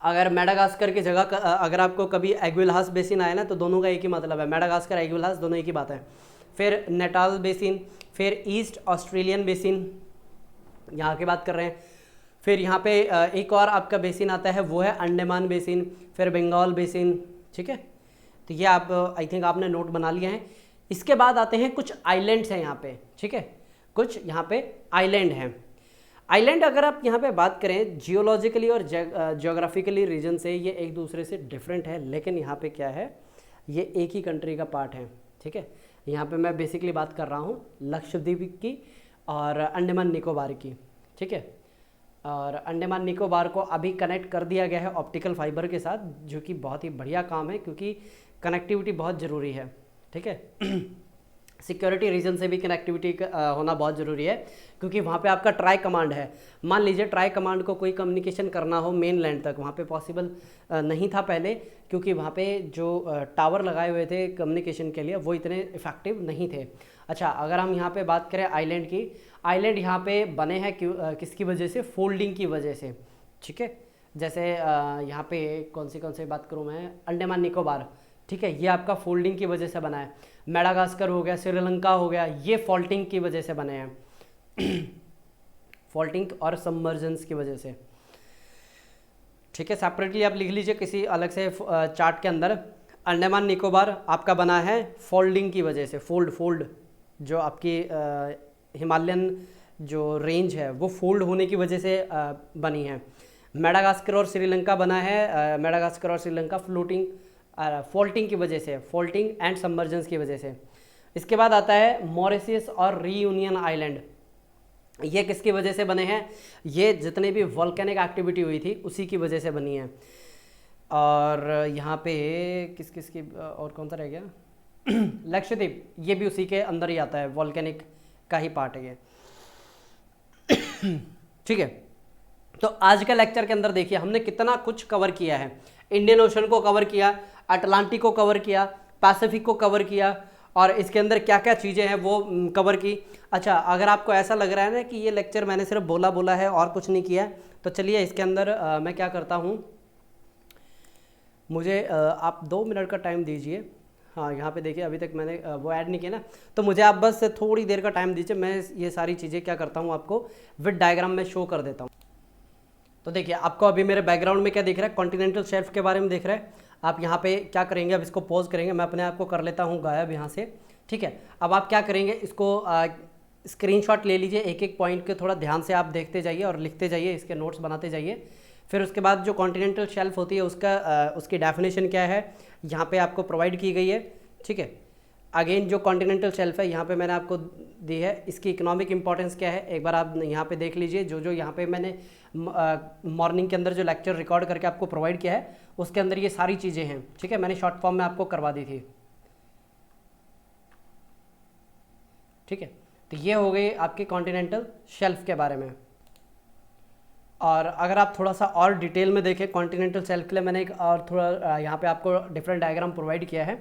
अगर मेडागास्कर की जगह अगर आपको कभी एग्विलहास बेसिन आए ना तो दोनों का एक ही मतलब है, मेडागास्कर एग्विलहास दोनों एक ही बात है। फिर नेटाल बेसिन, फिर ईस्ट ऑस्ट्रेलियन बेसिन, यहाँ की बात कर रहे हैं। फिर यहाँ पे एक और आपका बेसिन आता है वो है अंडमान बेसिन, फिर बंगाल बेसिन, ठीक है। तो ये आप आई थिंक आपने नोट बना लिया है। इसके बाद आते हैं कुछ आइलैंड्स हैं यहाँ पे, ठीक है, कुछ यहाँ पे आइलैंड हैं। आइलैंड अगर आप यहाँ पे बात करें जियोलॉजिकली और जियोग्राफिकली रीजन से ये एक दूसरे से डिफरेंट है, लेकिन यहाँ पे क्या है, ये एक ही कंट्री का पार्ट है, ठीक है। यहाँ पे मैं बेसिकली बात कर रहा हूँ लक्षद्वीप की और अंडमान निकोबार की, ठीक है। और अंडमान निकोबार को अभी कनेक्ट कर दिया गया है ऑप्टिकल फाइबर के साथ, जो कि बहुत ही बढ़िया काम है क्योंकि कनेक्टिविटी बहुत ज़रूरी है, ठीक है। सिक्योरिटी रीजन से भी कनेक्टिविटी होना बहुत ज़रूरी है क्योंकि वहाँ पे आपका ट्राई कमांड है। मान लीजिए ट्राई कमांड को कोई कम्युनिकेशन करना हो मेन लैंड तक, वहाँ पे पॉसिबल नहीं था पहले क्योंकि वहाँ पे जो टावर लगाए हुए थे कम्युनिकेशन के लिए वो इतने इफेक्टिव नहीं थे। अच्छा, अगर हम यहाँ पे बात करें आइलैंड की, आइलैंड यहाँ पे बने हैं किसकी वजह से, फोल्डिंग की वजह से, ठीक है। जैसे यहाँ पे कौन सी बात करूँ मैं, अंडमान निकोबार, ठीक है, ये आपका फोल्डिंग की वजह से बना है। मेडागास्कर हो गया, श्रीलंका हो गया, ये फॉल्टिंग की वजह से बने हैं फॉल्टिंग और सबमर्जेंस की वजह से, ठीक है। सेपरेटली आप लिख लीजिए किसी अलग से चार्ट के अंदर। अंडमान निकोबार आपका बना है फोल्डिंग की वजह से, फोल्ड जो आपकी हिमालयन जो रेंज है वो फोल्ड होने की वजह से बनी है। मेडागास्कर और श्रीलंका बना है, मेडागास्कर और श्रीलंका फॉल्टिंग की वजह से, फॉल्टिंग एंड सबमर्जेंस की वजह से। इसके बाद आता है मॉरिशस और रीयूनियन आइलैंड, ये किसकी वजह से बने हैं, ये जितने भी वॉल्केनिक एक्टिविटी हुई थी उसी की वजह से बनी है। और यहाँ पे किसकी और कौन सा रह गया लक्षद्वीप, ये भी उसी के अंदर ही आता है, वॉल्केनिक का ही पार्ट है ये ठीक है। तो आज के लेक्चर के अंदर देखिए हमने कितना कुछ कवर किया है। इंडियन ओशन को कवर किया, अटलांटिक को कवर किया, पैसिफिक को कवर किया और इसके अंदर क्या क्या चीज़ें हैं वो कवर की। अच्छा, अगर आपको ऐसा लग रहा है ना कि ये लेक्चर मैंने सिर्फ बोला है और कुछ नहीं किया, तो चलिए इसके अंदर मैं क्या करता हूँ, मुझे आप 2 मिनट का टाइम दीजिए। हाँ, यहाँ पे देखिए अभी तक मैंने वो ऐड नहीं किया ना, तो मुझे आप बस थोड़ी देर का टाइम दीजिए, मैं ये सारी चीज़ें क्या करता हूँ आपको विद डायग्राम में शो कर देता हूँ। तो देखिए आपको अभी मेरे बैकग्राउंड में क्या दिख रहा है, कॉन्टिनेंटल शेल्फ के बारे में दिख रहा है। आप यहाँ पे क्या करेंगे, अब इसको पॉज करेंगे, मैं अपने आप को कर लेता हूँ गायब यहाँ से, ठीक है। अब आप क्या करेंगे, इसको स्क्रीनशॉट ले लीजिए, एक एक पॉइंट के थोड़ा ध्यान से आप देखते जाइए और लिखते जाइए, इसके नोट्स बनाते जाइए। फिर उसके बाद जो कॉन्टिनेंटल शेल्फ होती है उसकी डेफिनेशन क्या है यहाँ पे आपको प्रोवाइड की गई है, ठीक है। अगेन जो कॉन्टिनेंटल शेल्फ है यहाँ पे मैंने आपको दी है, इसकी इकोनॉमिक इंपॉर्टेंस क्या है एक बार आप यहाँ पे देख लीजिए। जो यहाँ पे मैंने मॉर्निंग के अंदर जो लेक्चर रिकॉर्ड करके आपको प्रोवाइड किया है उसके अंदर ये सारी चीज़ें हैं, ठीक है, मैंने शॉर्ट फॉर्म में आपको करवा दी थी, ठीक है। तो ये हो गई आपकी कॉन्टिनेंटल शेल्फ के बारे में। और अगर आप थोड़ा सा और डिटेल में देखें कॉन्टिनेंटल शेल्फ के लिए मैंने एक और थोड़ा यहाँ पे आपको डिफरेंट डायग्राम प्रोवाइड किया है।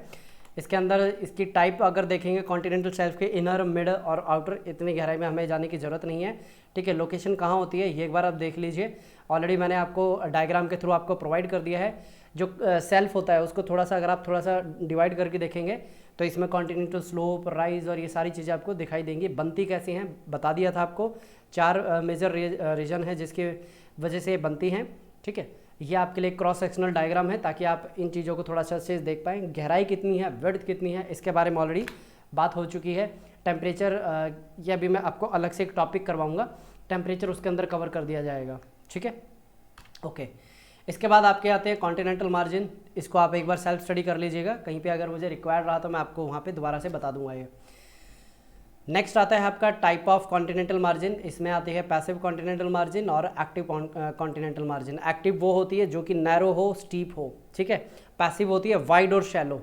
इसके अंदर इसकी टाइप अगर देखेंगे कॉन्टिनेंटल शेल्फ के इनर, मिड और आउटर, इतनी गहराई में हमें जाने की ज़रूरत नहीं है, ठीक है। लोकेशन कहाँ होती है ये एक बार आप देख लीजिए, ऑलरेडी मैंने आपको डायग्राम के थ्रू आपको प्रोवाइड कर दिया है। जो सेल्फ होता है उसको थोड़ा सा अगर आप थोड़ा सा डिवाइड करके देखेंगे तो इसमें कॉन्टिनेंटल स्लोप, राइज और ये सारी चीज़ें आपको दिखाई देंगी। बनती कैसी हैं बता दिया था आपको, 4 मेजर रीजन है जिसकी वजह से बनती हैं, ठीक है। ये आपके लिए क्रॉस सेक्शनल डायग्राम है ताकि आप इन चीज़ों को थोड़ा सा अच्छे से देख पाएँ। गहराई कितनी है, विड्थ कितनी है, इसके बारे में ऑलरेडी बात हो चुकी है। टेम्परेचर यह भी मैं आपको अलग से एक टॉपिक करवाऊँगा, टेम्परेचर उसके अंदर कवर कर दिया जाएगा, ठीक है, ओके। इसके बाद आपके आते हैं कॉन्टिनेंटल मार्जिन, इसको आप एक बार सेल्फ स्टडी कर लीजिएगा, कहीं पे अगर मुझे रिक्वायर्ड रहा तो मैं आपको वहाँ पे दोबारा से बता दूंगा ये। नेक्स्ट आता है आपका टाइप ऑफ कॉन्टिनेंटल मार्जिन, इसमें आती है पैसिव कॉन्टिनेंटल मार्जिन और एक्टिव कॉन्टिनेंटल मार्जिन। एक्टिव वो होती है जो कि नैरो हो, स्टीप हो, ठीक है। पैसिव होती है वाइड और शैलो,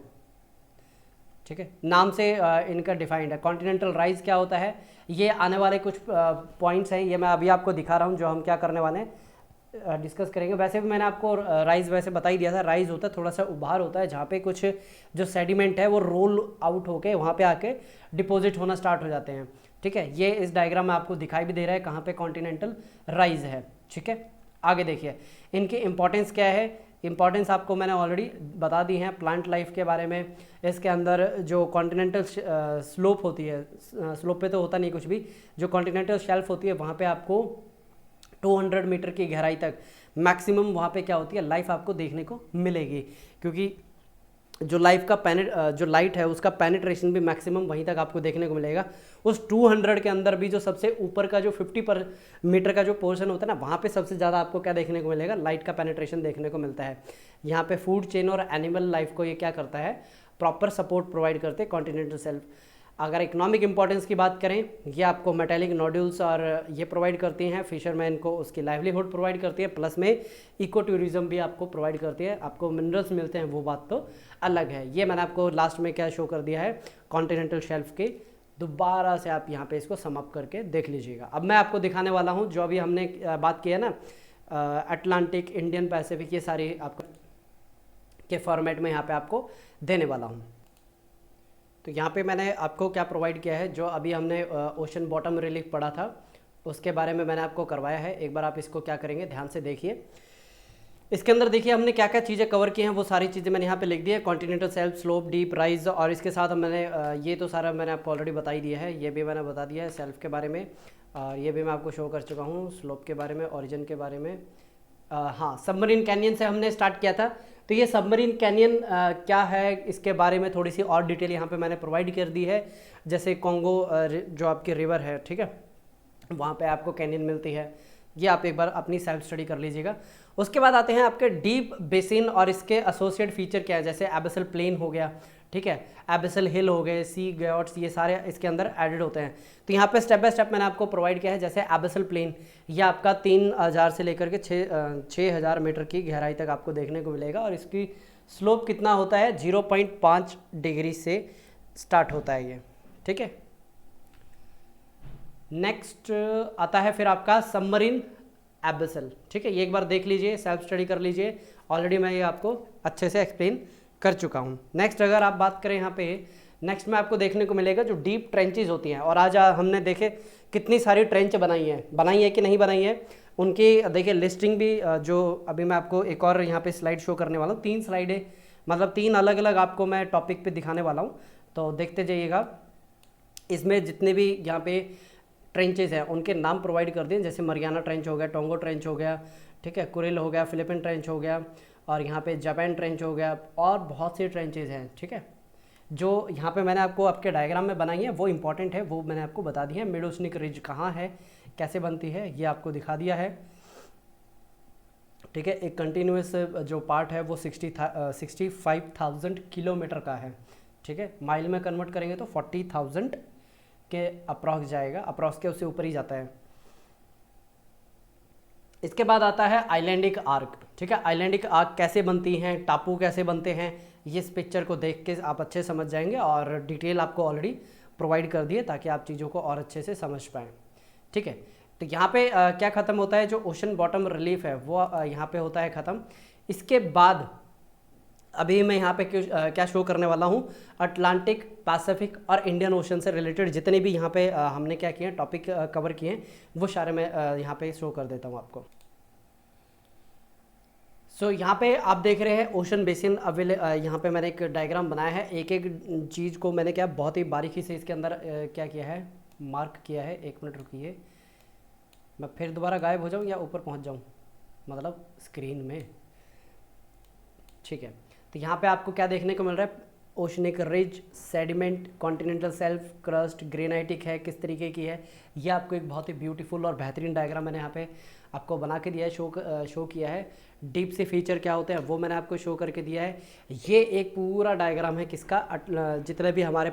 ठीक है, नाम से इनका डिफाइंड है। कॉन्टिनेंटल राइज क्या होता है, ये आने वाले कुछ पॉइंट्स हैं, ये मैं अभी आपको दिखा रहा हूँ जो हम क्या करने वाले हैं, डिस्कस करेंगे। वैसे भी मैंने आपको राइज वैसे बता ही दिया था, राइज होता है थोड़ा सा उभार होता है जहाँ पे कुछ जो सेडिमेंट है वो रोल आउट होके वहाँ पे आके डिपॉजिट होना स्टार्ट हो जाते हैं, ठीक है। ये इस डायग्राम में आपको दिखाई भी दे रहा है कहाँ पे कॉन्टिनेंटल राइज है, ठीक है। आगे देखिए इनकी इंपॉर्टेंस क्या है, इंपॉर्टेंस आपको मैंने ऑलरेडी बता दी है प्लांट लाइफ के बारे में। इसके अंदर जो कॉन्टिनेंटल स्लोप होती है, स्लोप पे तो होता नहीं कुछ भी, जो कॉन्टिनेंटल शेल्फ होती है वहाँ पे आपको 200 मीटर की गहराई तक मैक्सिमम वहाँ पे क्या होती है लाइफ आपको देखने को मिलेगी, क्योंकि जो लाइफ का जो लाइट है उसका पेनिट्रेशन भी मैक्सिमम वहीं तक आपको देखने को मिलेगा। उस 200 के अंदर भी जो सबसे ऊपर का जो 50 मीटर का जो पोर्शन होता है ना, वहाँ पे सबसे ज़्यादा आपको क्या देखने को मिलेगा, लाइट का पेनिट्रेशन देखने को मिलता है। यहाँ पे फूड चेन और एनिमल लाइफ को ये क्या करता है, प्रॉपर सपोर्ट प्रोवाइड करते हैं कॉन्टिनेंटल शेल्फ। अगर इकोनॉमिक इंपॉर्टेंस की बात करें, ये आपको मेटेलिक नोड्यूल्स और ये प्रोवाइड करती हैं, फिशरमैन को उसकी लाइवलीहुड प्रोवाइड करती है, प्लस में इको टूरिज्म भी आपको प्रोवाइड करती है। आपको मिनरल्स मिलते हैं वो बात तो अलग है। ये मैंने आपको लास्ट में क्या शो कर दिया है कॉन्टिनेंटल शेल्फ के, दोबारा से आप यहाँ पे इसको समअप करके देख लीजिएगा। अब मैं आपको दिखाने वाला हूँ जो अभी हमने बात की है ना, अटलांटिक, इंडियन पैसिफिक, ये सारी आपको के फॉर्मेट में यहाँ पे आपको देने वाला हूँ। तो यहाँ पे मैंने आपको क्या प्रोवाइड किया है, जो अभी हमने ओशन बॉटम रिलीफ पढ़ा था उसके बारे में मैंने आपको करवाया है। एक बार आप इसको क्या करेंगे ध्यान से देखिए। इसके अंदर देखिए हमने क्या क्या चीज़ें कवर की हैं, वो सारी चीज़ें मैंने यहाँ पे लिख दी है। Continental shelf, slope, deep, rise, और इसके साथ मैंने ये तो सारा मैंने आपको ऑलरेडी बता ही दिया है, ये भी मैंने बता दिया है सेल्फ के बारे में, और ये भी मैं आपको शो कर चुका हूँ स्लोप के बारे में, ओरिजिन के बारे में। हाँ, सबमरीन कैनियन से हमने स्टार्ट किया था, तो ये सबमरीन कैनियन क्या है इसके बारे में थोड़ी सी और डिटेल यहाँ पे मैंने प्रोवाइड कर दी है। जैसे कॉन्गो जो आपकी रिवर है, ठीक है, वहाँ पे आपको कैनियन मिलती है, ये आप एक बार अपनी सेल्फ स्टडी कर लीजिएगा। उसके बाद आते हैं आपके डीप बेसिन और इसके एसोसिएट फीचर क्या है, जैसे एबिसल प्लेन हो गया, ठीक है, एबिसल हिल हो गए, सी गॉट्स, ये सारे इसके अंदर एडेड होते हैं। तो यहाँ पे स्टेप बाय स्टेप मैंने आपको प्रोवाइड किया है। जैसे एबिसल प्लेन, ये आपका 3000 से लेकर के 6000 मीटर की गहराई तक आपको देखने को मिलेगा, और इसकी स्लोप कितना होता है, 0.5 डिग्री से स्टार्ट होता है ये, ठीक है। नेक्स्ट आता है फिर आपका सबमरीन एबिसल, ठीक है, ये एक बार देख लीजिए, सेल्फ स्टडी कर लीजिए, ऑलरेडी मैं ये आपको अच्छे से एक्सप्लेन कर चुका हूँ। नेक्स्ट अगर आप बात करें यहाँ पे, नेक्स्ट में आपको देखने को मिलेगा जो डीप ट्रेंचेज होती हैं, और आज हमने देखे कितनी सारी ट्रेंच बनाई है कि नहीं बनाई है, उनकी देखिए लिस्टिंग भी, जो अभी मैं आपको एक और यहाँ पे स्लाइड शो करने वाला हूँ, 3 स्लाइडें, मतलब 3 अलग अलग आपको मैं टॉपिक पे दिखाने वाला हूँ, तो देखते जाइएगा। इसमें जितने भी यहाँ पे ट्रेंचेज हैं उनके नाम प्रोवाइड कर दें, जैसे मरियाना ट्रेंच हो गया, टोंगो ट्रेंच हो गया, ठीक है, कुरिल हो गया, फिलिपिन ट्रेंच हो गया, और यहाँ पे जापान ट्रेंच हो गया, और बहुत सी ट्रेंचेज हैं, ठीक है। जो यहाँ पे मैंने आपको आपके डायग्राम में बनाई है वो इंपॉर्टेंट है, वो मैंने आपको बता दी है। मिड ओशनिक रिज कहाँ है, कैसे बनती है, ये आपको दिखा दिया है, ठीक है। एक कंटिन्यूस जो पार्ट है वो 65,000 किलोमीटर का है, ठीक है, माइल में कन्वर्ट करेंगे तो 40,000 के अप्रॉक्स जाएगा, अप्रॉक्स के उससे ऊपर ही जाता है। इसके बाद आता है आइलैंडिक आर्क, ठीक है। आइलैंडिक आर्क कैसे बनती हैं, टापू कैसे बनते हैं, ये इस पिक्चर को देख के आप अच्छे समझ जाएंगे, और डिटेल आपको ऑलरेडी प्रोवाइड कर दिए ताकि आप चीज़ों को और अच्छे से समझ पाएँ, ठीक है। तो यहाँ पे क्या ख़त्म होता है, जो ओशन बॉटम रिलीफ है वो यहाँ पे होता है ख़त्म। इसके बाद अभी मैं यहाँ पे क्या शो करने वाला हूँ, अटलांटिक, पैसिफिक और इंडियन ओशन से रिलेटेड जितने भी यहाँ पे हमने क्या किए हैं, टॉपिक कवर किए हैं, वो सारे मैं यहाँ पे शो कर देता हूँ आपको। सो यहाँ पे आप देख रहे हैं ओशन बेसिन यहाँ पे मैंने एक डायग्राम बनाया है। एक एक चीज़ को मैंने क्या बहुत ही बारीकी से इसके अंदर क्या किया है, मार्क किया है। एक मिनट रुकिए, मैं फिर दोबारा गायब हो जाऊँ या ऊपर पहुँच जाऊँ, मतलब स्क्रीन में। ठीक है, तो यहाँ पे आपको क्या देखने को मिल रहा है, oceanic ridge, sediment, continental self, crust, granitic है, किस तरीके की है। ये आपको एक बहुत ही ब्यूटीफुल और बेहतरीन डायग्राम मैंने यहाँ पे आपको बना के दिया है, शो किया है। डीप से फीचर क्या होते हैं वो मैंने आपको शो करके दिया है। ये एक पूरा डायग्राम है किसका, जितने भी हमारे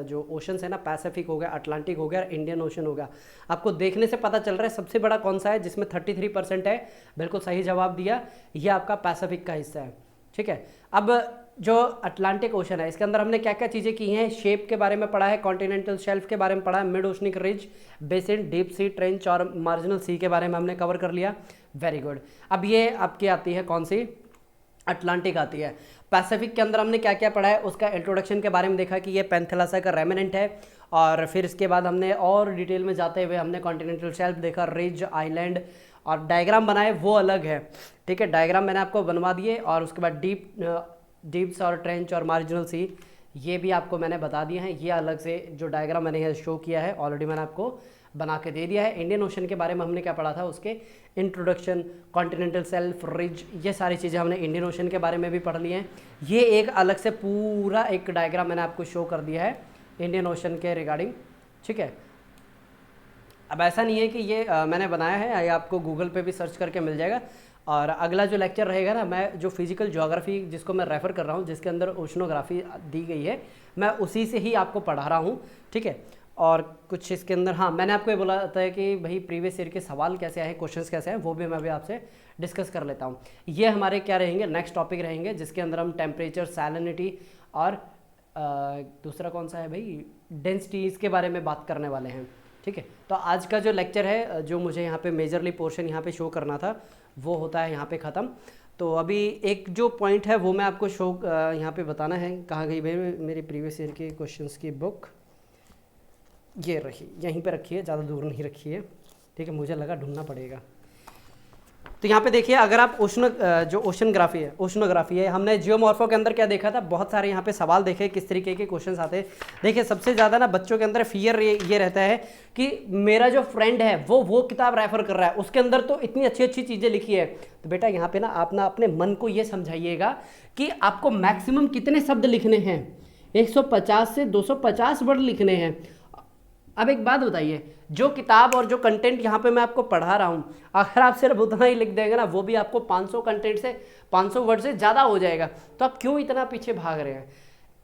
जो ओशंस है ना, पैसिफिक हो गया, अटलांटिक हो गया, इंडियन ओशन हो गया। आपको देखने से पता चल रहा है सबसे बड़ा कौन सा है, जिसमें 33% है। बिल्कुल सही जवाब दिया, ये आपका पैसिफिक का हिस्सा है। ठीक है, अब जो अटलांटिक ओशन है इसके अंदर हमने क्या क्या चीज़ें की हैं, शेप के बारे में पढ़ा है, कॉन्टिनेंटल शेल्फ के बारे में पढ़ा है, mid oceanic ridge, basin, deep sea, trench और मार्जिनल सी के बारे में हमने कवर कर लिया। Very good. अब ये आपकी आती है कौन सी, अटलांटिक आती है। पैसिफिक के अंदर हमने क्या क्या पढ़ा है, उसका इंट्रोडक्शन के बारे में देखा कि ये पेंथेलासा का रेमिनेंट है, और फिर इसके बाद हमने और डिटेल में जाते हुए हमने कॉन्टिनेंटल शेल्फ देखा, रिज, आइलैंड, और डायग्राम बनाए वो अलग है। ठीक है, डायग्राम मैंने आपको बनवा दिए, और उसके बाद डीप्स और ट्रेंच और मार्जिनल सी ये भी आपको मैंने बता दिए हैं। ये अलग से जो डायग्राम मैंने शो किया है ऑलरेडी मैंने आपको बना के दे दिया है। इंडियन ओशन के बारे में हमने क्या पढ़ा था, उसके इंट्रोडक्शन, कॉन्टिनेंटल सेल्फ, रिज, ये सारी चीज़ें हमने इंडियन ओशन के बारे में भी पढ़ ली हैं। ये एक अलग से पूरा एक डायग्राम मैंने आपको शो कर दिया है इंडियन ओशन के रिगार्डिंग। ठीक है, अब ऐसा नहीं है कि ये मैंने बनाया है, ये आपको गूगल पे भी सर्च करके मिल जाएगा। और अगला जो लेक्चर रहेगा ना, मैं जो फिजिकल ज्योग्राफी जिसको मैं रेफ़र कर रहा हूँ, जिसके अंदर ओशनोग्राफी दी गई है, मैं उसी से ही आपको पढ़ा रहा हूँ। ठीक है, और कुछ इसके अंदर, हाँ मैंने आपको ये बोला था कि भाई प्रीवियस ईयर के सवाल कैसे आए, क्वेश्चंस कैसे आए, वो भी मैं भी आपसे डिस्कस कर लेता हूँ। ये हमारे क्या रहेंगे, नेक्स्ट टॉपिक रहेंगे, जिसके अंदर हम टेम्परेचर, सैलिनिटी और दूसरा कौन सा है भाई, डेंसिटीज़ के बारे में बात करने वाले हैं। ठीक है, तो आज का जो लेक्चर है, जो मुझे यहाँ पे मेजरली पोर्शन यहाँ पे शो करना था, वो होता है यहाँ पे ख़त्म। तो अभी एक जो पॉइंट है वो मैं आपको शो यहाँ पे बताना है। कहाँ गई भाई मेरी प्रीवियस ईयर के क्वेश्चंस की बुक, ये रही, यहीं पे रखी है, ज़्यादा दूर नहीं रखी है। ठीक है, मुझे लगा ढूंढना पड़ेगा। तो यहाँ पे देखिए, अगर आप जो ओशनोग्राफी है, हमने जियोमॉर्फो के अंदर क्या देखा था, बहुत सारे यहाँ पे सवाल देखे, किस तरीके के क्वेश्चंस आते हैं। देखिए सबसे ज़्यादा ना बच्चों के अंदर फियर ये रहता है कि मेरा जो फ्रेंड है वो किताब रेफर कर रहा है, उसके अंदर तो इतनी अच्छी अच्छी चीज़ें लिखी है। तो बेटा यहाँ पे ना आप ना अपने मन को ये समझाइएगा कि आपको मैक्सिमम कितने शब्द लिखने हैं, 150 से 250 वर्ड लिखने हैं। अब एक बात बताइए, जो किताब और जो कंटेंट यहाँ पे मैं आपको पढ़ा रहा हूँ, अगर आप सिर्फ उतना ही लिख देंगे ना, वो भी आपको 500 कंटेंट से 500 वर्ड से ज़्यादा हो जाएगा। तो आप क्यों इतना पीछे भाग रहे हैं,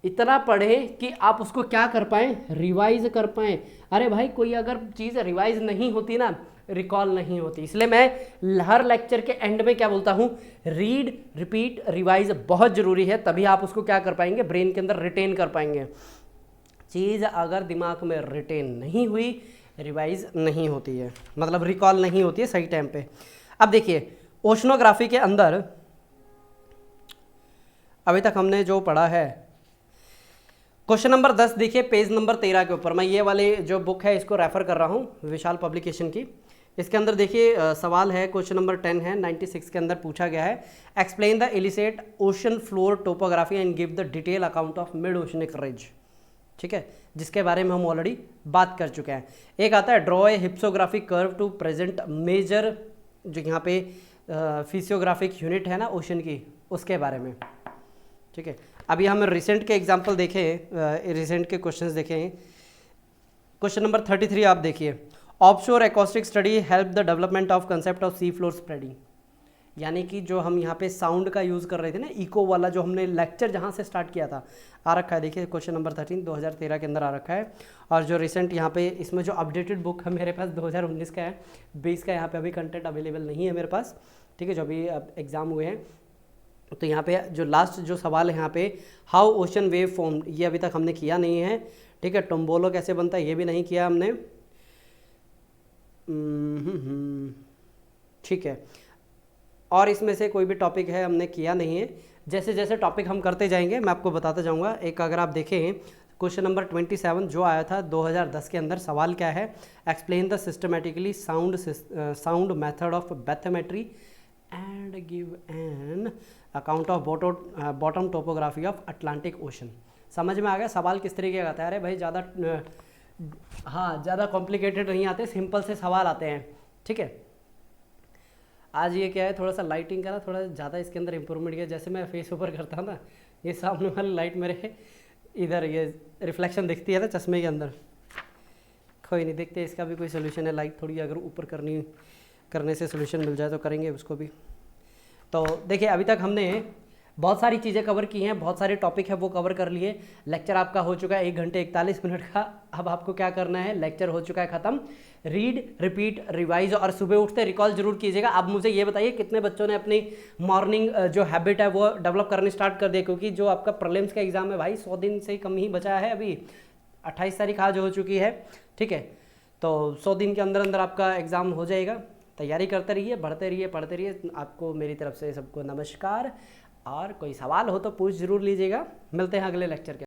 इतना पढ़ें कि आप उसको क्या कर पाएँ, रिवाइज कर पाएँ। अरे भाई कोई अगर चीज़ रिवाइज नहीं होती ना, रिकॉल नहीं होती। इसलिए मैं हर लेक्चर के एंड में क्या बोलता हूँ, रीड, रिपीट, रिवाइज बहुत ज़रूरी है, तभी आप उसको क्या कर पाएंगे, ब्रेन के अंदर रिटेन कर पाएंगे। चीज़ अगर दिमाग में रिटेन नहीं हुई, रिवाइज नहीं होती है, मतलब रिकॉल नहीं होती है सही टाइम पे। अब देखिए ओशनोग्राफी के अंदर अभी तक हमने जो पढ़ा है, क्वेश्चन नंबर 10 देखिए, पेज नंबर 13 के ऊपर। मैं ये वाली जो बुक है इसको रेफ़र कर रहा हूँ, विशाल पब्लिकेशन की। इसके अंदर देखिए सवाल है, क्वेश्चन नंबर 10 है, 96 के अंदर पूछा गया है, explain the elicit ocean floor topography and give the detail account of mid oceanic ridge. ठीक है, जिसके बारे में हम ऑलरेडी बात कर चुके हैं। एक आता है draw a hypsographic curve to present major, जो यहाँ पे फिजियोग्राफिक यूनिट है ना ओशन की, उसके बारे में। ठीक है, अभी हम रिसेंट के एग्जांपल देखें, रिसेंट के क्वेश्चंस देखें। क्वेश्चन नंबर 33 आप देखिए, offshore acoustic study help the development of concept of sea floor spreading. यानी कि जो हम यहाँ पे साउंड का यूज़ कर रहे थे ना, इको वाला, जो हमने लेक्चर जहाँ से स्टार्ट किया था, आ रखा है देखिए, क्वेश्चन नंबर 13 2013 के अंदर आ रखा है। और जो रिसेंट यहाँ पे इसमें जो अपडेटेड बुक है मेरे पास 2019 का है, 20 का यहाँ पे अभी कंटेंट अवेलेबल नहीं है मेरे पास। ठीक है, जो अभी एग्ज़ाम हुए हैं। तो यहाँ पे जो लास्ट जो सवाल है यहाँ पे, हाउ ओशन वेव फॉर्म, ये अभी तक हमने किया नहीं है। ठीक है, टोम्बोलो कैसे बनता है ये भी नहीं किया हमने। ठीक है, और इसमें से कोई भी टॉपिक है हमने किया नहीं है। जैसे जैसे टॉपिक हम करते जाएंगे मैं आपको बताता जाऊंगा। एक अगर आप देखें क्वेश्चन नंबर 27 जो आया था 2010 के अंदर, सवाल क्या है, explain the systematically sound method of bathymetry and give an account of bottom topography of Atlantic Ocean. समझ में आ गया सवाल किस तरीके का आता है? अरे भाई ज़्यादा कॉम्प्लिकेटेड नहीं आते, सिंपल से सवाल आते हैं, ठीक है। आज ये क्या है, थोड़ा सा लाइटिंग का ना थोड़ा ज़्यादा इसके अंदर इंप्रूवमेंट किया। जैसे मैं फेस ऊपर करता हूँ ना, ये सामने वाली लाइट मेरे इधर ये रिफ्लेक्शन दिखती है ना चश्मे के अंदर, कोई नहीं, देखते इसका भी कोई सोल्यूशन है। लाइट थोड़ी अगर ऊपर करने से सोल्यूशन मिल जाए तो करेंगे उसको भी। तो देखिए अभी तक हमने बहुत सारी चीज़ें कवर की हैं, बहुत सारे टॉपिक है वो कवर कर लिए। लेक्चर आपका हो चुका है 1 घंटे 41 मिनट का। अब आपको क्या करना है, लेक्चर हो चुका है ख़त्म, रीड रिपीट रिवाइज और सुबह उठते रिकॉल जरूर कीजिएगा। अब मुझे ये बताइए कितने बच्चों ने अपनी मॉर्निंग जो हैबिट है वो डेवलप करनी स्टार्ट कर दिया, क्योंकि जो आपका प्रीलिम्स का एग्जाम है भाई 100 दिन से कम ही बचा है। अभी 28 तारीख आज हो चुकी है, ठीक है। तो 100 दिन के अंदर अंदर आपका एग्ज़ाम हो जाएगा। तैयारी करते रहिए, बढ़ते रहिए, पढ़ते रहिए। आपको मेरी तरफ से सबको नमस्कार, और कोई सवाल हो तो पूछ जरूर लीजिएगा। मिलते हैं अगले लेक्चर के।